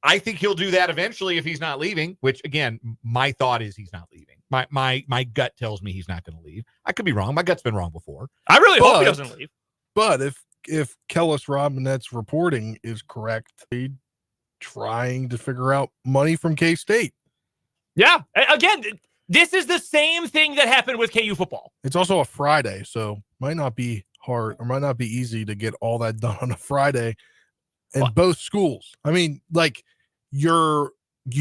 I think he'll do that eventually if he's not leaving, which, again, my thought is he's not leaving. My gut tells me he's not going to leave. I could be wrong. My gut's been wrong before. I really hope he doesn't leave. But if Kellis Robinette's reporting is correct, he's trying to figure out money from K-State. Yeah. Again, this is the same thing that happened with KU football. It's also a Friday, so might not be hard or might not be easy to get all that done on a Friday in both schools. I mean, like, you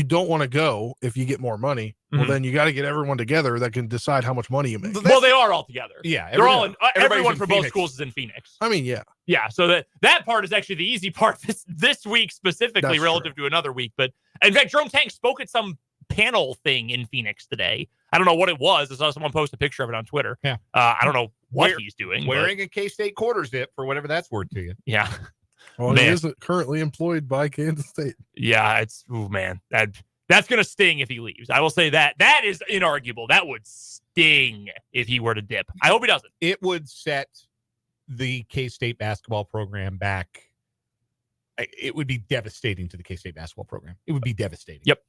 don't want to go if you get more money. Well, then you got to get everyone together that can decide how much money you make. Well, they are all together. Yeah. Everyone from both schools is in Phoenix. I mean, yeah. Yeah. So that part is actually the easy part this week specifically. That's relative to another week. But in fact, Jerome Tang spoke at some panel thing in Phoenix today. I don't know what it was. I saw someone post a picture of it on Twitter. Yeah. I don't know what he's doing. Wearing a K-State quarter zip for whatever that's worth to you. Yeah. Well, he isn't currently employed by Kansas State. Yeah, that's going to sting if he leaves. I will say that. That is inarguable. That would sting if he were to dip. I hope he doesn't. It would set the K-State basketball program back. It would be devastating to the K-State basketball program. It would be devastating. Yep.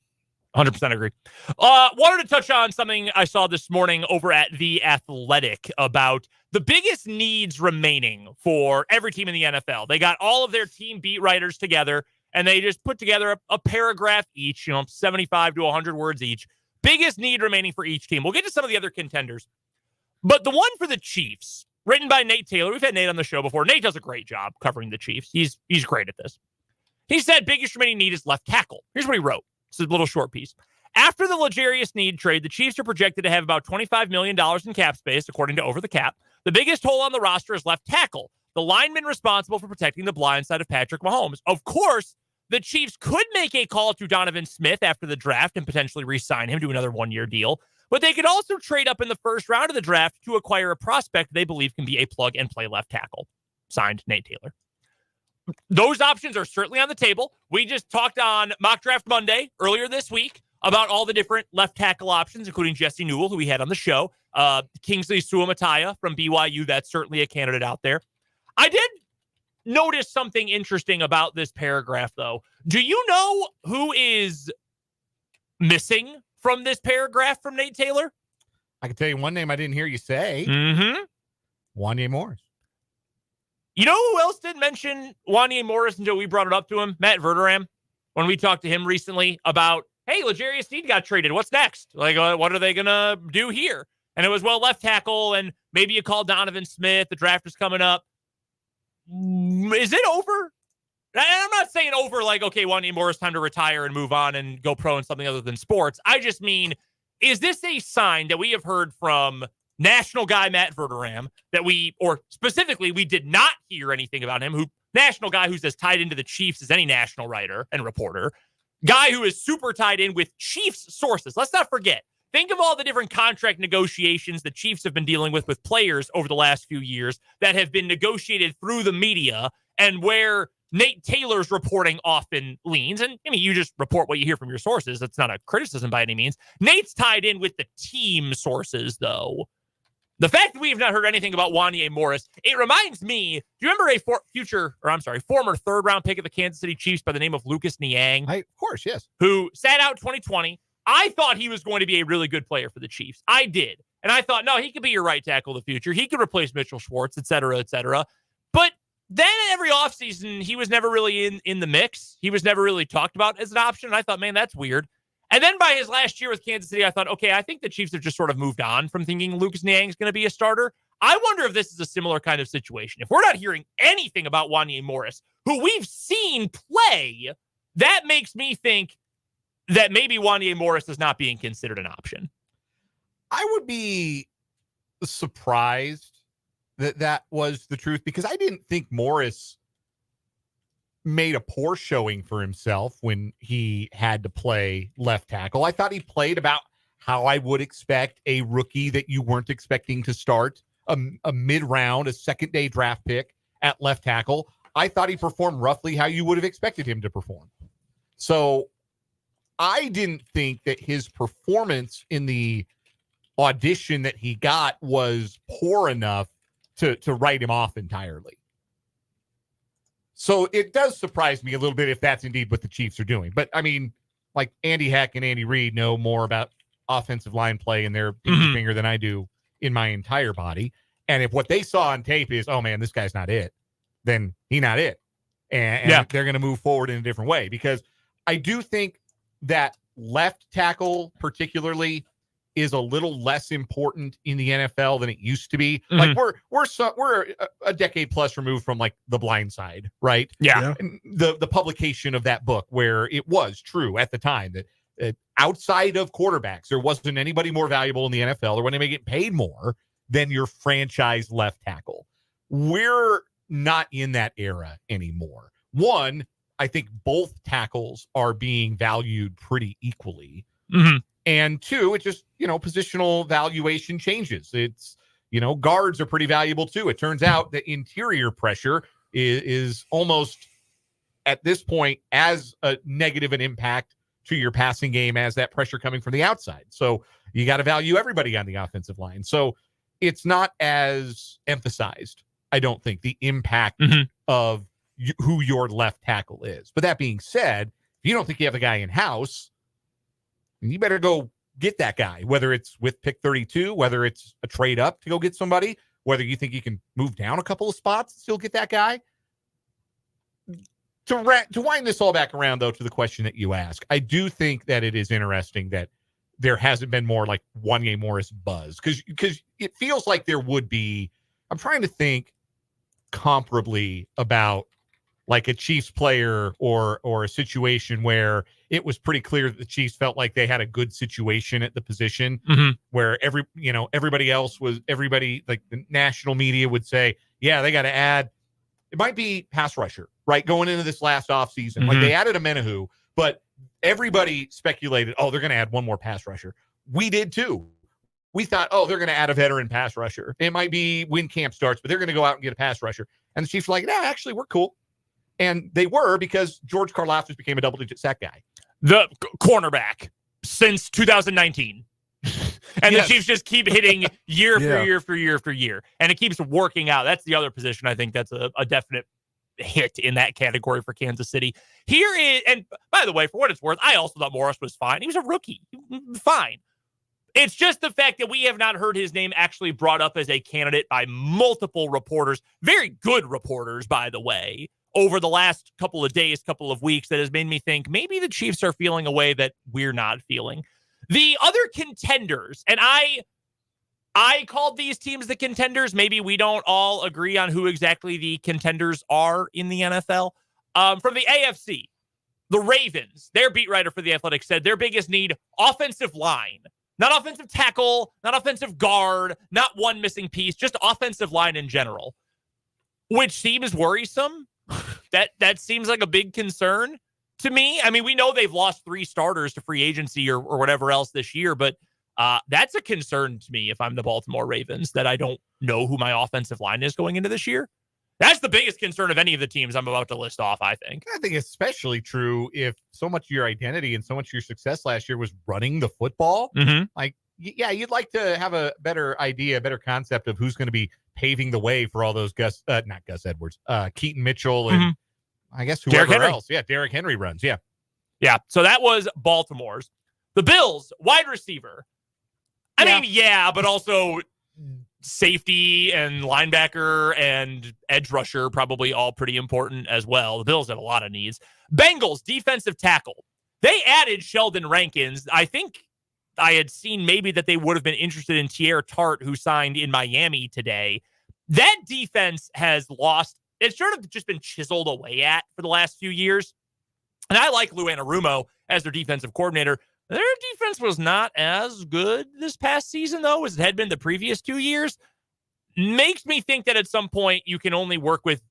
100% agree. Wanted to touch on something I saw this morning over at The Athletic about the biggest needs remaining for every team in the NFL. They got all of their team beat writers together, and they just put together a paragraph each, 75 to 100 words each. Biggest need remaining for each team. We'll get to some of the other contenders. But the one for the Chiefs, written by Nate Taylor. We've had Nate on the show before. Nate does a great job covering the Chiefs. He's great at this. He said biggest remaining need is left tackle. Here's what he wrote. It's a little short piece. After the L'Jarius Sneed trade, the Chiefs are projected to have about $25 million in cap space, according to Over the Cap. The biggest hole on the roster is left tackle, the lineman responsible for protecting the blind side of Patrick Mahomes. Of course, the Chiefs could make a call to Donovan Smith after the draft and potentially re-sign him to another one-year deal, but they could also trade up in the first round of the draft to acquire a prospect they believe can be a plug-and-play left tackle. Signed, Nate Taylor. Those options are certainly on the table. We just talked on Mock Draft Monday earlier this week about all the different left tackle options, including Jesse Newell, who we had on the show. Kingsley Suamataia from BYU, that's certainly a candidate out there. I did notice something interesting about this paragraph, though. Do you know who is missing from this paragraph from Nate Taylor? I can tell you one name I didn't hear you say. Wanya Morris. You know who else didn't mention Wanya Morris until we brought it up to him? Matt Verderame. When we talked to him recently about, hey, L'Jarius Sneed got traded. What's next? Like, what are they going to do here? And it was, well, left tackle, and maybe you call Donovan Smith. The draft is coming up. Is it over? And I'm not saying over like, okay, Wanya Morris, time to retire and move on and go pro in something other than sports. I just mean, is this a sign that we have heard from national guy Matt Verderame or specifically, we did not hear anything about him, national guy who's as tied into the Chiefs as any national writer and reporter, guy who is super tied in with Chiefs sources. Let's not forget. Think of all the different contract negotiations the Chiefs have been dealing with players over the last few years that have been negotiated through the media and where Nate Taylor's reporting often leans. And I mean, you just report what you hear from your sources. That's not a criticism by any means. Nate's tied in with the team sources, though. The fact that we've not heard anything about Wanya Morris, it reminds me, do you remember a former third-round pick of the Kansas City Chiefs by the name of Lucas Niang? Of course, yes. Who sat out 2020. I thought he was going to be a really good player for the Chiefs. I did. And I thought, no, he could be your right tackle of the future. He could replace Mitchell Schwartz, et cetera, et cetera. But then every offseason, he was never really in the mix. He was never really talked about as an option. And I thought, man, that's weird. And then by his last year with Kansas City, I thought, okay, I think the Chiefs have just sort of moved on from thinking Lucas Niang is going to be a starter. I wonder if this is a similar kind of situation. If we're not hearing anything about Wanya Morris, who we've seen play, that makes me think that maybe Wanya Morris is not being considered an option. I would be surprised that was the truth because I didn't think Morris made a poor showing for himself when he had to play left tackle. I thought he played about how I would expect a rookie that you weren't expecting to start, a mid-round, a second-day draft pick at left tackle. I thought he performed roughly how you would have expected him to perform. So I didn't think that his performance in the audition that he got was poor enough to write him off entirely. So it does surprise me a little bit if that's indeed what the Chiefs are doing. But, I mean, like Andy Heck and Andy Reid know more about offensive line play in their pinky finger than I do in my entire body. And if what they saw on tape is, oh, man, this guy's not it, then he's not it. And they're going to move forward in a different way. Because I do think that left tackle particularly is a little less important in the NFL than it used to be. Like we're a decade plus removed from like The Blind Side, right? Yeah. The publication of that book where it was true at the time that outside of quarterbacks, there wasn't anybody more valuable in the NFL or when they get paid more than your franchise left tackle. We're not in that era anymore. One, I think both tackles are being valued pretty equally. And two, it just, positional valuation changes. It's, guards are pretty valuable too. It turns out that interior pressure is almost at this point as a negative an impact to your passing game as that pressure coming from the outside. So you got to value everybody on the offensive line. So it's not as emphasized, I don't think, the impact of who your left tackle is. But that being said, if you don't think you have a guy in-house, you better go get that guy, whether it's with pick 32, whether it's a trade up to go get somebody, whether you think you can move down a couple of spots and still get that guy. To wind this all back around, though, to the question that you ask, I do think that it is interesting that there hasn't been more like Wanya Morris buzz because it feels like there would be. I'm trying to think comparably about like a Chiefs player or a situation where it was pretty clear that the Chiefs felt like they had a good situation at the position, where everybody like the national media would say, yeah, they got to add. It might be pass rusher, right? Going into this last offseason, like they added a Menahu, but everybody speculated, oh, they're going to add one more pass rusher. We did too. We thought, oh, they're going to add a veteran pass rusher. It might be when camp starts, but they're going to go out and get a pass rusher. And the Chiefs were like, no, actually, we're cool. And they were, because George Karlaftis became a double-digit sack guy. The cornerback since 2019. And Yes. the Chiefs just keep hitting year after year after year after year. And it keeps working out. That's the other position I think that's a definite hit in that category for Kansas City. Here is, and by the way, for what it's worth, I also thought Morris was fine. He was a rookie. Fine. It's just the fact that we have not heard his name actually brought up as a candidate by multiple reporters, very good reporters, by the way, over the last couple of days, couple of weeks, that has made me think maybe the Chiefs are feeling a way that we're not feeling. The other contenders, and I called these teams the contenders. Maybe we don't all agree on who exactly the contenders are in the NFL. From the AFC, the Ravens, their beat writer for The Athletic said their biggest need, offensive line. Not offensive tackle, not offensive guard, not one missing piece, just offensive line in general, which seems worrisome. That seems like a big concern to me. I mean, we know they've lost 3 starters to free agency or whatever else this year, but that's a concern to me if I'm the Baltimore Ravens, that I don't know who my offensive line is going into this year. That's the biggest concern of any of the teams I'm about to list off, I think. I think especially true if so much of your identity and so much of your success last year was running the football. Like, yeah, you'd like to have a better idea, a better concept of who's going to be paving the way for all those not Gus Edwards, Keaton Mitchell, and I guess whoever else. Yeah, Derrick Henry runs. Yeah. Yeah. So that was Baltimore's. The Bills, wide receiver. I mean, yeah, but also safety and linebacker and edge rusher, probably all pretty important as well. The Bills have a lot of needs. Bengals, defensive tackle. They added Sheldon Rankins. I think I had seen maybe that they would have been interested in Tier Tart, who signed in Miami today. That defense has lost. It's sort of just been chiseled away at for the last few years. And I like Lou Anarumo as their defensive coordinator. Their defense was not as good this past season, though, as it had been the previous 2 years. Makes me think that at some point you can only work with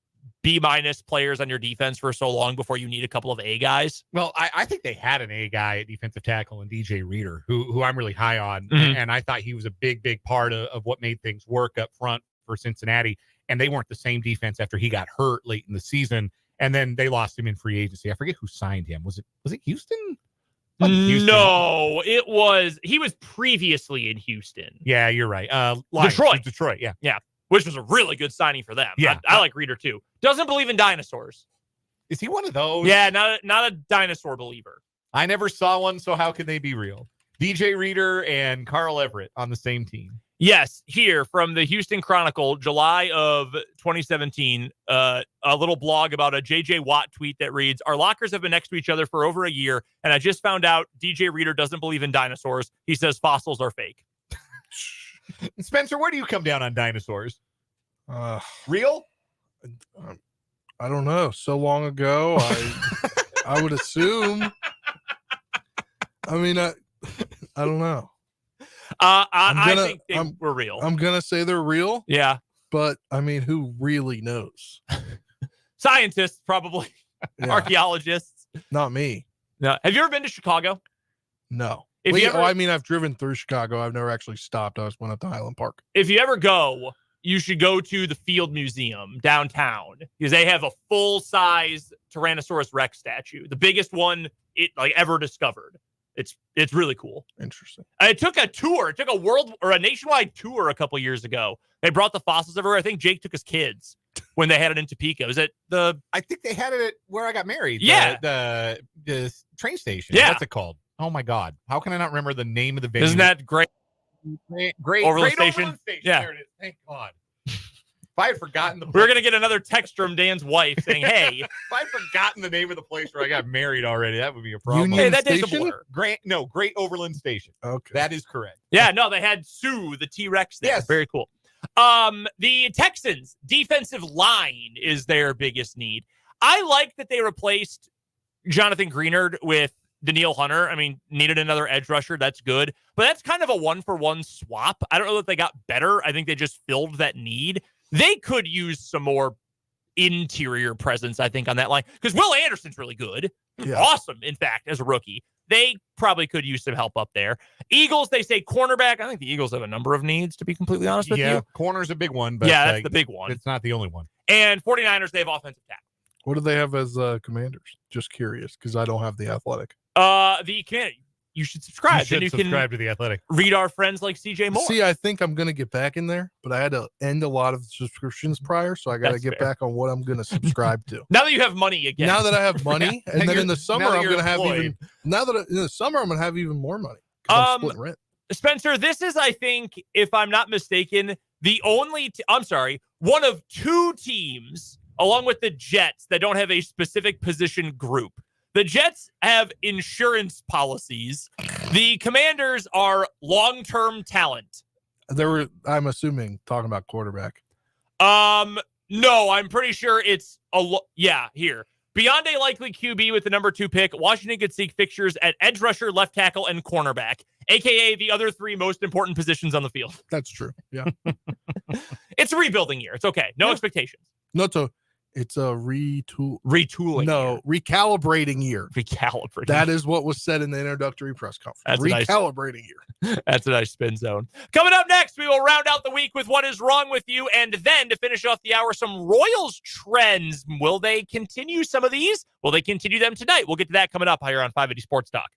B- players on your defense for so long before you need a couple of A guys. Well, I think they had an A guy at defensive tackle in DJ Reader, who I'm really high on. And I thought he was a big part of what made things work up front for Cincinnati. And they weren't the same defense after he got hurt late in the season. And then they lost him in free agency. I forget who signed him. Was it Houston? No, he was previously in Houston. Yeah, you're right. Detroit. Yeah. Which was a really good signing for them. Yeah. I like Reader too. Doesn't believe in dinosaurs. Is he one of those? Yeah, not a dinosaur believer. I never saw one, so how can they be real? DJ Reader and Carl Everett on the same team. Yes, here from the Houston Chronicle, July of 2017, a little blog about a J.J. Watt tweet that reads, "Our lockers have been next to each other for over a year, and I just found out DJ Reader doesn't believe in dinosaurs. He says fossils are fake." Spencer, where do you come down on dinosaurs? Real? I don't know. So long ago, I would assume. I mean, I don't know. I think they were real. I'm gonna say they're real. Yeah, but I mean, who really knows? Scientists, probably. Yeah. Archaeologists. Not me. No. Have you ever been to Chicago? No. I've driven through Chicago. I've never actually stopped. I just went up to Highland Park. If you ever go, you should go to the Field Museum downtown, because they have a full-size Tyrannosaurus Rex statue, the biggest one ever discovered. It's really cool. Interesting. It took a tour. It took a nationwide tour a couple years ago. They brought the fossils everywhere. I think Jake took his kids when they had it in Topeka. Was it I think they had it at where I got married. Yeah. The train station. Yeah. What's it called? Oh my God. How can I not remember the name of the venue? Isn't that great? Great Overland Station. Station? Yeah. Yeah. There it is. Thank God. If I had forgotten we're going to get another text from Dan's wife saying, hey. If I'd forgotten the name of the place where I got married already, that would be a problem. Union that day's a Station? blur. Great Overland Station. Okay. That is correct. Yeah, no, they had Sue, the T-Rex there. Yes. Very cool. The Texans, defensive line is their biggest need. I like that they replaced Jonathan Greenard with Daniil Hunter. I mean, needed another edge rusher. That's good. But that's kind of a one-for-one swap. I don't know that they got better. I think they just filled that need. They could use some more interior presence, I think, on that line. Because Will Anderson's really good. Yeah. Awesome, in fact, as a rookie. They probably could use some help up there. Eagles, they say cornerback. I think the Eagles have a number of needs, to be completely honest with you. Yeah, corner's a big one. But yeah, that's the big one. It's not the only one. And 49ers, they have offensive tackle. What do they have as Commanders? Just curious, because I don't have the Athletic. The Commander. You should subscribe. You should subscribe to the Athletic. Read our friends like CJ Moore. See, I think I'm going to get back in there, but I had to end a lot of subscriptions prior, so I got to get back on what I'm going to subscribe to. Now that you have money again. Now that I have money, and then in the summer I'm going to have employed. in the summer I'm going to have even more money. I'm splitting rent. Spencer, this is, I think, if I'm not mistaken, the only one of two teams, along with the Jets, that don't have a specific position group. The Jets have insurance policies. The Commanders are long-term talent. I'm assuming, talking about quarterback. No, I'm pretty sure it's here. Beyond a likely QB with the number 2 pick, Washington could seek fixtures at edge rusher, left tackle, and cornerback, aka the other 3 most important positions on the field. That's true. Yeah. It's a rebuilding year. It's okay. No expectations. No, it's a retooling. No, year. Recalibrating year. Recalibrating. That is what was said in the introductory press conference. That's recalibrating year. That's a nice spin zone. Coming up next, we will round out the week with what is wrong with you, and then to finish off the hour, some Royals trends. Will they continue some of these? Will they continue them tonight? We'll get to that coming up here on 580 Sports Talk.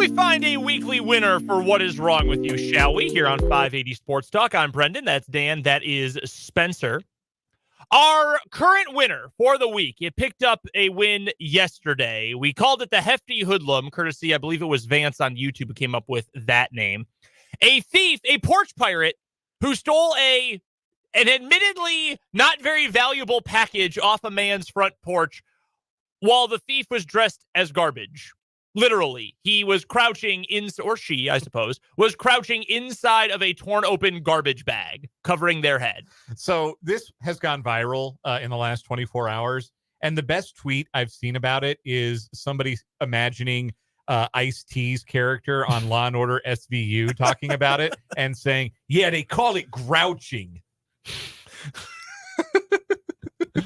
we find a weekly winner for What Is Wrong With You, shall we? Here on 580 Sports Talk. I'm Brendan. That's Dan. That is Spencer. Our current winner for the week, it picked up a win yesterday. We called it the Hefty Hoodlum, courtesy, I believe it was Vance on YouTube who came up with that name. A thief, a porch pirate, who stole an admittedly not very valuable package off a man's front porch while the thief was dressed as garbage. Literally, he was crouching or she, I suppose, was crouching inside of a torn open garbage bag covering their head. So this has gone viral in the last 24 hours. And the best tweet I've seen about it is somebody imagining Ice-T's character on Law & Order SVU talking about it and saying, yeah, they call it grouching.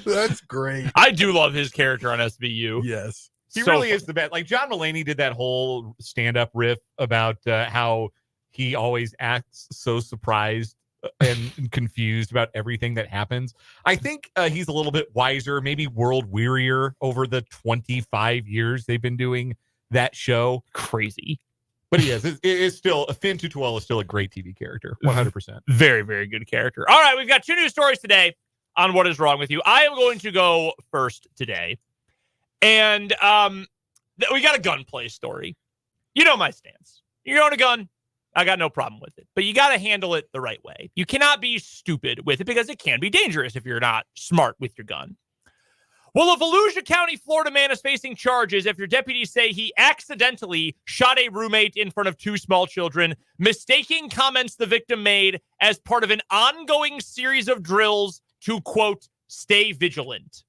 That's great. I do love his character on SVU. Yes. He So really is the best. Like John Mulaney did that whole stand-up riff about how he always acts so surprised and confused about everything that happens. I think he's a little bit wiser, maybe world wearier over the 25 years they've been doing that show. Crazy. But he is. It is still, Finn Tutuola is still a great TV character. 100%. Very, very good character. All right, we've got 2 news stories today on What Is Wrong With You. I am going to go first today. And we got a gunplay story. You know my stance. You own a gun, I got no problem with it. But you got to handle it the right way. You cannot be stupid with it because it can be dangerous if you're not smart with your gun. Well, a Volusia County, Florida man is facing charges after deputies say he accidentally shot a roommate in front of 2 small children, mistaking comments the victim made as part of an ongoing series of drills to, quote, stay vigilant.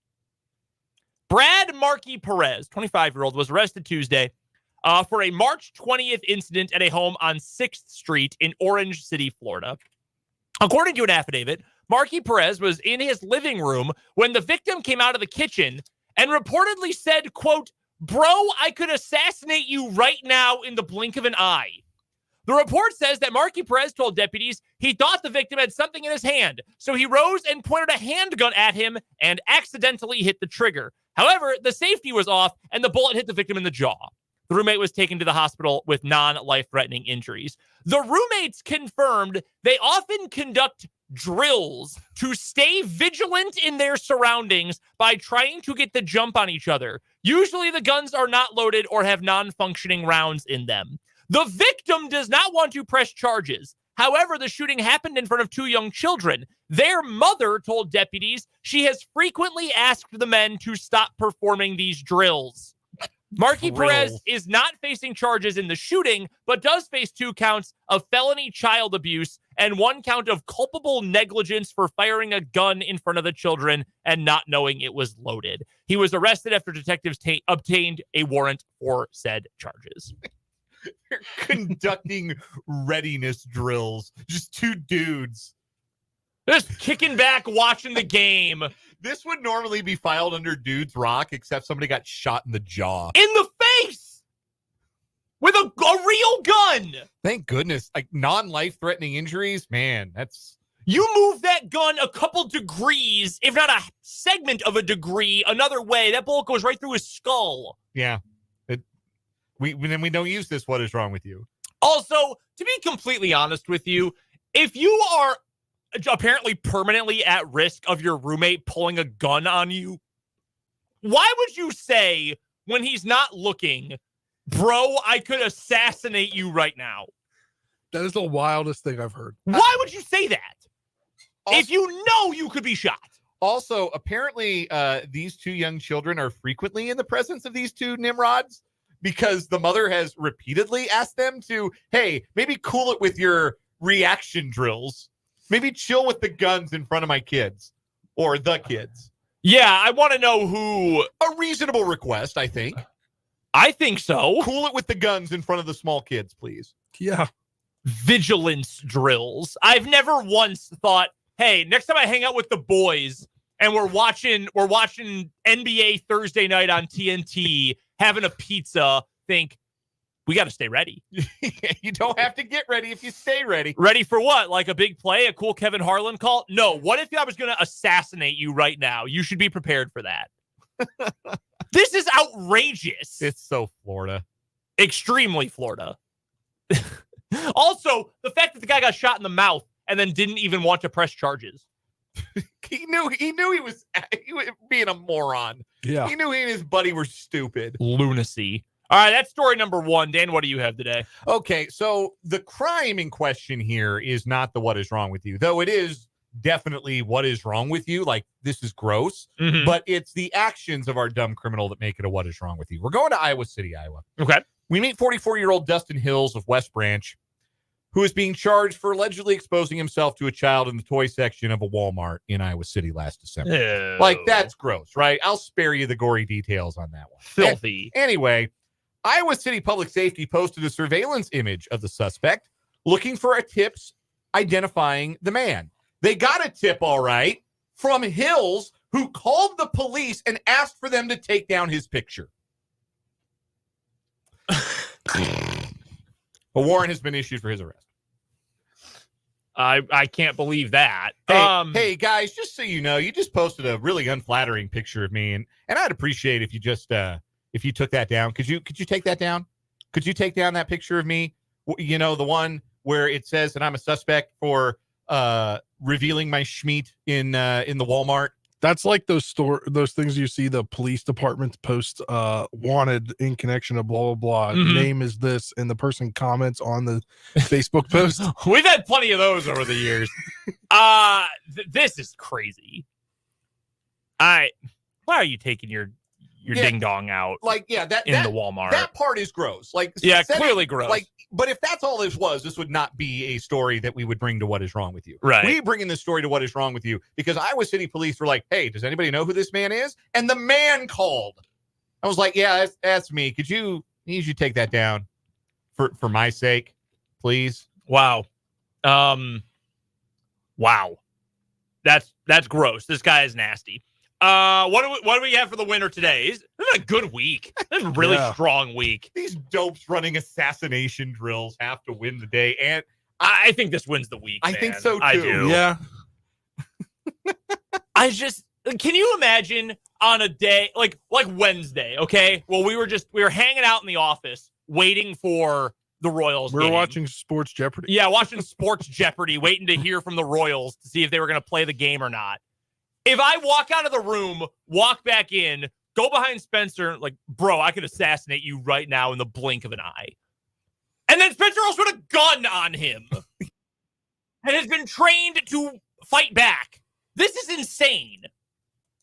Brad Markey Perez, 25-year-old, was arrested Tuesday for a March 20th incident at a home on 6th Street in Orange City, Florida. According to an affidavit, Markey Perez was in his living room when the victim came out of the kitchen and reportedly said, quote, bro, I could assassinate you right now in the blink of an eye. The report says that Markey Perez told deputies he thought the victim had something in his hand, so he rose and pointed a handgun at him and accidentally hit the trigger. However, the safety was off and the bullet hit the victim in the jaw. The roommate was taken to the hospital with non-life-threatening injuries. The roommates confirmed they often conduct drills to stay vigilant in their surroundings by trying to get the jump on each other. Usually the guns are not loaded or have non-functioning rounds in them. The victim does not want to press charges. However, the shooting happened in front of 2 young children. Their mother told deputies she has frequently asked the men to stop performing these drills. Markey Perez is not facing charges in the shooting, but does face 2 counts of felony child abuse and 1 count of culpable negligence for firing a gun in front of the children and not knowing it was loaded. He was arrested after detectives obtained a warrant for said charges. They're conducting readiness drills. Just 2 dudes. Just kicking back, watching the game. This would normally be filed under Dudes Rock, except somebody got shot in the jaw. In the face! With a real gun! Thank goodness. Like, non-life-threatening injuries, man, that's... You move that gun a couple degrees, if not a segment of a degree, another way, that bullet goes right through his skull. Yeah. We don't use this. What is wrong with you? Also, to be completely honest with you, if you are apparently permanently at risk of your roommate pulling a gun on you, why would you say when he's not looking, bro, I could assassinate you right now? That is the wildest thing I've heard. Why would you say that? Also, if you know you could be shot. Also, apparently, these 2 young children are frequently in the presence of these 2 Nimrods because the mother has repeatedly asked them to, hey, maybe cool it with your reaction drills. Maybe chill with the guns in front of my kids or the kids. Yeah, I want to know who. A reasonable request, I think. I think so. Cool it with the guns in front of the small kids, please. Yeah. Vigilance drills. I've never once thought, hey, next time I hang out with the boys and we're watching NBA Thursday night on TNT, having a pizza, think, we got to stay ready. You don't have to get ready if you stay ready. Ready for what? Like a big play, a cool Kevin Harlan call? No. What if I was going to assassinate you right now? You should be prepared for that. This is outrageous. It's so Florida. Extremely Florida. Also, the fact that the guy got shot in the mouth and then didn't even want to press charges. He knew he was being a moron. Yeah. He knew he and his buddy were stupid. Lunacy. All right, that's story number 1. Dan, what do you have today? Okay, so the crime in question here is not the what is wrong with you, though it is definitely what is wrong with you. Like, this is gross, but it's the actions of our dumb criminal that make it a what is wrong with you. We're going to Iowa City, Iowa. Okay. We meet 44-year-old Dustin Hills of West Branch, who is being charged for allegedly exposing himself to a child in the toy section of a Walmart in Iowa City last December. Ew. Like, that's gross, right? I'll spare you the gory details on that one. Filthy. Anyway, Iowa City Public Safety posted a surveillance image of the suspect looking for a tips identifying the man. They got a tip, all right, from Hills, who called the police and asked for them to take down his picture. A warrant has been issued for his arrest. I can't believe that. Hey, guys, just so you know, you just posted a really unflattering picture of me, and I'd appreciate if you just if you took that down. Could you take that down? Could you take down that picture of me? You know, the one where it says that I'm a suspect for revealing my schmeat in the Walmart. That's like those things you see the police department post wanted in connection to blah blah blah. Name is this, and the person comments on the Facebook post. We've had plenty of those over the years. This is crazy. Why are you taking your ding dong out? Like, yeah, the Walmart. That part is gross. Like, yeah, clearly gross. Like, but if that's all this was, this would not be a story that we would bring to What Is Wrong With You. Right. We bring in this story to What Is Wrong With You because Iowa City police were like, hey, does anybody know who this man is? And the man called. I was like, yeah, that's me. Could you take that down for my sake, please? Wow. Wow. That's gross. This guy is nasty. What do we have for the winner today? This is a good week. This is a really strong week. These dopes running assassination drills have to win the day, and I think this wins the week. I think so too. I do. Yeah. Can you imagine on a day like Wednesday? Okay, well we were hanging out in the office waiting for the Royals. We were watching Sports Jeopardy. Yeah, watching Sports Jeopardy, waiting to hear from the Royals to see if they were going to play the game or not. If I walk out of the room, walk back in, go behind Spencer, like, bro, I could assassinate you right now in the blink of an eye. And then Spencer also had a gun on him and has been trained to fight back. This is insane.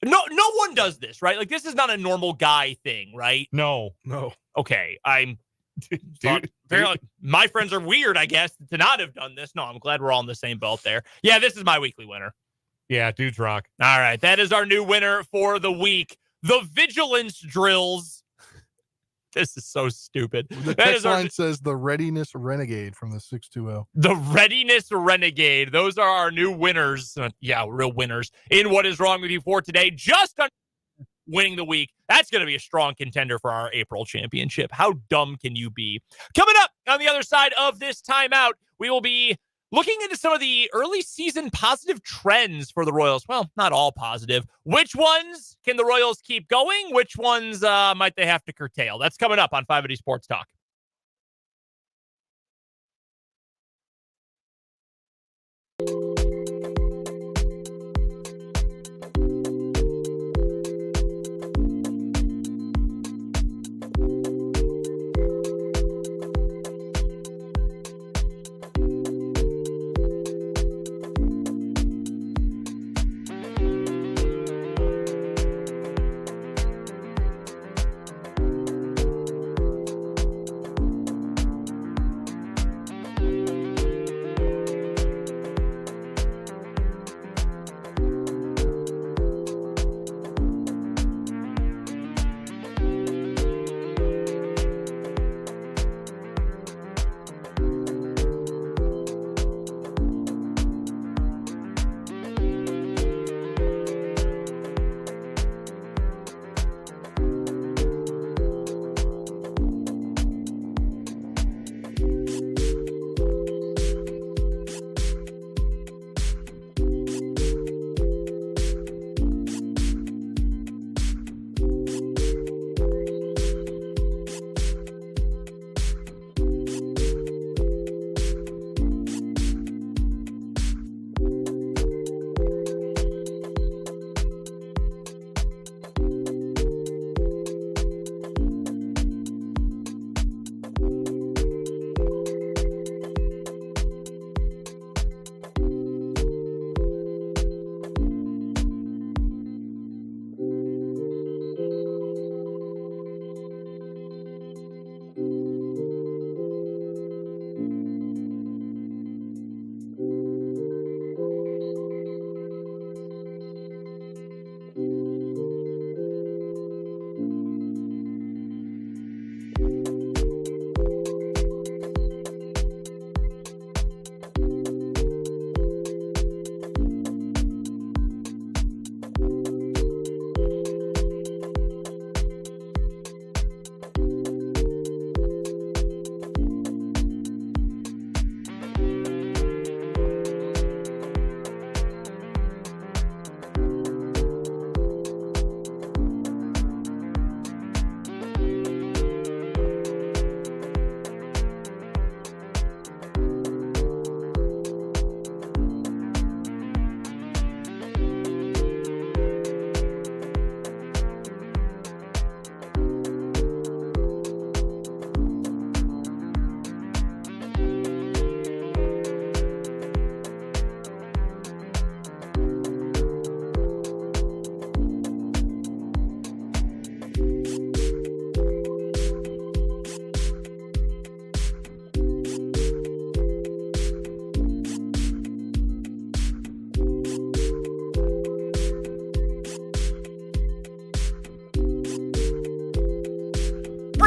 No one does this, right? Like, this is not a normal guy thing, right? No. Okay, dude, my friends are weird, I guess, to not have done this. No, I'm glad we're all in the same boat there. Yeah, this is my weekly winner. Yeah, dudes rock. All right, that is our new winner for the week. The vigilance drills. This is so stupid. The text line says the Readiness Renegade from the 620. The Readiness Renegade. Those are our new winners. Yeah, real winners in What Is Wrong With You for today. Just on winning the week. That's going to be a strong contender for our April championship. How dumb can you be? Coming up on the other side of this timeout, we will be looking into some of the early season positive trends for the Royals. Well, not all positive. Which ones can the Royals keep going? Which ones might they have to curtail? That's coming up on 580 Sports Talk.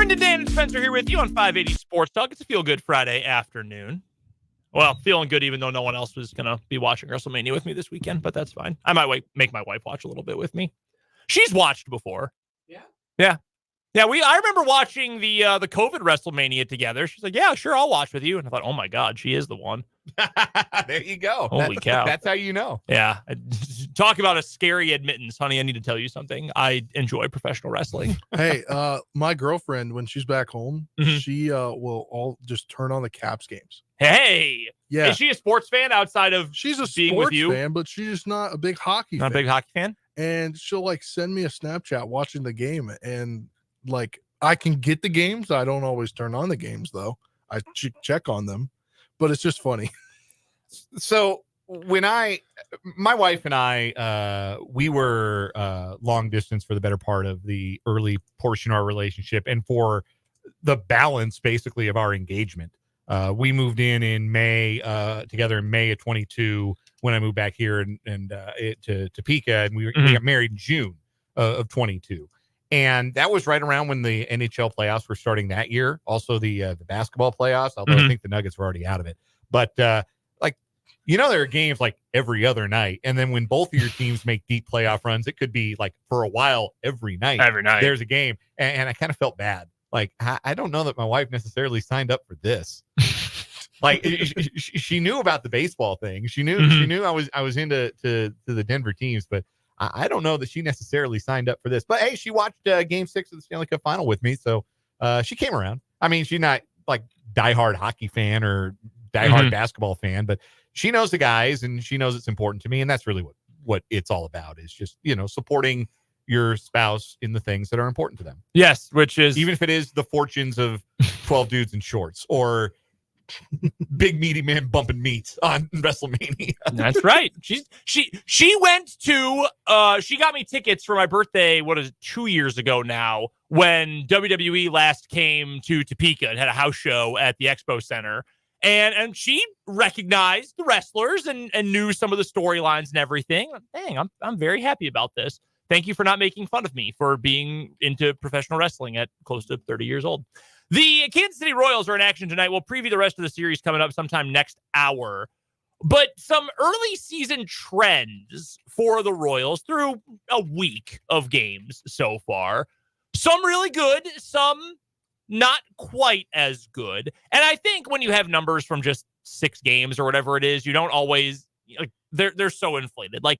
Brendan, Dan, and Spencer here with you on 580 Sports Talk. It's a feel-good Friday afternoon. Well, feeling good even though no one else was going to be watching WrestleMania with me this weekend, but that's fine. I might make my wife watch a little bit with me. She's watched before. Yeah. I remember watching the COVID WrestleMania together. She's like, yeah, sure, I'll watch with you. And I thought, oh my God, she is the one. There you go. Holy cow. That's how you know. Yeah. Talk about a scary admittance, honey. I need to tell you something. I enjoy professional wrestling. Hey, my girlfriend, when she's back home, she will all just turn on the Caps games. Hey. Yeah. Is she a sports fan outside of she's a being with sports you? fan, but she's just not a big hockey Not fan. a big hockey fan? And she'll like send me a Snapchat watching the game, and like I can get the games. I don't always turn on the games though. I check on them, but it's just funny. So when my wife and I, we were long distance for the better part of the early portion of our relationship, and for the balance basically of our engagement. We moved in May, together in May of 22 when I moved back here and to Topeka, and we got married in June of 22. And that was right around when the NHL playoffs were starting that year. Also the basketball playoffs, although I think the Nuggets were already out of it. But there are games like every other night. And then when both of your teams make deep playoff runs, it could be like for a while every night. There's a game. And I kind of felt bad. Like, I don't know that my wife necessarily signed up for this. Like she knew about the baseball thing. She knew I was into the Denver teams, but I don't know that she necessarily signed up for this. But hey, she watched Game 6 of the Stanley Cup Final with me, so she came around. I mean, she's not like diehard hockey fan or diehard basketball fan, but she knows the guys and she knows it's important to me, and that's really what it's all about. Is just supporting your spouse in the things that are important to them. Yes, which is even if it is the fortunes of 12 dudes in shorts or big meaty man bumping meat on WrestleMania. That's right. She went to she got me tickets for my birthday, 2 years ago now, when WWE last came to Topeka and had a house show at the Expo Center. And she recognized the wrestlers and knew some of the storylines and everything. Dang, I'm very happy about this. Thank you for not making fun of me for being into professional wrestling at close to 30 years old. The Kansas City Royals are in action tonight. We'll preview the rest of the series coming up sometime next hour. But some early season trends for the Royals through a week of games so far. Some really good, some not quite as good. And I think when you have numbers from just 6 games or whatever it is, you don't always, they're so inflated. Like,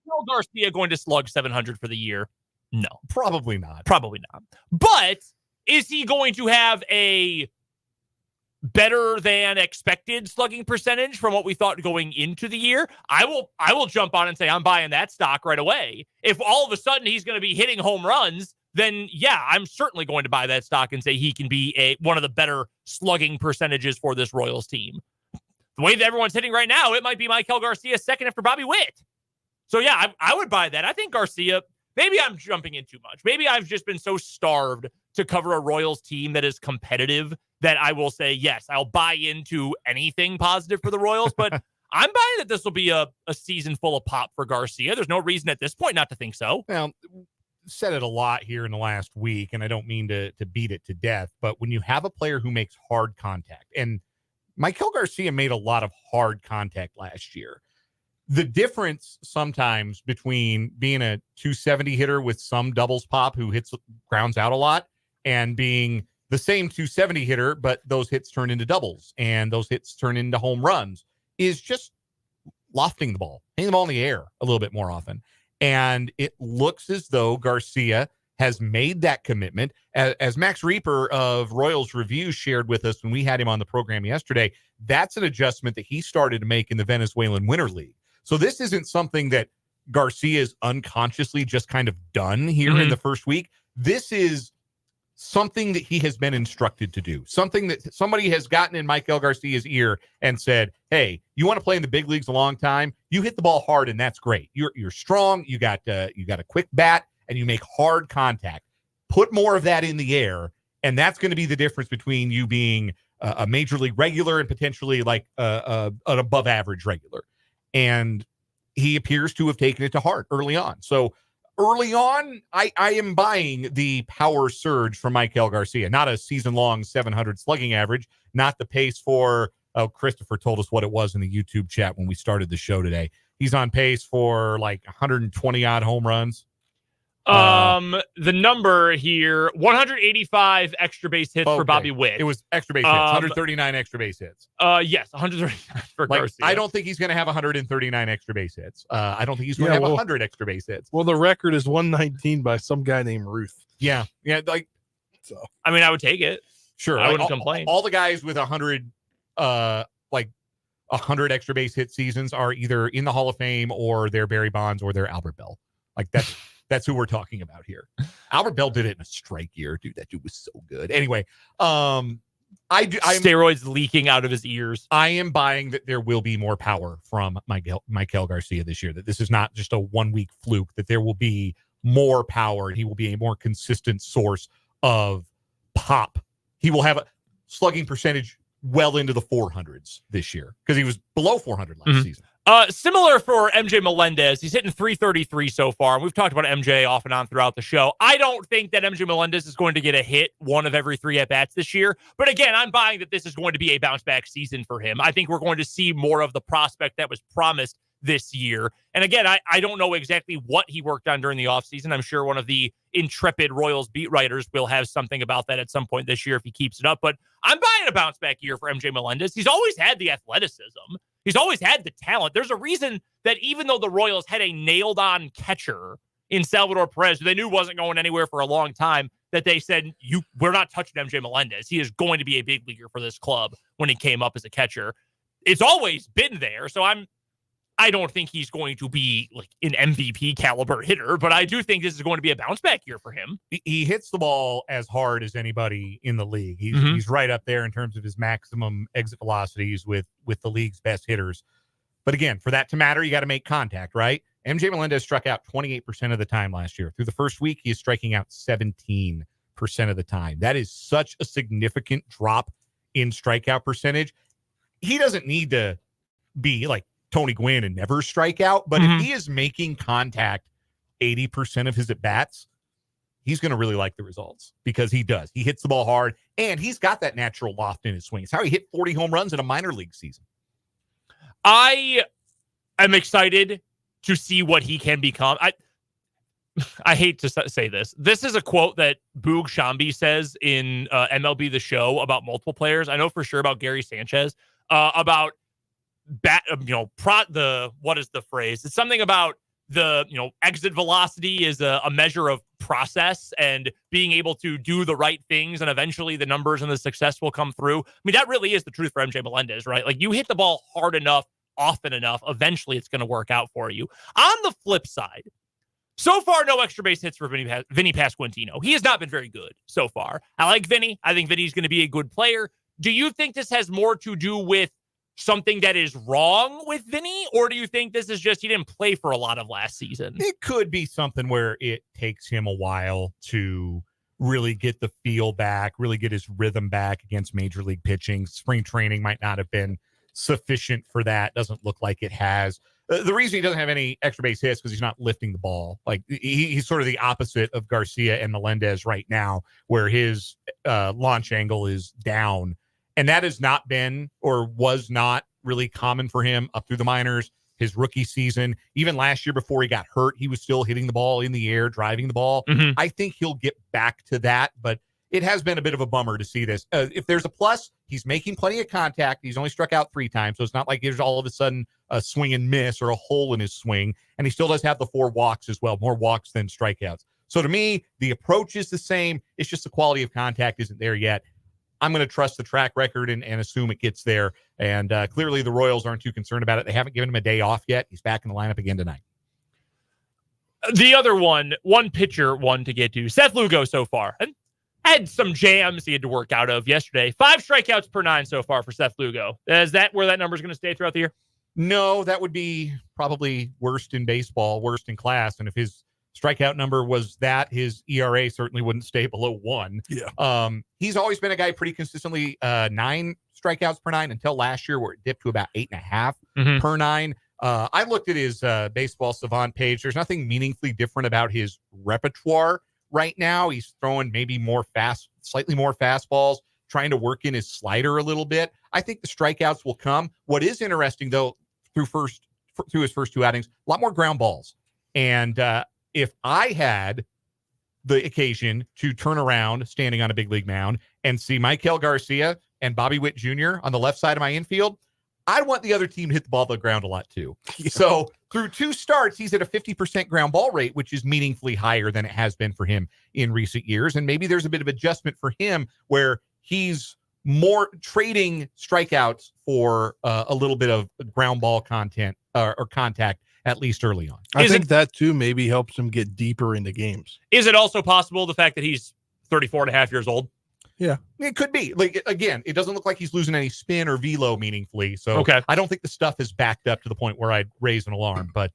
Will Garcia going to slug 700 for the year? No. Probably not. But is he going to have a better than expected slugging percentage from what we thought going into the year? I will jump on and say I'm buying that stock right away. If all of a sudden he's going to be hitting home runs, then yeah, I'm certainly going to buy that stock and say he can be one of the better slugging percentages for this Royals team. The way that everyone's hitting right now, it might be Maikel Garcia second after Bobby Witt. So yeah, I would buy that. I think Garcia, maybe I'm jumping in too much. Maybe I've just been so starved to cover a Royals team that is competitive that I will say, yes, I'll buy into anything positive for the Royals, but I'm buying that this will be a season full of pop for Garcia. There's no reason at this point not to think so. Well, said it a lot here in the last week, and I don't mean to beat it to death, but when you have a player who makes hard contact, and Maikel Garcia made a lot of hard contact last year, the difference sometimes between being a 270 hitter with some doubles pop who grounds out a lot and being the same 270 hitter, but those hits turn into doubles and those hits turn into home runs is just lofting the ball, hitting the ball in the air a little bit more often. And it looks as though Garcia has made that commitment. As Max Reaper of Royals Review shared with us when we had him on the program yesterday, that's an adjustment that he started to make in the Venezuelan Winter League. So this isn't something that Garcia's unconsciously just kind of done here in the first week. This is something that he has been instructed to do, something that somebody has gotten in Maikel Garcia's ear and said, hey, you want to play in the big leagues a long time? You hit the ball hard, and that's great. You're strong. You got a quick bat, and you make hard contact. Put more of that in the air, and that's going to be the difference between you being a major league regular and potentially like an above average regular. And he appears to have taken it to heart early on. So Early on, I am buying the power surge from Maikel Garcia. Not a season-long 700 slugging average, not the pace for, Christopher told us what it was in the YouTube chat when we started the show today. He's on pace for like 120-odd home runs. The number here, 185 extra base hits for Bobby Witt. It was extra base hits, 139 extra base hits. Yes, 139 for Garcia. I don't think he's going to have 139 extra base hits. I don't think he's going to have 100 extra base hits. Well, the record is 119 by some guy named Ruth. Yeah. So I mean, I would take it. Sure. I wouldn't complain. All the guys with 100 extra base hit seasons are either in the Hall of Fame or they're Barry Bonds or they're Albert Bell. Like that's who we're talking about here. Albert Bell did it in a strike year. Dude, that dude was so good. Anyway, steroids leaking out of his ears. I am buying that there will be more power from Maikel Garcia this year, that this is not just a 1 week fluke, that there will be more power and he will be a more consistent source of pop. He will have a slugging percentage well into the 400s this year because he was below 400 last season. Similar for MJ Melendez. He's hitting 333 so far. And we've talked about MJ off and on throughout the show. I don't think that MJ Melendez is going to get a hit one of every 3 at-bats this year. But again, I'm buying that this is going to be a bounce-back season for him. I think we're going to see more of the prospect that was promised this year. And again, I don't know exactly what he worked on during the offseason. I'm sure one of the intrepid Royals beat writers will have something about that at some point this year if he keeps it up. But I'm buying a bounce-back year for MJ Melendez. He's always had the athleticism. He's always had the talent. There's a reason that even though the Royals had a nailed-on catcher in Salvador Perez, who they knew wasn't going anywhere for a long time, that they said, we're not touching MJ Melendez. He is going to be a big leaguer for this club when he came up as a catcher. It's always been there. So I don't think he's going to be like an MVP caliber hitter, but I do think this is going to be a bounce back year for him. He hits the ball as hard as anybody in the league. He's right up there in terms of his maximum exit velocities with the league's best hitters. But again, for that to matter, you got to make contact, right? MJ Melendez struck out 28% of the time last year. Through the first week, he is striking out 17% of the time. That is such a significant drop in strikeout percentage. He doesn't need to be like Tony Gwynn and never strike out, but if he is making contact 80% of his at-bats, he's going to really like the results because he does. He hits the ball hard, and he's got that natural loft in his swing. It's how he hit 40 home runs in a minor league season. I am excited to see what he can become. I hate to say this. This is a quote that Boog Shambi says in MLB The Show about multiple players. I know for sure about Gary Sanchez, about what is the phrase? It's something about the, exit velocity is a measure of process and being able to do the right things. And eventually the numbers and the success will come through. I mean, that really is the truth for MJ Melendez, right? Like you hit the ball hard enough, often enough, eventually it's going to work out for you. On the flip side, so far, no extra base hits for Vinny Pasquantino. He has not been very good so far. I like Vinny. I think Vinny's going to be a good player. Do you think this has more to do with something that is wrong with Vinny, or do you think this is just he didn't play for a lot of last season? It could be something where it takes him a while to really get the feel back, really get his rhythm back against major league pitching. Spring training might not have been sufficient for that. Doesn't look like it has. The reason he doesn't have any extra base hits because he's not lifting the ball. Like he's sort of the opposite of Garcia and Melendez right now, where his launch angle is down. And that has not been or was not really common for him up through the minors, his rookie season. Even last year before he got hurt, he was still hitting the ball in the air, driving the ball. I think he'll get back to that, but it has been a bit of a bummer to see this. If there's a plus, he's making plenty of contact. He's only struck out 3 times, so it's not like there's all of a sudden a swing and miss or a hole in his swing. And he still does have the 4 walks as well, more walks than strikeouts. So to me, the approach is the same. It's just the quality of contact isn't there yet. I'm going to trust the track record and assume it gets there. And clearly the Royals aren't too concerned about it. They haven't given him a day off yet. He's back in the lineup again tonight. The other one pitcher to get to, Seth Lugo so far. And had some jams he had to work out of yesterday. 5 strikeouts per 9 so far for Seth Lugo. Is that where that number is going to stay throughout the year? No, that would be probably worst in baseball, worst in class. And if his strikeout number was that, his ERA certainly wouldn't stay below 1. Yeah. He's always been a guy pretty consistently 9 strikeouts per 9 until last year where it dipped to about 8.5 per 9. I looked at his baseball savant page. There's nothing meaningfully different about his repertoire right now. He's throwing maybe slightly more fastballs, trying to work in his slider a little bit. I think the strikeouts will come. What is interesting, though, through his first 2 outings, a lot more ground balls. And if I had the occasion to turn around standing on a big league mound and see Maikel Garcia and Bobby Witt Jr. on the left side of my infield, I'd want the other team to hit the ball to the ground a lot too. So through 2 starts, he's at a 50% ground ball rate, which is meaningfully higher than it has been for him in recent years. And maybe there's a bit of adjustment for him where he's more trading strikeouts for a little bit of ground ball content or contact, at least early on. I think that too maybe helps him get deeper into games. Is it also possible the fact that he's 34 and a half years old? Yeah, it could be. Like, again, it doesn't look like he's losing any spin or velo meaningfully. So okay. I don't think the stuff is backed up to the point where I'd raise an alarm, but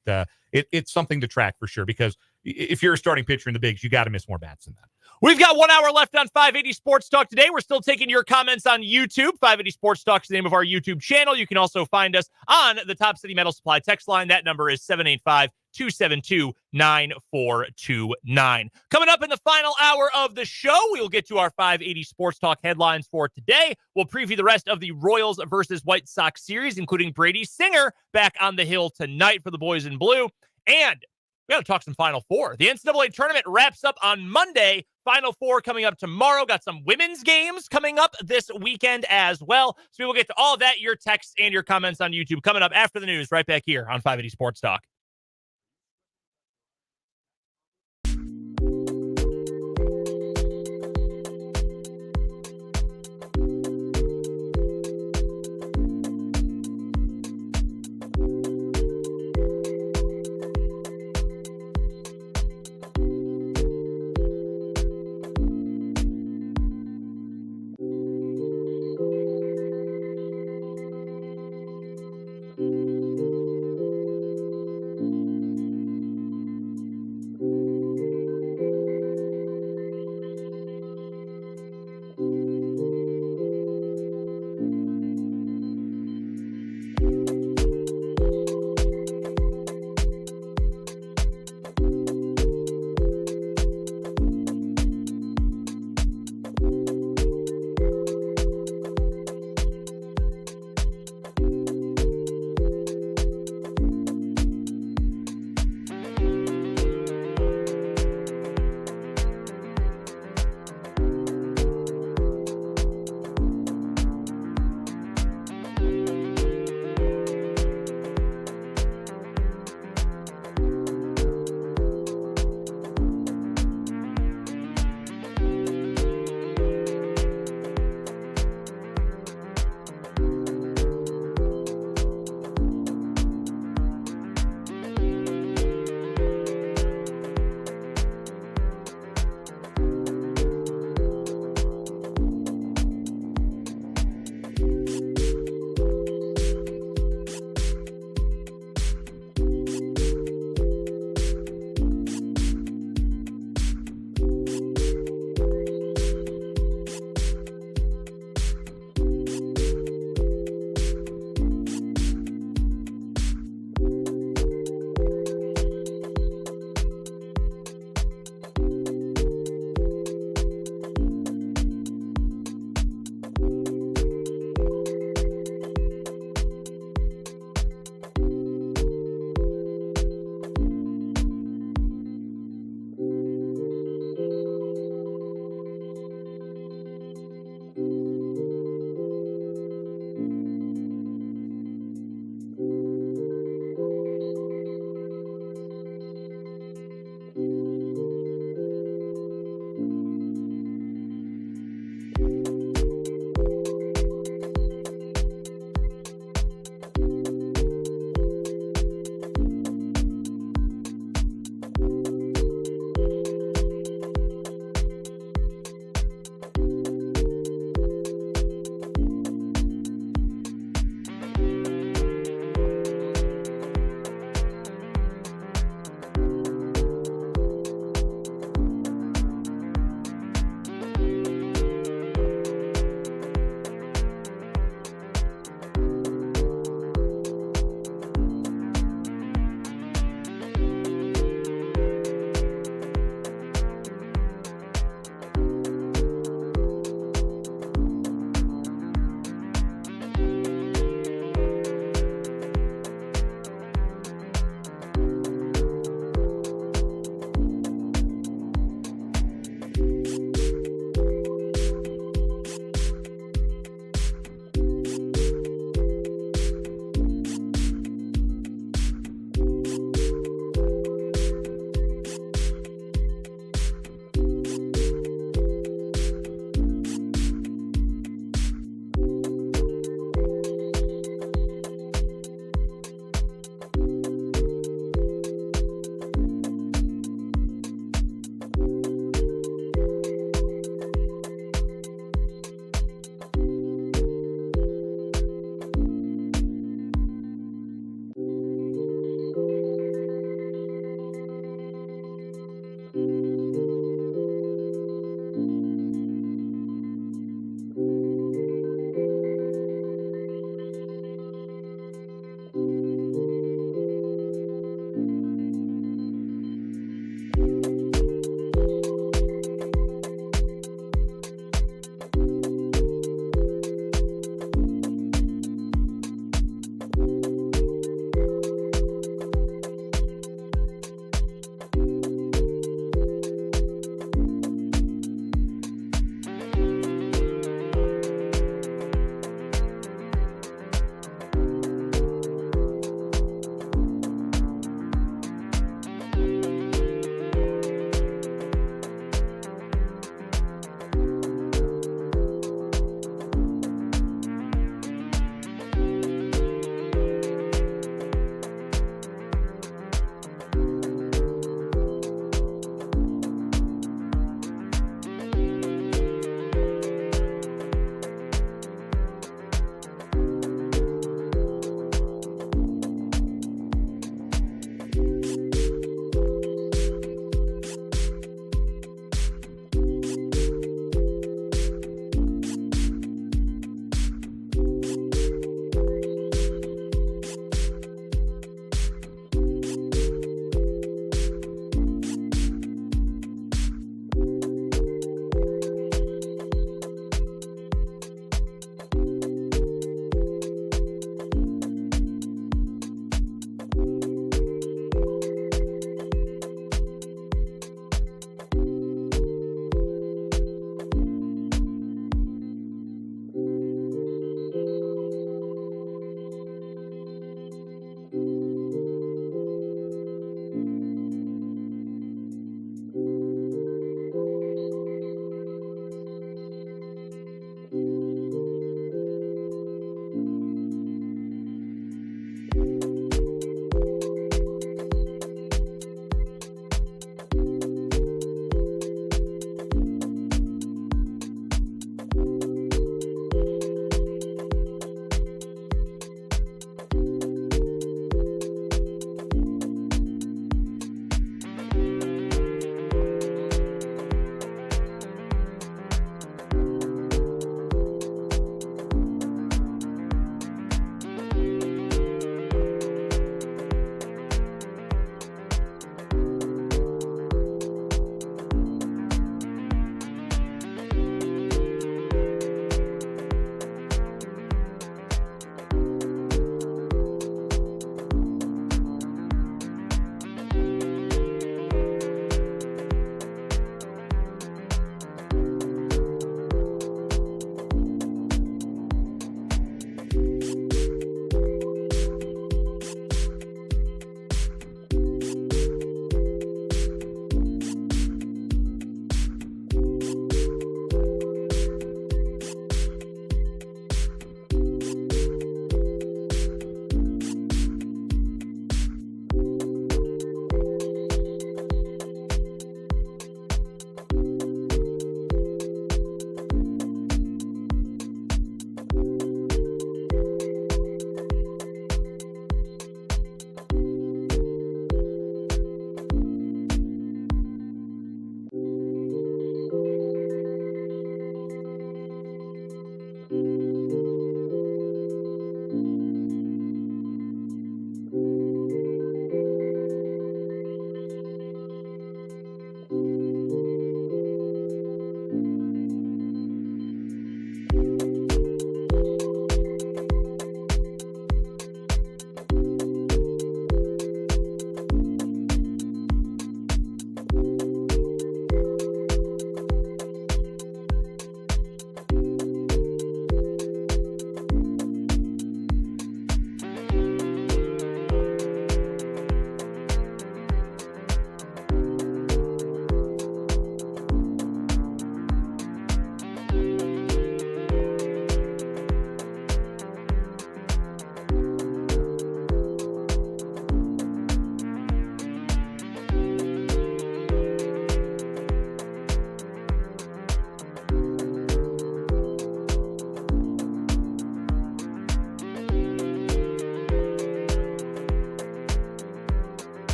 it's something to track for sure, because if you're a starting pitcher in the bigs, you got to miss more bats than that. We've got 1 hour left on 580 Sports Talk today. We're still taking your comments on YouTube. 580 Sports Talk is the name of our YouTube channel. You can also find us on the Top City Metal Supply text line. That number is 785-272-9429. Coming up in the final hour of the show, we will get to our 580 Sports Talk headlines for today. We'll preview the rest of the Royals versus White Sox series, including Brady Singer back on the hill tonight for the boys in blue. And we got to talk some Final Four. The NCAA tournament wraps up on Monday. Final Four coming up tomorrow. Got some women's games coming up this weekend as well. So we will get to all of that, your texts and your comments on YouTube coming up after the news right back here on 580 Sports Talk.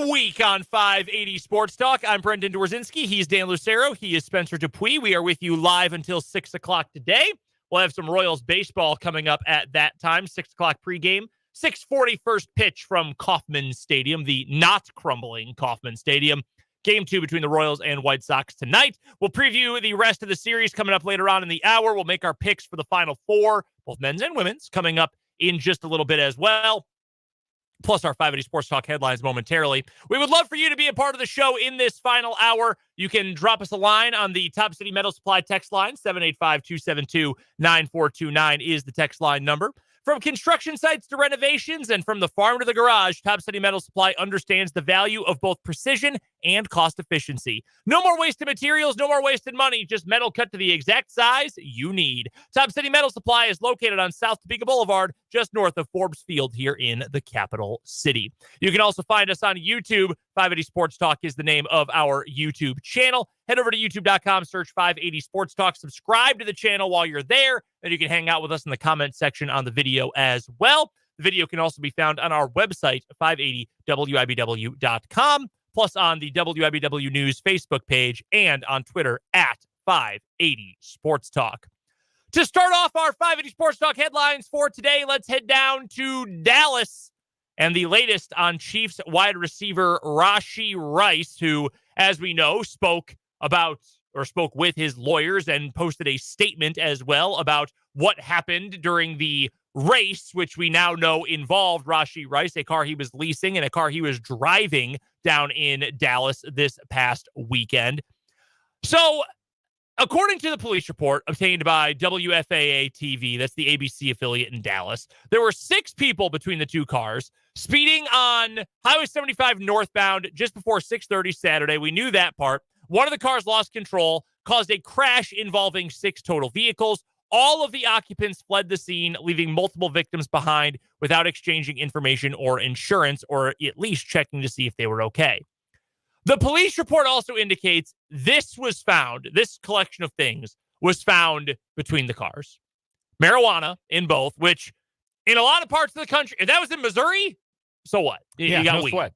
week on 580 Sports Talk. I'm Brendan Dworzinski. He's Dan Lucero. He is Spencer Dupuis. We are with you live until 6 o'clock today. We'll have some Royals baseball coming up at that time, 6 o'clock pregame. 6:40 first pitch from Kauffman Stadium, the not crumbling Kauffman Stadium. Game 2 between the Royals and White Sox tonight. We'll preview the rest of the series coming up later on in the hour. We'll make our picks for the Final Four, both men's and women's, coming up in just a little bit as well. Plus our 580 Sports Talk headlines momentarily. We would love for you to be a part of the show in this final hour. You can drop us a line on the Top City Metal Supply text line. 785-272-9429 is the text line number. From construction sites to renovations and from the farm to the garage, Top City Metal Supply understands the value of both precision and cost efficiency. No more wasted materials, no more wasted money, just metal cut to the exact size you need. Top City Metal Supply is located on South Topeka Boulevard, just north of Forbes Field here in the capital city. You can also find us on YouTube. 580 Sports Talk is the name of our YouTube channel. Head over to youtube.com, search 580 Sports Talk, subscribe to the channel while you're there, and you can hang out with us in the comment section on the video as well. The video can also be found on our website, 580wibw.com, plus on the WIBW News Facebook page and on Twitter at 580 Sports Talk. To start off our 580 Sports Talk headlines for today, let's head down to Dallas and the latest on Chiefs wide receiver Rashee Rice, who, as we know, spoke with his lawyers and posted a statement as well about what happened during the race, which we now know involved Rashee Rice, a car he was leasing and a car he was driving down in Dallas this past weekend. So, according to the police report obtained by WFAA TV, that's the ABC affiliate in Dallas, there were 6 people between the two cars speeding on Highway 75 northbound just before 6:30 Saturday. We knew that part. One of the cars lost control, caused a crash involving 6 total vehicles. All of the occupants fled the scene, leaving multiple victims behind without exchanging information or insurance, or at least checking to see if they were okay. The police report also indicates this collection of things was found between the cars. Marijuana in both, which in a lot of parts of the country, if that was in Missouri, so what? You got weed. Sweat.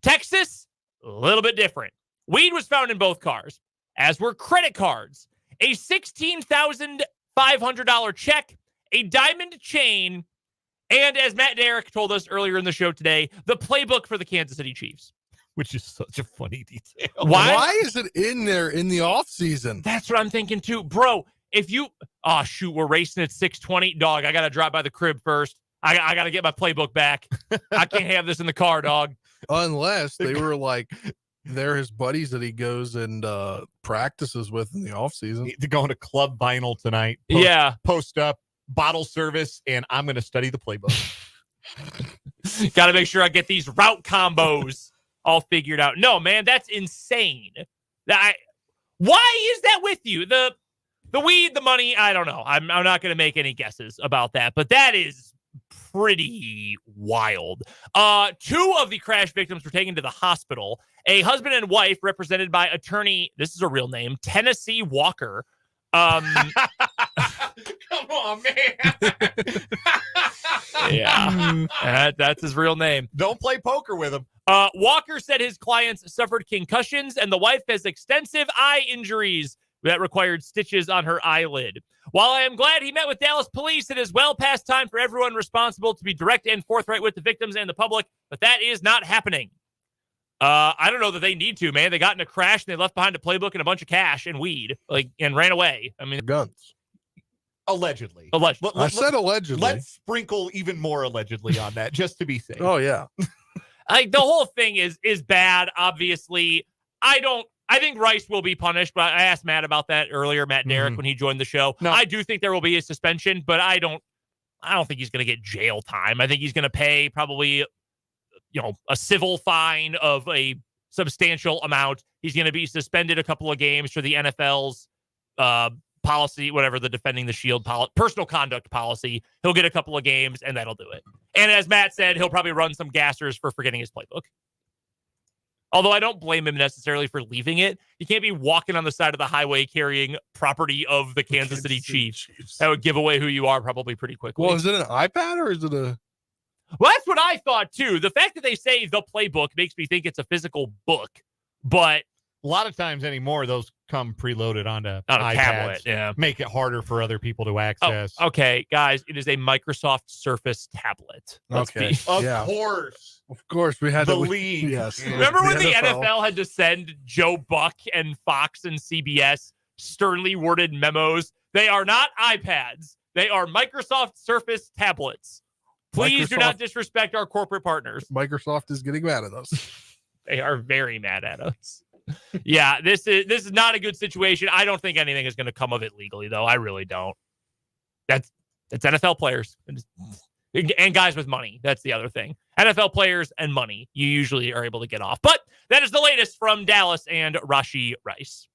Texas, a little bit different. Weed was found in both cars, as were credit cards, a $16,500 check, a diamond chain, and as Matt Derrick told us earlier in the show today, the playbook for the Kansas City Chiefs. Which is such a funny detail. Why is it in there in the offseason? That's what I'm thinking too. Bro, if you... Oh, shoot, we're racing at 6:20. Dog, I got to drop by the crib first. I got to get my playbook back. I can't have this in the car, dog. Unless they were like... They're his buddies that he goes and practices with in the offseason. To go to Club Vinyl tonight. Post up, bottle service, and I'm going to study the playbook. Got to make sure I get these route combos all figured out. No, man, that's insane. Why is that with you? The weed, the money, I don't know. I'm not going to make any guesses about that, but that is pretty wild. 2 of the crash victims were taken to the hospital. A husband and wife represented by attorney, this is a real name, Tennessee Walker. Come on, man. Yeah, that's his real name. Don't play poker with him. Walker said his clients suffered concussions and the wife has extensive eye injuries that required stitches on her eyelid. While I am glad he met with Dallas police, it is well past time for everyone responsible to be direct and forthright with the victims and the public, but that is not happening. I don't know that they need to, man. They got in a crash and they left behind a playbook and a bunch of cash and weed, and ran away. I mean, guns. Allegedly. I said allegedly. Let's sprinkle even more allegedly on that, just to be safe. Oh, yeah. The whole thing is bad, obviously. I think Rice will be punished, but I asked Matt about that earlier, Matt Derrick, when he joined the show. No. I do think there will be a suspension, but I don't think he's going to get jail time. I think he's going to pay probably, a civil fine of a substantial amount. He's going to be suspended a couple of games for the NFL's policy, whatever, the defending the shield personal conduct policy. He'll get a couple of games, and that'll do it. And as Matt said, he'll probably run some gassers for forgetting his playbook. Although I don't blame him necessarily for leaving it. You can't be walking on the side of the highway carrying property of the Kansas City Chiefs. That would give away who you are probably pretty quickly. Well, is it an iPad or is it a... Well, that's what I thought, too. The fact that they say the playbook makes me think it's a physical book, but a lot of times anymore, those come preloaded onto on iPads, a tablet, yeah. Make it harder for other people to access. Oh, okay, guys, it is a Microsoft Surface tablet. Okay. Of course, we had the to league. Yes. Remember when the NFL had to send Joe Buck and Fox and CBS sternly worded memos? They are not iPads. They are Microsoft Surface tablets. Please do not disrespect our corporate partners. Microsoft is getting mad at us. They are very mad at us. Yeah, this is not a good situation. I don't think anything is going to come of it legally, though. I really don't. That's NFL players and guys with money. That's the other thing. NFL players and money, you usually are able to get off. But that is the latest from Dallas and Rashee Rice.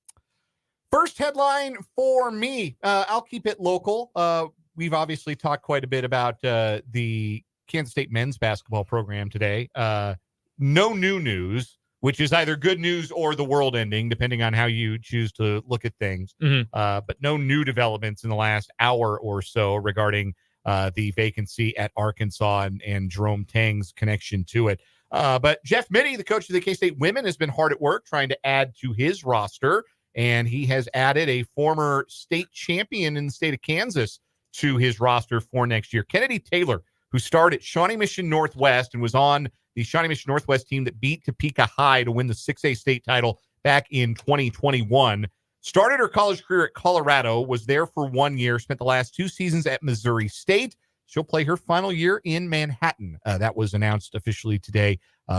First headline for me. I'll keep it local. We've obviously talked quite a bit about the Kansas State men's basketball program today. No new news, which is either good news or the world ending, depending on how you choose to look at things. Mm-hmm. But no new developments in the last hour or so regarding the vacancy at Arkansas and Jerome Tang's connection to it. But Jeff Mittie, the coach of the K-State women, has been hard at work trying to add to his roster, and he has added a former state champion in the state of Kansas to his roster for next year. Kennedy Taylor, who started at Shawnee Mission Northwest and was on the Shawnee Mission Northwest team that beat Topeka High to win the 6A state title back in 2021. Started her college career at Colorado, was there for 1 year, spent the last 2 seasons at Missouri State. She'll play her final year in Manhattan. That was announced officially today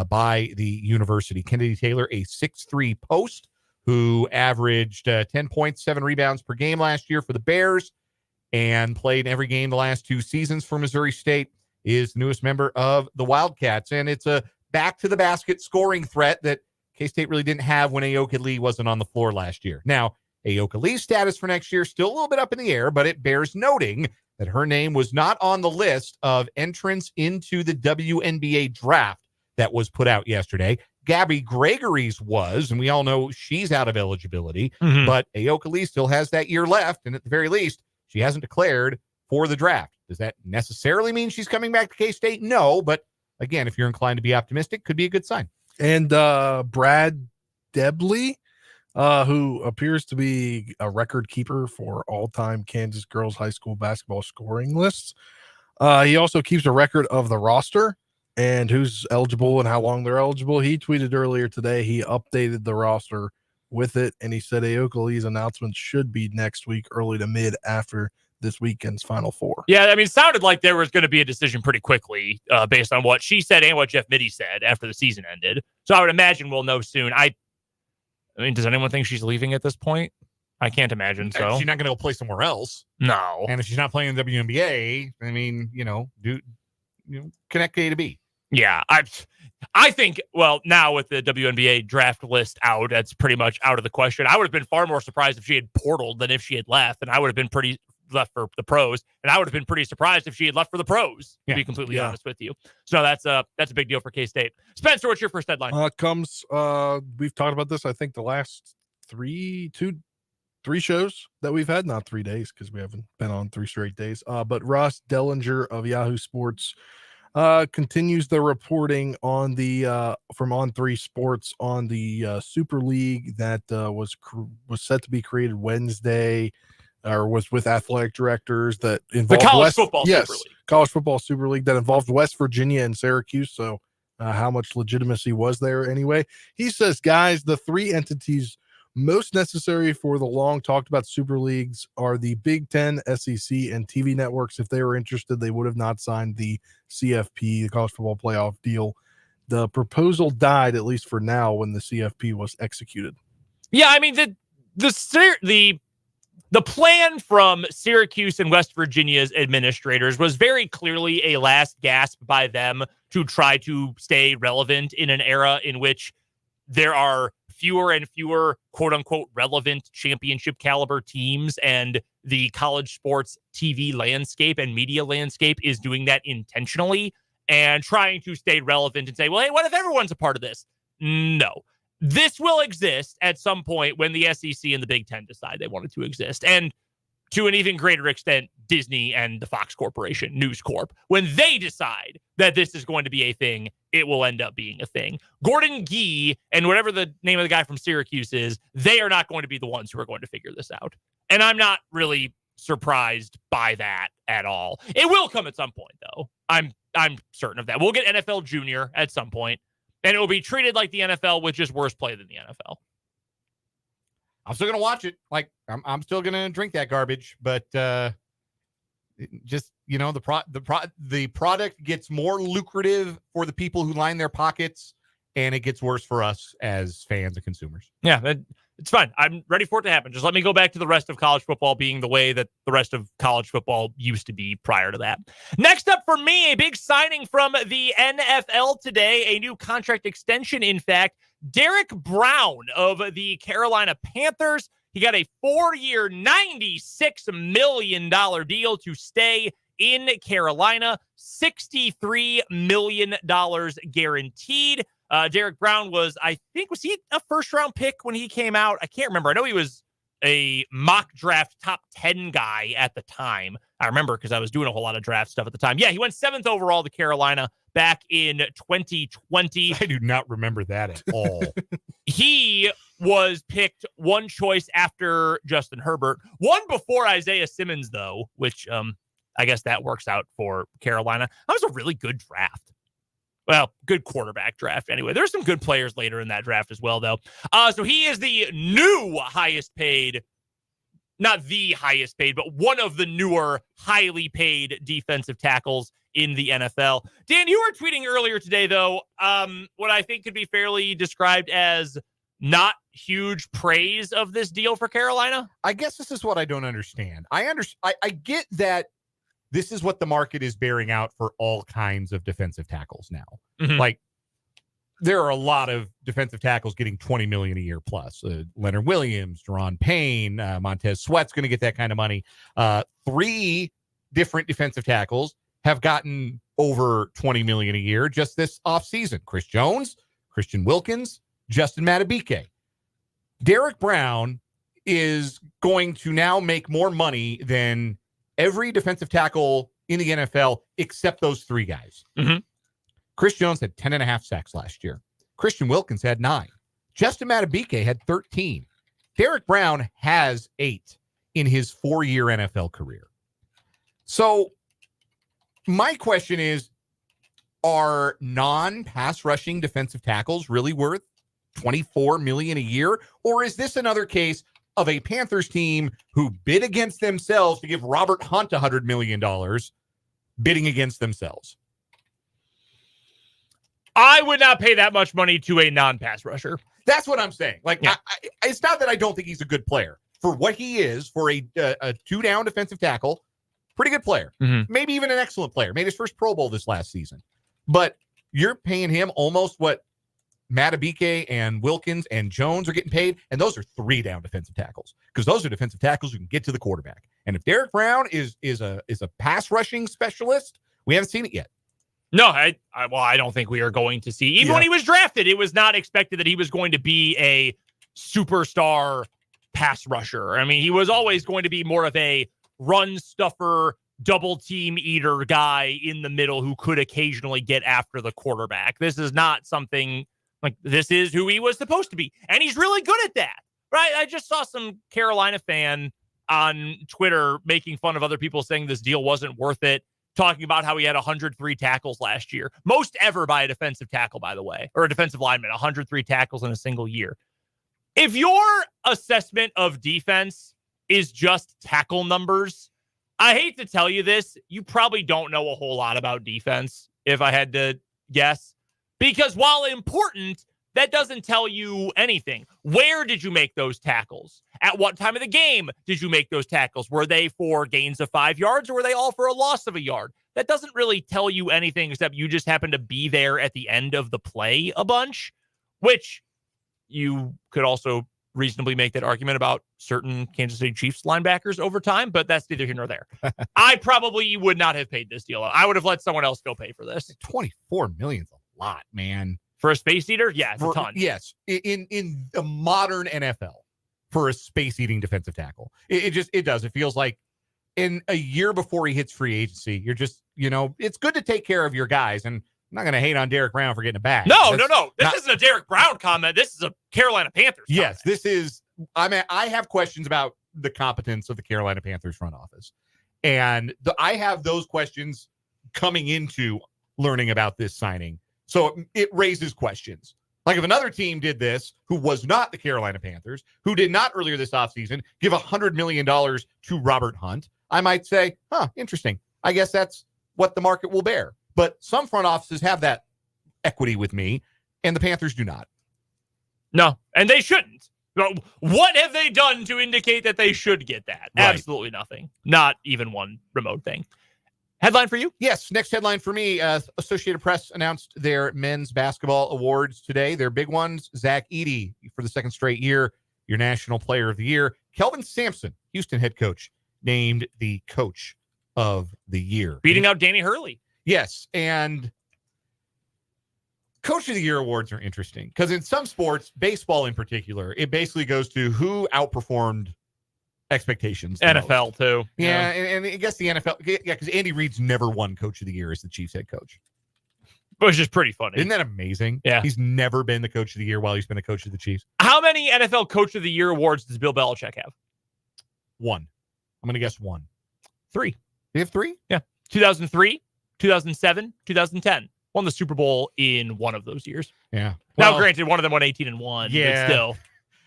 by the university. Kennedy Taylor, a 6'3" post who averaged 10 points, 7 rebounds per game last year for the Bears and played every game the last 2 seasons for Missouri State, is the newest member of the Wildcats. And it's a back-to-the-basket scoring threat that K-State really didn't have when Aoka Lee wasn't on the floor last year. Now, Aoka Lee's status for next year still a little bit up in the air, but it bears noting that her name was not on the list of entrants into the WNBA draft that was put out yesterday. Gabby Gregory's was, and we all know she's out of eligibility, but Aoka Lee still has that year left, and at the very least, she hasn't declared for the draft. Does that necessarily mean she's coming back to K-State? No, but again, if you're inclined to be optimistic, could be a good sign. And Brad Debley, who appears to be a record keeper for all-time Kansas girls high school basketball scoring lists. He also keeps a record of the roster and who's eligible and how long they're eligible. He tweeted earlier today he updated the roster with it, and he said Aoka Lee's announcement should be next week, early to mid, after this weekend's Final Four. Yeah, I mean, it sounded like there was going to be a decision pretty quickly based on what she said and what Jeff Mittie said after the season ended. So I would imagine we'll know soon. I mean, does anyone think she's leaving at this point? I can't imagine so. She's not going to go play somewhere else. No. And if she's not playing in the WNBA, I mean, connect A to B. Yeah, I think, well, now with the WNBA draft list out, that's pretty much out of the question. I would have been far more surprised if she had portaled than if she had left, and I would have been pretty left for the pros, and I would have been pretty surprised if she had left for the pros, to be completely honest with you. So that's a big deal for K-State. Spencer, what's your first headline? We've talked about this, I think, the last three shows that we've had, not 3 days because we haven't been on 3 straight days. But Ross Dellinger of Yahoo Sports continues the reporting on the from On3 Sports on the Super League that was set to be created Wednesday, or was with athletic directors that involved the college football Super League. College football Super League that involved West Virginia and Syracuse. So how much legitimacy was there anyway? He says, guys, the 3 entities most necessary for the long talked about Super Leagues are the Big Ten, SEC, and TV networks. If they were interested, they would have not signed the CFP, the College Football Playoff deal. The proposal died, at least for now, when the CFP was executed. Yeah, I mean, the plan from Syracuse and West Virginia's administrators was very clearly a last gasp by them to try to stay relevant in an era in which there are fewer and fewer quote-unquote relevant championship caliber teams, and the college sports TV landscape and media landscape is doing that intentionally and trying to stay relevant and say, well, hey, what if everyone's a part of this? No. This will exist at some point when the SEC and the Big Ten decide they want it to exist. And to an even greater extent, Disney and the Fox Corporation, News Corp. When they decide that this is going to be a thing, it will end up being a thing. Gordon Gee and whatever the name of the guy from Syracuse is, they are not going to be the ones who are going to figure this out. And I'm not really surprised by that at all. It will come at some point, though. I'm certain of that. We'll get NFL Junior at some point, and it will be treated like the NFL with just worse play than the NFL. I'm still gonna watch it. Like I'm still gonna drink that garbage, but just the product gets more lucrative for the people who line their pockets, and it gets worse for us as fans and consumers. Yeah, it's fine. I'm ready for it to happen. Just let me go back to the rest of college football being the way that the rest of college football used to be prior to that. Next up for me, a big signing from the NFL today, a new contract extension, in fact. Derrick Brown of the Carolina Panthers. He got a 4-year, $96 million deal to stay in Carolina, $63 million guaranteed. Derrick Brown was he a first-round pick when he came out? I can't remember. I know he was a mock draft top 10 guy at the time. I remember because I was doing a whole lot of draft stuff at the time. Yeah, he went 7th overall to Carolina back in 2020. I do not remember that at all. He was picked one choice after Justin Herbert, one before Isaiah Simmons, though, which I guess that works out for Carolina. That was a really good draft. Well, good quarterback draft. Anyway, there's some good players later in that draft as well, though. So he is the new highest paid, not the highest paid, but one of the newer highly paid defensive tackles in the NFL. Dan, you were tweeting earlier today, though, what I think could be fairly described as not huge praise of this deal for Carolina. I guess this is what I don't understand. I get that this is what the market is bearing out for all kinds of defensive tackles now. Mm-hmm. Like, there are a lot of defensive tackles getting $20 million a year plus. Leonard Williams, Jerome Tang, Montez Sweat's going to get that kind of money. 3 different defensive tackles have gotten over $20 million a year just this offseason. Chris Jones, Christian Wilkins, Justin Madubuike. Derrick Brown is going to now make more money than every defensive tackle in the NFL except those 3 guys. Mm-hmm. Chris Jones had 10.5 sacks last year. Christian Wilkins had 9. Justin Madubuike had 13. Derrick Brown has 8 in his 4-year NFL career. So my question is, are non-pass rushing defensive tackles really worth $24 million a year? Or is this another case of a Panthers team who bid against themselves to give Robert Hunt $100 million, bidding against themselves? I would not pay that much money to a non-pass rusher. That's what I'm saying. Like, yeah. It's not that I don't think he's a good player. For what he is, for a 2-down defensive tackle, pretty good player. Mm-hmm. Maybe even an excellent player. Made his first Pro Bowl this last season. But you're paying him almost what Madubuike and Wilkins and Jones are getting paid, and those are 3-down defensive tackles, because those are defensive tackles who can get to the quarterback. And if Derrick Brown is a pass rushing specialist, we haven't seen it yet. No, I don't think we are going to see. Even when he was drafted, it was not expected that he was going to be a superstar pass rusher. I mean, he was always going to be more of a run stuffer, double team eater guy in the middle who could occasionally get after the quarterback. This is not something like, this is who he was supposed to be. And he's really good at that, right? I just saw some Carolina fan on Twitter making fun of other people saying this deal wasn't worth it, talking about how he had 103 tackles last year. Most ever by a defensive tackle, by the way, or a defensive lineman, 103 tackles in a single year. If your assessment of defense is just tackle numbers, I hate to tell you this, you probably don't know a whole lot about defense, if I had to guess. Because while important, that doesn't tell you anything. Where did you make those tackles? At what time of the game did you make those tackles? Were they for gains of 5 yards, or were they all for a loss of a yard? That doesn't really tell you anything except you just happen to be there at the end of the play a bunch, which you could also reasonably make that argument about certain Kansas City Chiefs linebackers over time, but that's neither here nor there. I probably would not have paid this deal. I would have let someone else go pay for this. $24 million is a lot, man. For a space eater? Yeah, it's a ton. Yes. In the modern NFL, for a space eating defensive tackle. It does. It feels like in a year before he hits free agency, you're just, it's good to take care of your guys. And I'm not going to hate on Derrick Brown for getting a bag. No. This isn't a Derrick Brown comment. This is a Carolina Panthers comment. Yes, this is. I have questions about the competence of the Carolina Panthers front office. And I have those questions coming into learning about this signing. So it raises questions. Like if another team did this, who was not the Carolina Panthers, who did not earlier this offseason give $100 million to Robert Hunt, I might say, interesting. I guess that's what the market will bear. But some front offices have that equity with me, and the Panthers do not. No, and they shouldn't. What have they done to indicate that they should get that? Right. Absolutely nothing. Not even one remote thing. Headline for you? Yes. Next headline for me. Associated Press announced their men's basketball awards today. Their big ones. Zach Edey for the second straight year, your National Player of the Year. Kelvin Sampson, Houston head coach, named the Coach of the Year. Beating out Danny Hurley. Yes. And Coach of the Year awards are interesting because in some sports, baseball in particular, it basically goes to who outperformed expectations. NFL most. Too. Yeah, and I guess the NFL. Yeah, because Andy Reid's never won Coach of the Year as the Chiefs head coach. Which is pretty funny. Isn't that amazing? Yeah. He's never been the Coach of the Year while he's been the coach of the Chiefs. How many NFL Coach of the Year awards does Bill Belichick have? 1. I'm going to guess 1. 3. They have 3? Yeah. 2003, 2007, 2010. Won the Super Bowl in one of those years. Yeah. Now, granted, one of them won 18-1. Yeah. But still.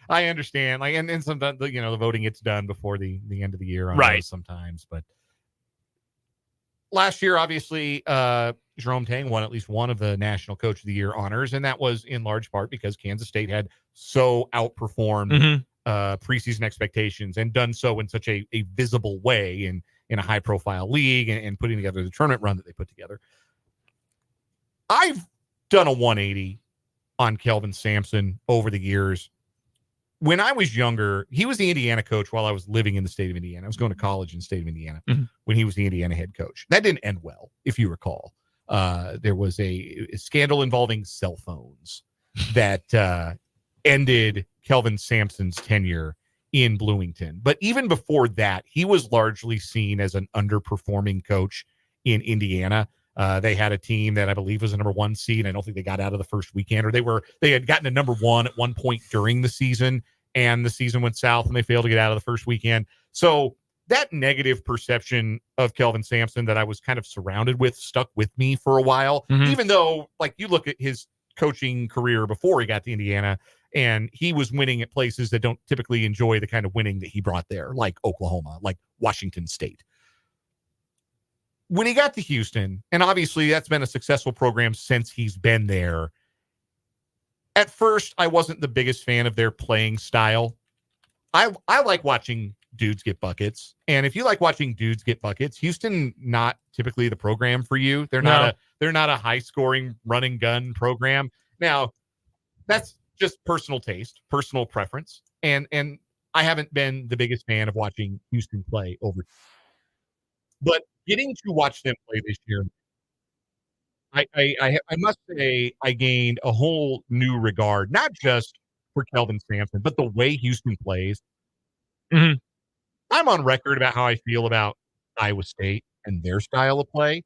I understand. Like, and sometimes, the voting gets done before the end of the year on right. those sometimes. But last year, obviously, Jerome Tang won at least one of the National Coach of the Year honors, and that was in large part because Kansas State had so outperformed preseason expectations and done so in such a visible way in a high-profile league and putting together the tournament run that they put together. I've done a 180 on Kelvin Sampson over the years. When I was younger, he was the Indiana coach while I was living in the state of Indiana. I was going to college in the state of Indiana when he was the Indiana head coach. That didn't end well, if you recall. There was a scandal involving cell phones that ended Kelvin Sampson's tenure in Bloomington. But even before that, he was largely seen as an underperforming coach in Indiana. They had a team that I believe was a number 1 seed. I don't think they got out of the first weekend, or they had gotten to number 1 at one point during the season, and the season went south and they failed to get out of the first weekend. So that negative perception of Kelvin Sampson that I was kind of surrounded with stuck with me for a while, even though, like, you look at his coaching career before he got to Indiana, and he was winning at places that don't typically enjoy the kind of winning that he brought there, like Oklahoma, like Washington State. When he got to Houston, and obviously that's been a successful program since he's been there, at first I wasn't the biggest fan of their playing style. I like watching dudes get buckets, and if you like watching dudes get buckets, Houston not typically the program for you. They're not a high scoring run and gun program. Now, that's just personal taste, personal preference, and I haven't been the biggest fan of watching Houston play over. But getting to watch them play this year, I must say I gained a whole new regard, not just for Kelvin Sampson, but the way Houston plays. I'm on record about how I feel about Iowa State and their style of play.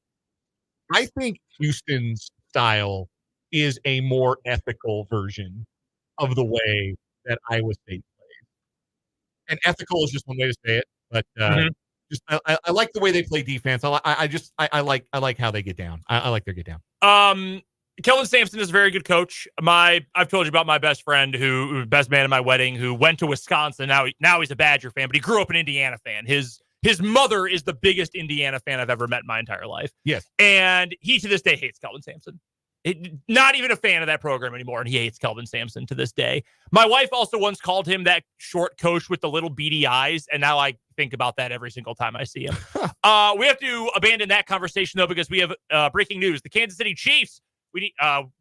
I think Houston's style is a more ethical version of the way that Iowa State plays. And ethical is just one way to say it, but just I like the way they play defense. I like how they get down. I like their get down. Kelvin Sampson is a very good coach. I've told you about my best friend who best man at my wedding, who went to Wisconsin. Now he's a Badger fan, but he grew up an Indiana fan. His mother is the biggest Indiana fan I've ever met in my entire life. Yes. And he to this day hates Kelvin Sampson. Not even a fan of that program anymore, and he hates Kelvin Sampson to this day. My wife also once called him that short coach with the little beady eyes, and now I think about that every single time I see him. We have to abandon that conversation, though, because we have breaking news. The Kansas City Chiefs, we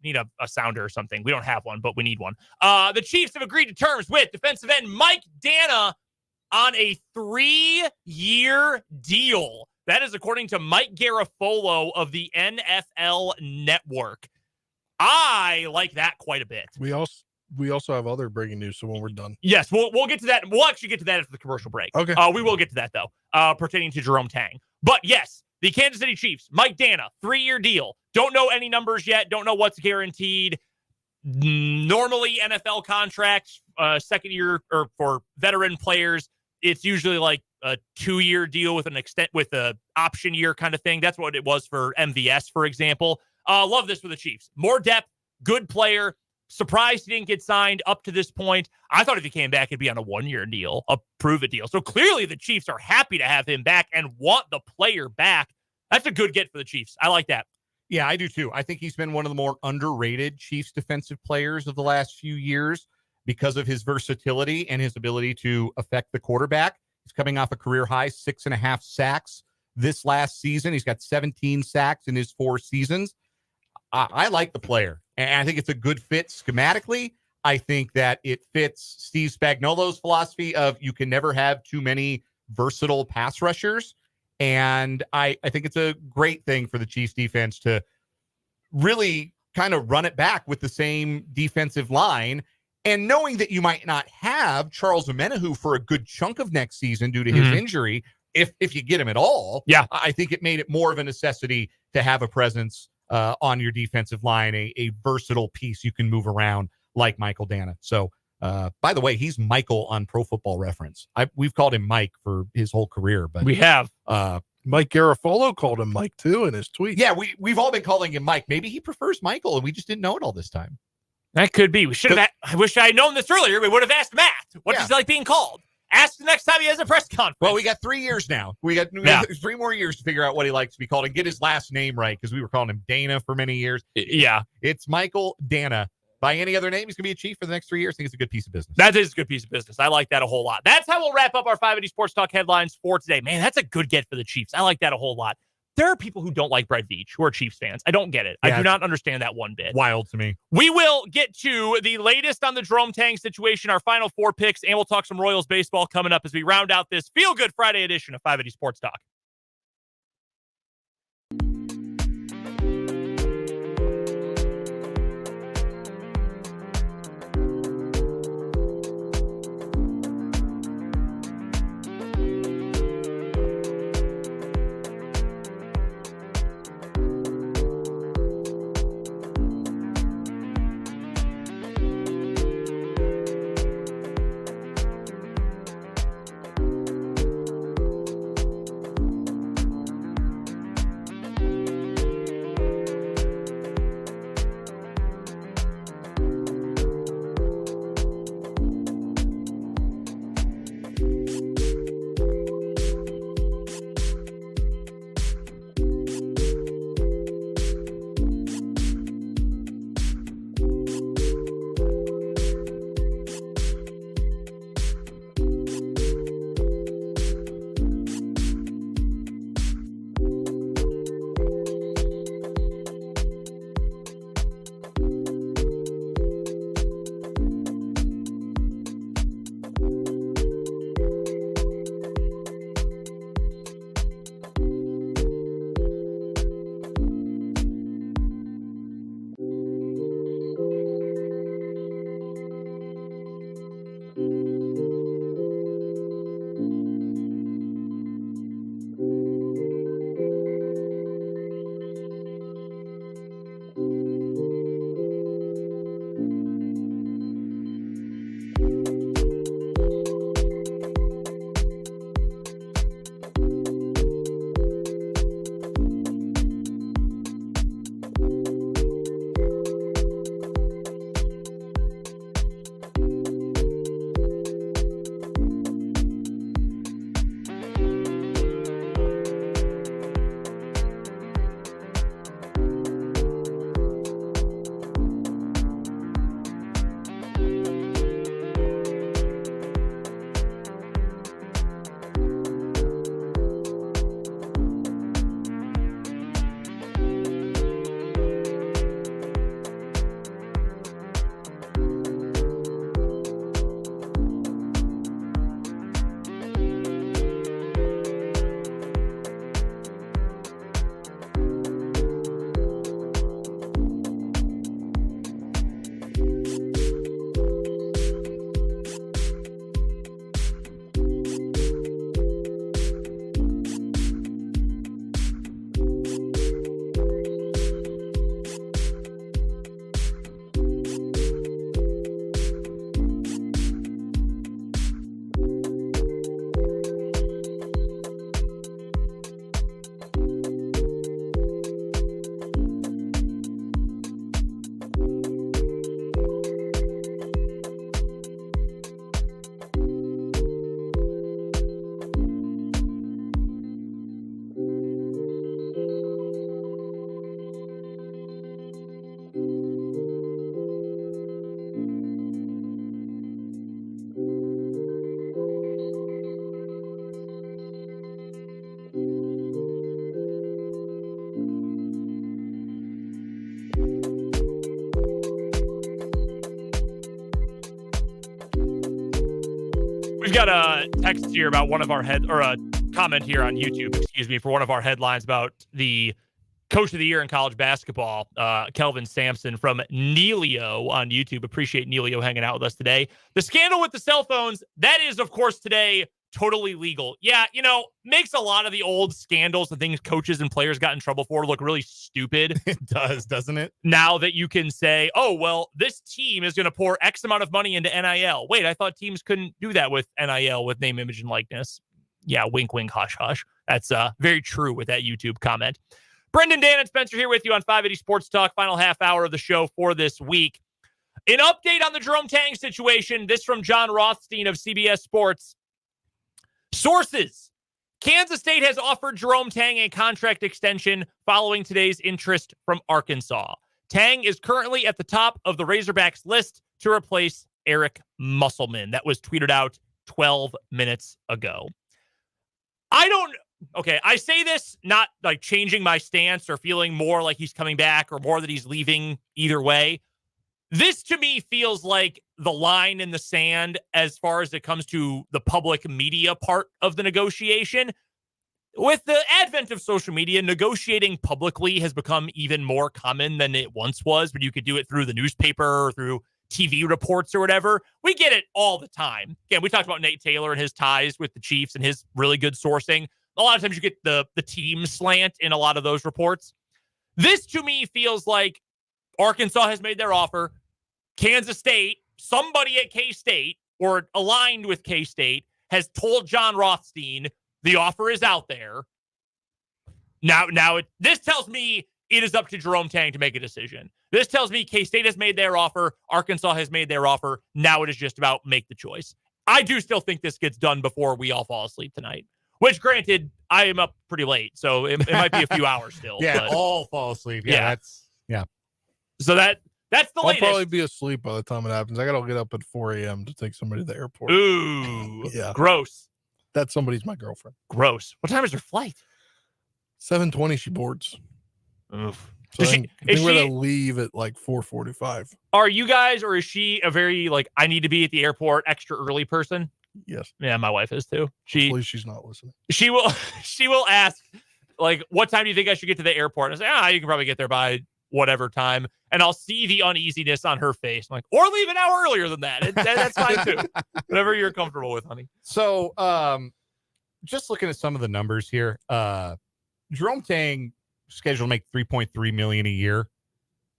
need a sounder or something. We don't have one, but we need one. The Chiefs have agreed to terms with defensive end Mike Dana on a 3-year deal. That is according to Mike Garafolo of the NFL Network. I like that quite a bit. We we also have other breaking news. So when we're done, Yes, we'll get to that. We'll actually get to that after the commercial break. Okay. We will get to that though, pertaining to Jerome Tang. But yes, the Kansas City Chiefs, Mike Dana, 3-year deal. Don't know any numbers yet. Don't know what's guaranteed. Normally, NFL contracts, second year or for veteran players, it's usually like a 2-year deal with a option year kind of thing. That's what it was for MVS, for example. Love this for the Chiefs. More depth, good player. Surprised he didn't get signed up to this point. I thought if he came back, it'd be on a 1-year deal, a prove-it deal. So clearly the Chiefs are happy to have him back and want the player back. That's a good get for the Chiefs. I like that. Yeah, I do too. I think he's been one of the more underrated Chiefs defensive players of the last few years because of his versatility and his ability to affect the quarterback. He's coming off a career high 6.5 sacks this last season. He's got 17 sacks in his 4 seasons. I like the player, and I think it's a good fit schematically. I think that it fits Steve Spagnuolo's philosophy of you can never have too many versatile pass rushers. And I think it's a great thing for the Chiefs defense to really kind of run it back with the same defensive line. And knowing that you might not have Charles Omenihu for a good chunk of next season due to his injury, if you get him at all, I think it made it more of a necessity to have a presence on your defensive line, a versatile piece you can move around like Michael Dana. So, by the way, he's Michael on Pro Football Reference. We've called him Mike for his whole career, but we have. Mike Garafolo called him Mike too in his tweet. Yeah, we've all been calling him Mike. Maybe he prefers Michael, and we just didn't know it all this time. That could be. We should have. I wish I had known this earlier. We would have asked Matt. What does he like being called? Ask the next time he has a press conference. Well, we got 3 years now. We got 3 more years to figure out what he likes to be called and get his last name right, because we were calling him Dana for many years. Yeah. It's Michael Dana. By any other name, he's going to be a Chief for the next 3 years. I think it's a good piece of business. That is a good piece of business. I like that a whole lot. That's how we'll wrap up our 580 Sports Talk headlines for today. Man, that's a good get for the Chiefs. I like that a whole lot. There are people who don't like Brett Veach who are Chiefs fans. I don't get it. I do not understand that one bit. Wild to me. We will get to the latest on the Jerome Tang situation, our final 4 picks, and we'll talk some Royals baseball coming up as we round out this Feel Good Friday edition of 580 Sports Talk. We've got a text here about one of our a comment here on YouTube, for one of our headlines about the Coach of the Year in college basketball, Kelvin Sampson from Neilio on YouTube. Appreciate Neilio hanging out with us today. The scandal with the cell phones, that is, of course, today totally legal. Yeah, makes a lot of the old scandals and things coaches and players got in trouble for look really stupid. It does, doesn't it? Now that you can say, oh, well, this team is going to pour X amount of money into NIL. Wait, I thought teams couldn't do that with NIL, with name, image, and likeness. Yeah, wink, wink, hush, hush. That's very true with that YouTube comment. Brendan, Dan, and Spencer here with you on 580 Sports Talk, final half hour of the show for this week. An update on the Jerome Tang situation. This from John Rothstein of CBS Sports. Sources. Kansas State has offered Jerome Tang a contract extension following today's interest from Arkansas. Tang is currently at the top of the Razorbacks list to replace Eric Musselman. That was tweeted out 12 minutes ago. I say this not like changing my stance or feeling more like he's coming back or more that he's leaving either way. This to me feels like the line in the sand as far as it comes to the public media part of the negotiation. With the advent of social media, negotiating publicly has become even more common than it once was, but you could do it through the newspaper or through TV reports or whatever. We get it all the time. Again, we talked about Nate Taylor and his ties with the Chiefs and his really good sourcing. A lot of times you get the team slant in a lot of those reports. This to me feels like Arkansas has made their offer. Kansas State, somebody at K-State or aligned with K-State has told John Rothstein the offer is out there. This tells me it is up to Jerome Tang to make a decision. This tells me K-State has made their offer. Arkansas has made their offer. Now it is just about make the choice. I do still think this gets done before we all fall asleep tonight. Which, granted, I am up pretty late, so it might be a few hours still. Yeah, but all fall asleep. Yeah. So that's the I'll latest. probably be asleep by the time it happens. I got to get up at 4 a.m. to take somebody to the airport. Ooh, Yeah. Gross. That somebody's my girlfriend. Gross. What time is her flight? 7:20 she boards. Oof. So Is I think we're going to leave at like 4:45. Are you guys, or is she a very, I need to be at the airport extra early person? Yes. Yeah, my wife is too. Hopefully she's not listening. She will ask, what time do you think I should get to the airport? And I say, you can probably get there by whatever time. And I'll see the uneasiness on her face. I'm like, or leave an hour earlier than that. That's fine too. Whatever you're comfortable with, honey. So, just looking at some of the numbers here, Jerome Tang scheduled to make $3.3 million a year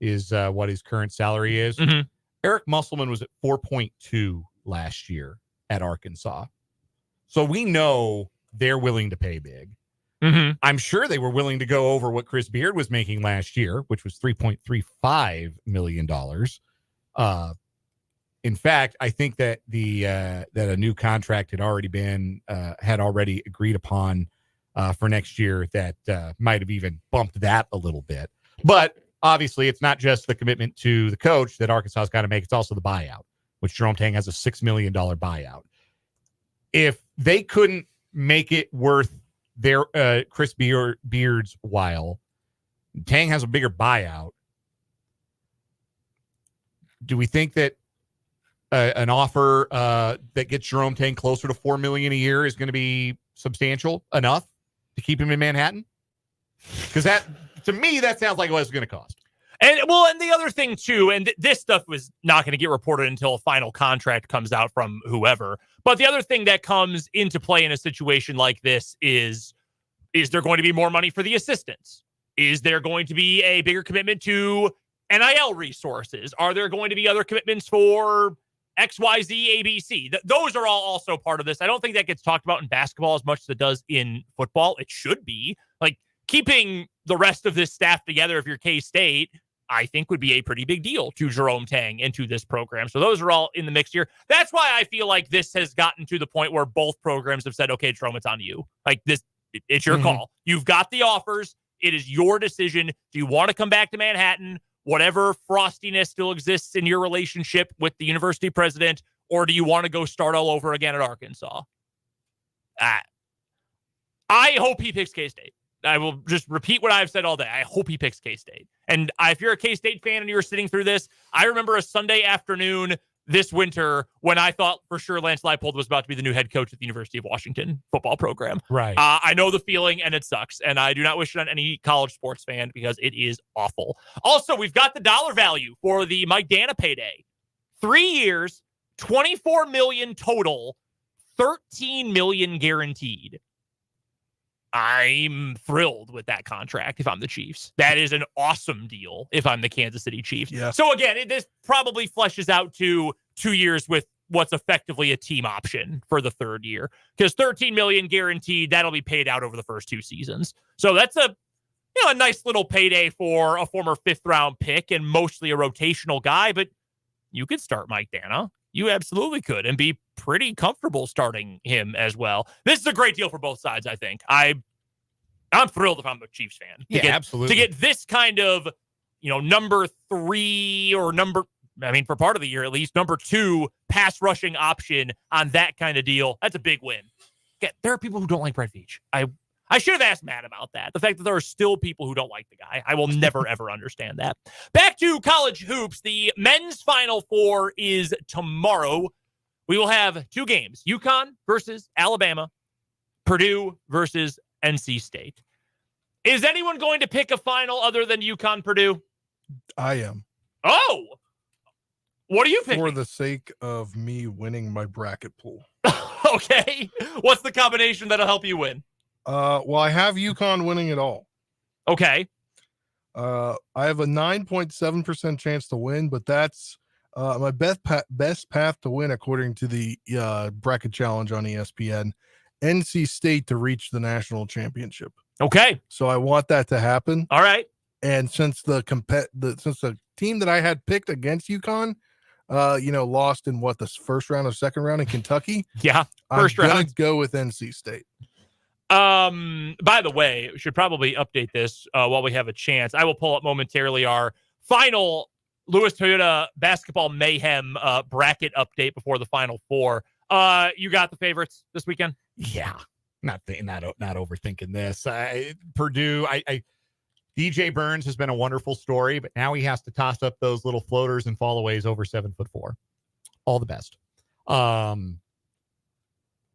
is what his current salary is. Mm-hmm. Eric Musselman was at 4.2 last year at Arkansas. So we know they're willing to pay big. Mm-hmm. I'm sure they were willing to go over what Chris Beard was making last year, which was $3.35 million. In fact, I think that that a new contract had already been agreed upon for next year that might have even bumped that a little bit. But obviously, it's not just the commitment to the coach that Arkansas has got to make. It's also the buyout, which Jerome Tang has a $6 million buyout. If they couldn't make it worth their Chris Beard's while, Tang has a bigger buyout. Do we think that an offer that gets Jerome Tang closer to $4 million a year is going to be substantial enough to keep him in Manhattan? Because that, to me, that sounds like what it's going to cost. And the other thing too, and this stuff was not going to get reported until a final contract comes out from whoever. But the other thing that comes into play in a situation like this is there going to be more money for the assistants? Is there going to be a bigger commitment to NIL resources? Are there going to be other commitments for XYZ, ABC? Those are all also part of this. I don't think that gets talked about in basketball as much as it does in football. It should be. Keeping the rest of this staff together, if you're K-State, I think would be a pretty big deal to Jerome Tang and to this program. So those are all in the mix here. That's why I feel like this has gotten to the point where both programs have said, okay, Jerome, it's on you. It's your call. You've got the offers. It is your decision. Do you want to come back to Manhattan, whatever frostiness still exists in your relationship with the university president, or do you want to go start all over again at Arkansas? I hope he picks K-State. I will just repeat what I've said all day. I hope he picks K-State. And if you're a K-State fan and you were sitting through this, I remember a Sunday afternoon this winter when I thought for sure Lance Leipold was about to be the new head coach at the University of Washington football program. Right. I know the feeling, and it sucks, and I do not wish it on any college sports fan because it is awful. Also, we've got the dollar value for the Mike Dana payday. 3 years, $24 million total, $13 million guaranteed. I'm thrilled with that contract if I'm the Chiefs. That is an awesome deal if I'm the Kansas City Chiefs. Yeah. So again, this probably fleshes out to 2 years with what's effectively a team option for the third year, because $13 million guaranteed, that'll be paid out over the first 2 seasons. So that's a nice little payday for a former 5th round pick and mostly a rotational guy, but you could start Mike Dana. You absolutely could, and be pretty comfortable starting him as well. This is a great deal for both sides, I think. I'm thrilled if I'm a Chiefs fan. Absolutely. To get this kind of, number 3 or for part of the year at least, number 2 pass rushing option on that kind of deal, that's a big win. There are people who don't like Brett Veach. I should have asked Matt about that. The fact that there are still people who don't like the guy. I will never, ever understand that. Back to college hoops. The men's Final Four is tomorrow. We will have 2 games. UConn versus Alabama. Purdue versus NC State. Is anyone going to pick a final other than UConn Purdue? I am. Oh! What are you picking? For the sake of me winning my bracket pool. Okay. What's the combination that'll help you win? Well, I have UConn winning it all. Okay. I have a 9.7% chance to win, but that's my best path to win according to the bracket challenge on ESPN. NC State to reach the national championship. Okay. So I want that to happen. All right. And since the team that I had picked against UConn, lost in the first round or second round in Kentucky. Yeah. First I'm round. gonna go with NC State. By the way, we should probably update this while we have a chance. I will pull up momentarily our final Lewis Toyota basketball mayhem bracket update before the Final Four. You got the favorites this weekend? Yeah. Not overthinking this. Purdue, DJ Burns has been a wonderful story, but now he has to toss up those little floaters and fallaways over 7'4". All the best.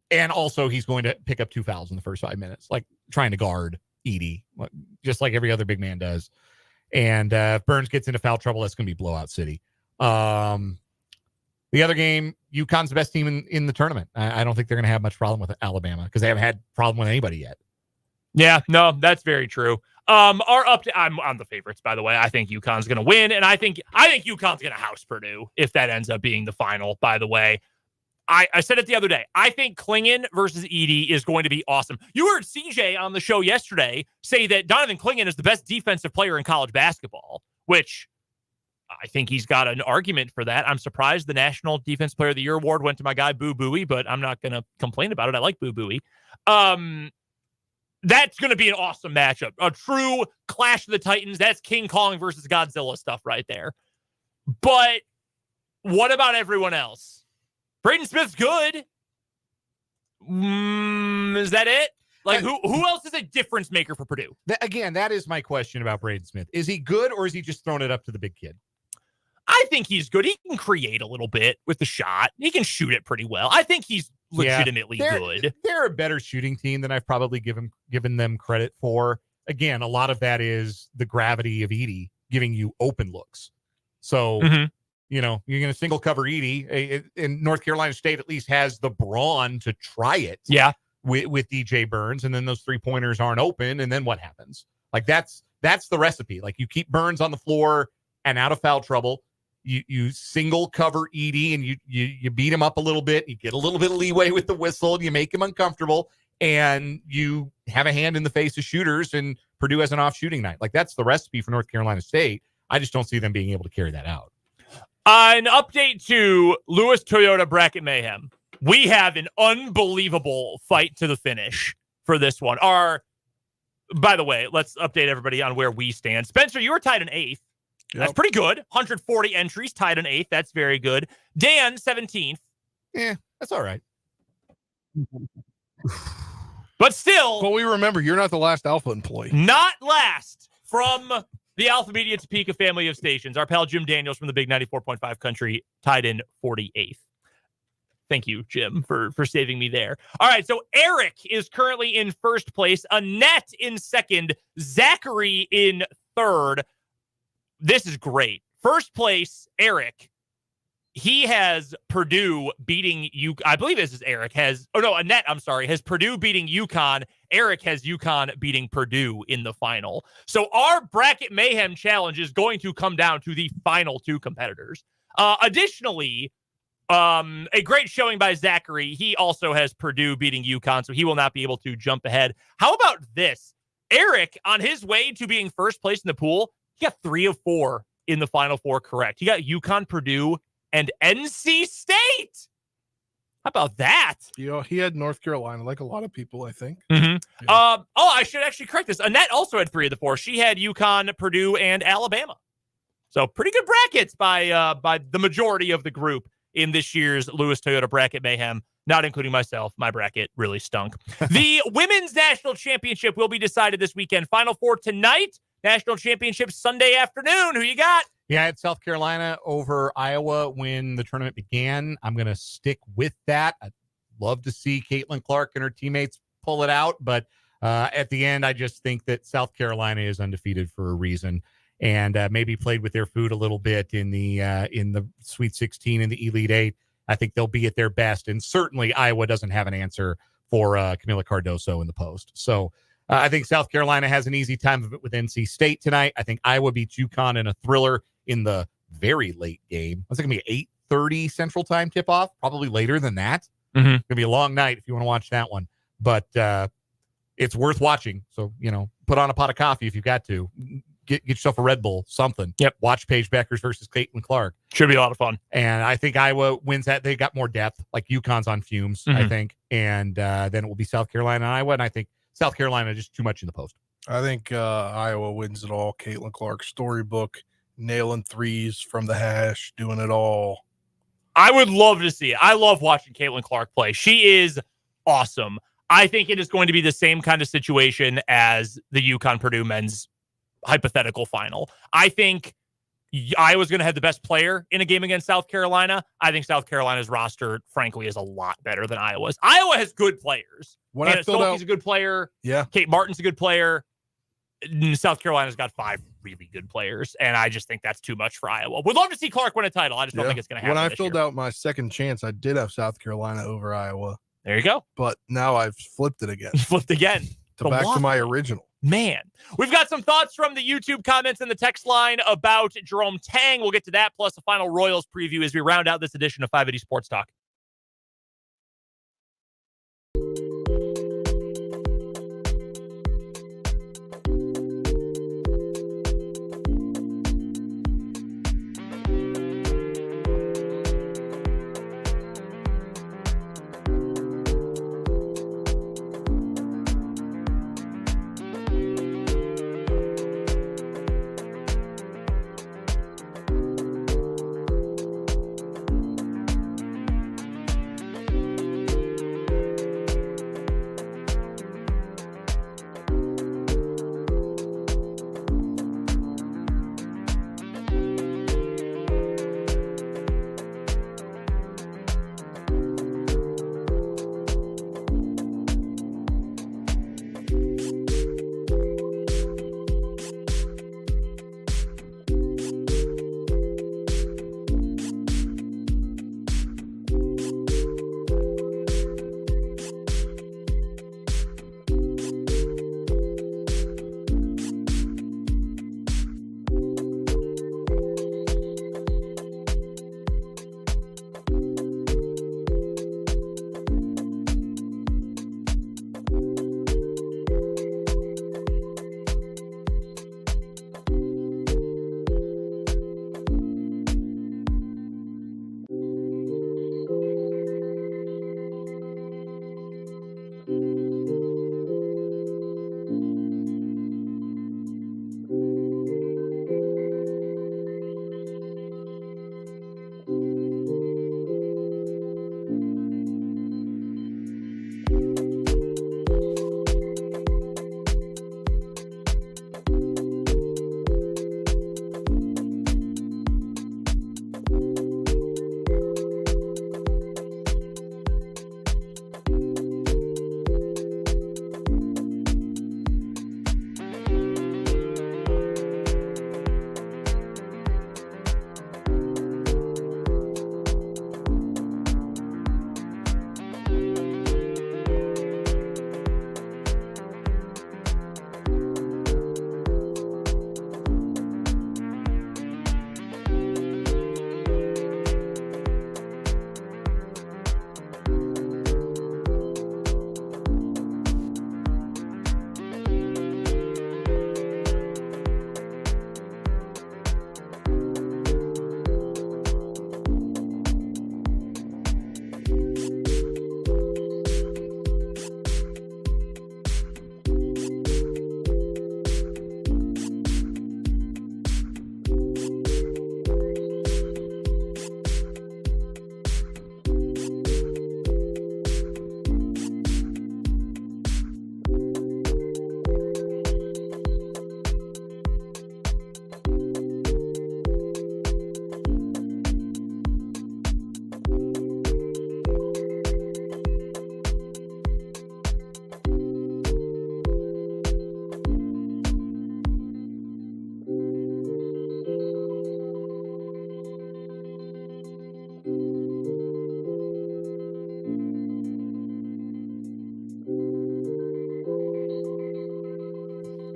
And also, he's going to pick up 2 fouls in the first 5 minutes, like trying to guard Edey, just like every other big man does. And if Burns gets into foul trouble, that's going to be blowout city. The other game, UConn's the best team in the tournament. I don't think they're going to have much problem with Alabama because they haven't had problem with anybody yet. Yeah, no, that's very true. I'm on the favorites, by the way. I think UConn's going to win, and I think UConn's going to house Purdue if that ends up being the final, by the way. I said it the other day. I think Klingon versus Edey is going to be awesome. You heard CJ on the show yesterday say that Donovan Klingon is the best defensive player in college basketball, which I think he's got an argument for that. I'm surprised the National Defense Player of the Year award went to my guy Boo Buie, but I'm not going to complain about it. I like Boo Buie. That's going to be an awesome matchup. A true Clash of the Titans. That's King Kong versus Godzilla stuff right there. But what about everyone else? Braden Smith's good. Is that it? Like, who else is a difference maker for Purdue? That is my question about Braden Smith. Is he good, or is he just throwing it up to the big kid? I think he's good. He can create a little bit with the shot. He can shoot it pretty well. I think he's legitimately good. They're a better shooting team than I've probably given them credit for. Again, a lot of that is the gravity of Edey giving you open looks. So, you're going to single cover Edey. And North Carolina State at least has the brawn to try it. Yeah. With DJ Burns, and then those 3-pointers aren't open, and then what happens? Like that's the recipe. Like you keep Burns on the floor and out of foul trouble. You single cover Edey, and you beat him up a little bit. You get a little bit of leeway with the whistle. And you make him uncomfortable, and you have a hand in the face of shooters. And Purdue has an off shooting night. Like that's the recipe for North Carolina State. I just don't see them being able to carry that out. An update to Lewis Toyota Bracket Mayhem. We have an unbelievable fight to the finish for this one. By the way, let's update everybody on where we stand. Spencer, you were tied in 8th. Yep. That's pretty good. 140 entries, tied in 8th. That's very good. Dan, 17th. Yeah, that's all right. But still. But we remember, you're not the last Alpha employee. Not last from The Alpha Media Topeka family of stations. Our pal Jim Daniels from the Big 94.5 Country tied in 48th. Thank you, Jim, for saving me there. All right, so Eric is currently in first place, Annette in second, Zachary in third. This is great. First place, Eric. He has Purdue beating I believe this is Eric Annette, I'm sorry, has Purdue beating UConn. Eric has UConn beating Purdue in the final. So our Bracket Mayhem challenge is going to come down to the final two competitors. Additionally, a great showing by Zachary. He also has Purdue beating UConn, so he will not be able to jump ahead. How about this? Eric, on his way to being first place in the pool, he got 3 of 4 in the final 4 correct. He got UConn, Purdue, and NC State. How about that? He had North Carolina, like a lot of people, I think. Mm-hmm. Yeah. I should actually correct this. Annette also had 3 of the 4. She had UConn, Purdue, and Alabama. So pretty good brackets by the majority of the group in this year's Lewis Toyota Bracket Mayhem, not including myself. My bracket really stunk. The Women's National Championship will be decided this weekend. Final 4 tonight. National Championship Sunday afternoon. Who you got? Yeah, I had South Carolina over Iowa when the tournament began. I'm going to stick with that. I'd love to see Caitlin Clark and her teammates pull it out, but at the end, I just think that South Carolina is undefeated for a reason, and maybe played with their food a little bit in the Sweet 16 and the Elite 8. I think they'll be at their best, and certainly Iowa doesn't have an answer for Camila Cardoso in the post. So I think South Carolina has an easy time of it with NC State tonight. I think Iowa beats UConn in a thriller in the very late game. It's going to be 8:30 Central Time tip-off, probably later than that. Mm-hmm. It's going to be a long night if you want to watch that one. But it's worth watching. So, put on a pot of coffee if you've got to. Get yourself a Red Bull, something. Yep. Watch Paige Beckers versus Caitlin Clark. Should be a lot of fun. And I think Iowa wins that. They got more depth, like UConn's on fumes, I think. And then it will be South Carolina and Iowa. And I think South Carolina just too much in the post. I think Iowa wins it all. Caitlin Clark, storybook, nailing threes from the hash, doing it all. I would love to see it. I love watching Caitlin Clark play. She is awesome. I think it is going to be the same kind of situation as the UConn-Purdue men's hypothetical final. I think Iowa's going to have the best player in a game against South Carolina. I think South Carolina's roster, frankly, is a lot better than Iowa's. Iowa has good players. When I filled out, a good player. Yeah. Kate Martin's a good player. South Carolina's got 5 really good players, and I just think that's too much for Iowa. Would love to see Clark win a title. I just don't think it's going to happen. When I filled out my second chance, I did have South Carolina over Iowa. There you go. But now I've flipped it again. Flipped again. To my original. Man, we've got some thoughts from the YouTube comments and the text line about Jerome Tang. We'll get to that, plus a final Royals preview as we round out this edition of 580 Sports Talk.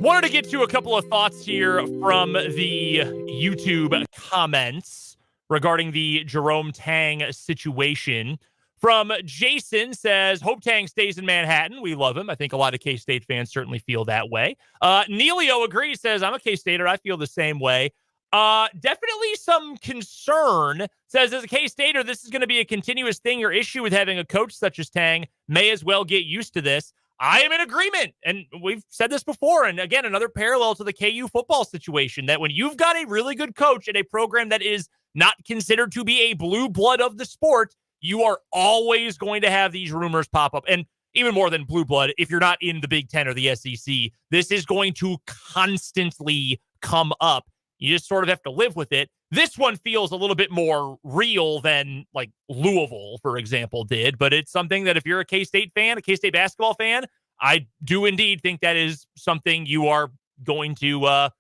Wanted to get to a couple of thoughts here from the YouTube comments regarding the Jerome Tang situation. From Jason says, hope Tang stays in Manhattan. We love him. I think a lot of K-State fans certainly feel that way. Neilio agrees, says, I'm a K-Stater. I feel the same way. Definitely some concern, says, as a K-Stater, this is going to be a continuous thing or issue with having a coach such as Tang. May as well get used to this. I am in agreement. And we've said this before. And again, another parallel to the KU football situation, that when you've got a really good coach in a program that is not considered to be a blue blood of the sport, you are always going to have these rumors pop up. And even more than blue blood, if you're not in the Big Ten or the SEC, this is going to constantly come up. You just sort of have to live with it. This one feels a little bit more real than like Louisville, for example, did. But it's something that if you're a K-State fan, a K-State basketball fan, I do indeed think that is something you are going to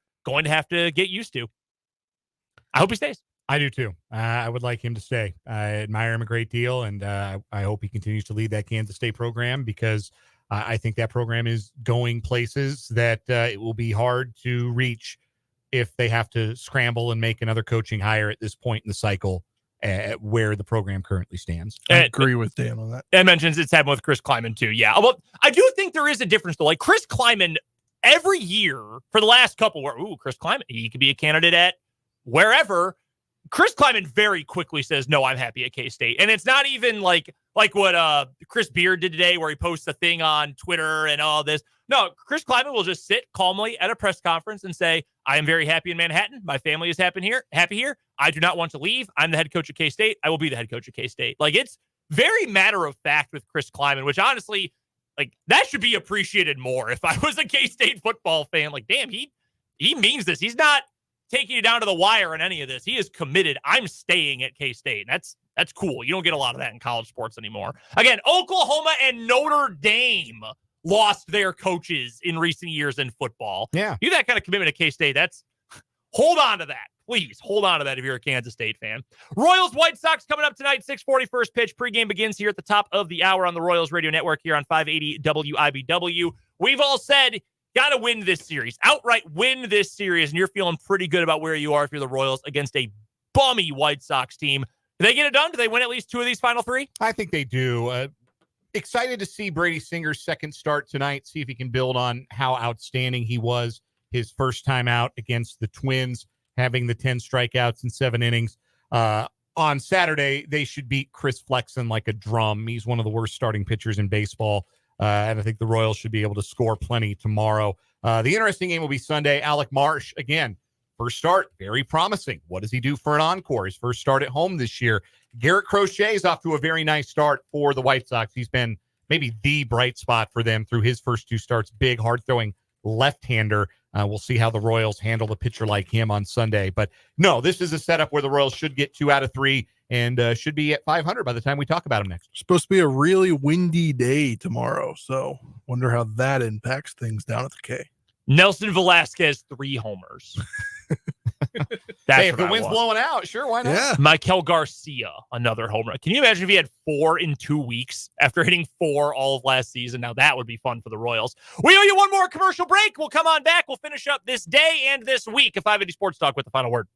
have to get used to. I hope he stays. I do too. I would like him to stay. I admire him a great deal, and I hope he continues to lead that Kansas State program, because I think that program is going places that it will be hard to reach if they have to scramble and make another coaching hire at this point in the cycle at where the program currently stands. I agree with Dan on that. And mentions it's happened with Chris Kleiman too. Yeah. Well, I do think there is a difference though. Like Chris Kleiman, every year for the last couple where, Chris Kleiman, he could be a candidate at wherever. Chris Kleiman very quickly says, no, I'm happy at K-State. And it's not even like what Chris Beard did today, where he posts a thing on Twitter and all this. No, Chris Kleiman will just sit calmly at a press conference and say, I am very happy in Manhattan. My family is happy here. I do not want to leave. I'm the head coach of K-State. I will be the head coach of K-State. Like, it's very matter of fact with Chris Kleiman, which honestly, like, that should be appreciated more. If I was a K-State football fan, like, damn, he means this. He's not taking you down to the wire in any of this. He is committed. I'm staying at K-State. And that's cool. You don't get a lot of that in college sports anymore. Again, Oklahoma and Notre Dame lost their coaches in recent years in football. Yeah. You that kind of commitment to K-State, hold on to that. Please hold on to that if you're a Kansas State fan. Royals White Sox coming up tonight, 6:40 first pitch. Pregame begins here at the top of the hour on the Royals Radio Network here on 580 WIBW. We've all said, got to win this series. Outright win this series, and you're feeling pretty good about where you are if you're the Royals against a bummy White Sox team. Do they get it done? Do they win at least two of these final three? I think they do. Excited to see Brady Singer's second start tonight, see if he can build on how outstanding he was his first time out against the Twins, having the 10 strikeouts in 7 innings. On Saturday, they should beat Chris Flexen like a drum. He's one of the worst starting pitchers in baseball. And I think the Royals should be able to score plenty tomorrow. The interesting game will be Sunday. Alec Marsh, again, first start, very promising. What does he do for an encore? His first start at home this year. Garrett Crochet is off to a very nice start for the White Sox. He's been maybe the bright spot for them through his first 2 starts. Big, hard-throwing left-hander. We'll see how the Royals handle a pitcher like him on Sunday. But no, this is a setup where the Royals should get 2 out of 3 and should be at 500 by the time we talk about them next. It's supposed to be a really windy day tomorrow, so wonder how that impacts things down at the K. Nelson Velasquez, 3 homers. Hey, if the wind's blowing out, sure, why not? Yeah. Michael Garcia, another home run. Can you imagine if he had 4 in 2 weeks after hitting 4 all of last season? Now that would be fun for the Royals. We owe you one more commercial break. We'll come on back. We'll finish up this day and this week of 580 Sports Talk with the final word.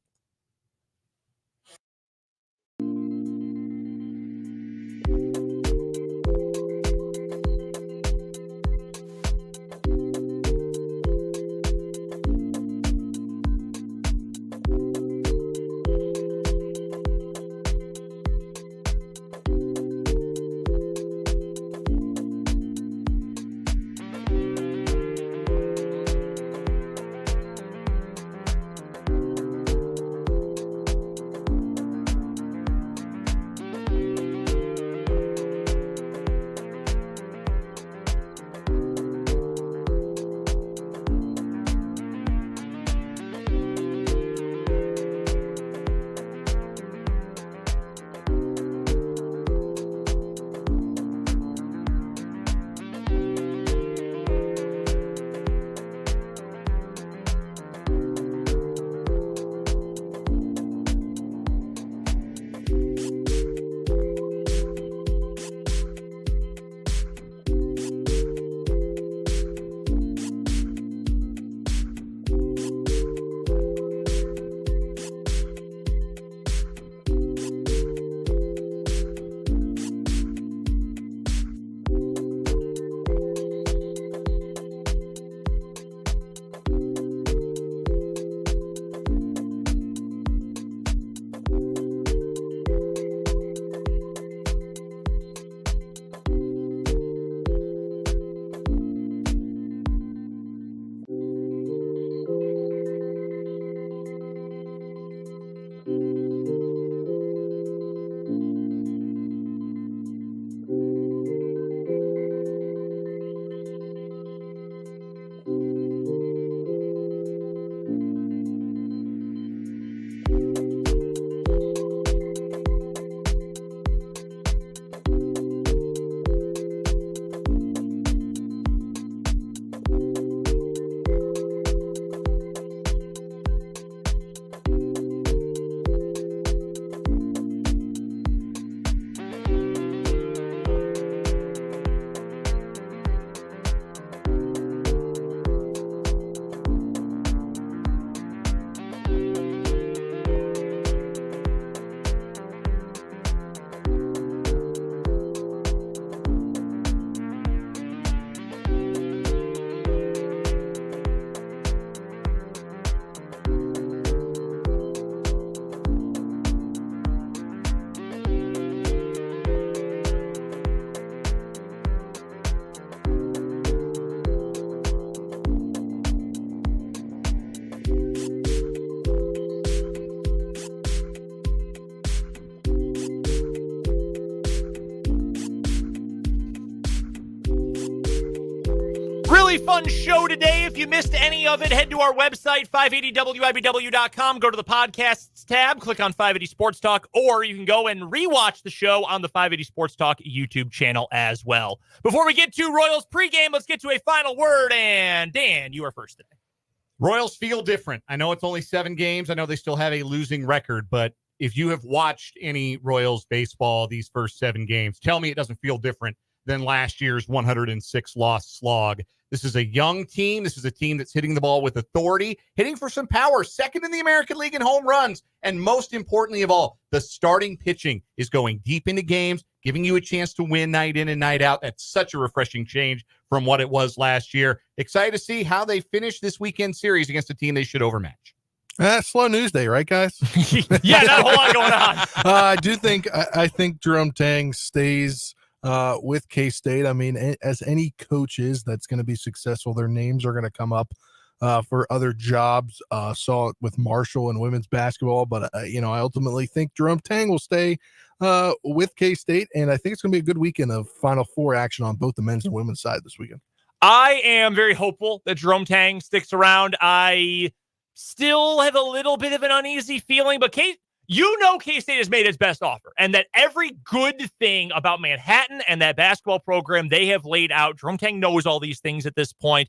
really fun show today. If you missed any of it, head to our website, 580wibw.com. Go to the podcasts tab, click on 580 Sports Talk, or you can go and rewatch the show on the 580 Sports Talk YouTube channel as well. Before we get to Royals pregame, let's get to a final word. And Dan, you are first today. Royals feel different. I know it's only 7 games. I know they still have a losing record, but if you have watched any Royals baseball these first 7 games, tell me it doesn't feel different than last year's 106 loss slog. This is a young team. This is a team that's hitting the ball with authority, hitting for some power, second in the American League in home runs. And most importantly of all, the starting pitching is going deep into games, giving you a chance to win night in and night out. That's such a refreshing change from what it was last year. Excited to see how they finish this weekend series against a team they should overmatch. Slow news day, right, guys? Yeah, not a whole lot going on. I think Jerome Tang stays with K-State. I mean, as any coach is that's going to be successful, their names are going to come up for other jobs. Saw it with Marshall and women's basketball, but I ultimately think Jerome Tang will stay with K-State, and I think it's going to be a good weekend of Final Four action on both the men's and women's side this weekend. I am very hopeful that Jerome Tang sticks around. I still have a little bit of an uneasy feeling, but K-State has made its best offer, and that every good thing about Manhattan and that basketball program they have laid out, Jerome Tang knows all these things at this point.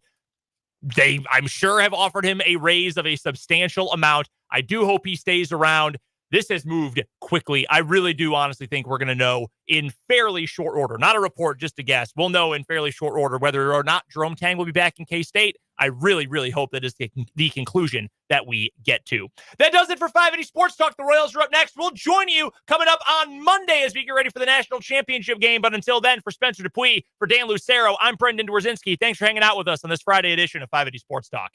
They, I'm sure, have offered him a raise of a substantial amount. I do hope he stays around. This has moved quickly. I really do honestly think we're going to know in fairly short order. Not a report, just a guess. We'll know in fairly short order whether or not Jerome Tang will be back in K-State. I really, really hope that is the conclusion that we get to. That does it for 580 Sports Talk. The Royals are up next. We'll join you coming up on Monday as we get ready for the national championship game. But until then, for Spencer Dupuis, for Dan Lucero, I'm Brendan Dworzinski. Thanks for hanging out with us on this Friday edition of 580 Sports Talk.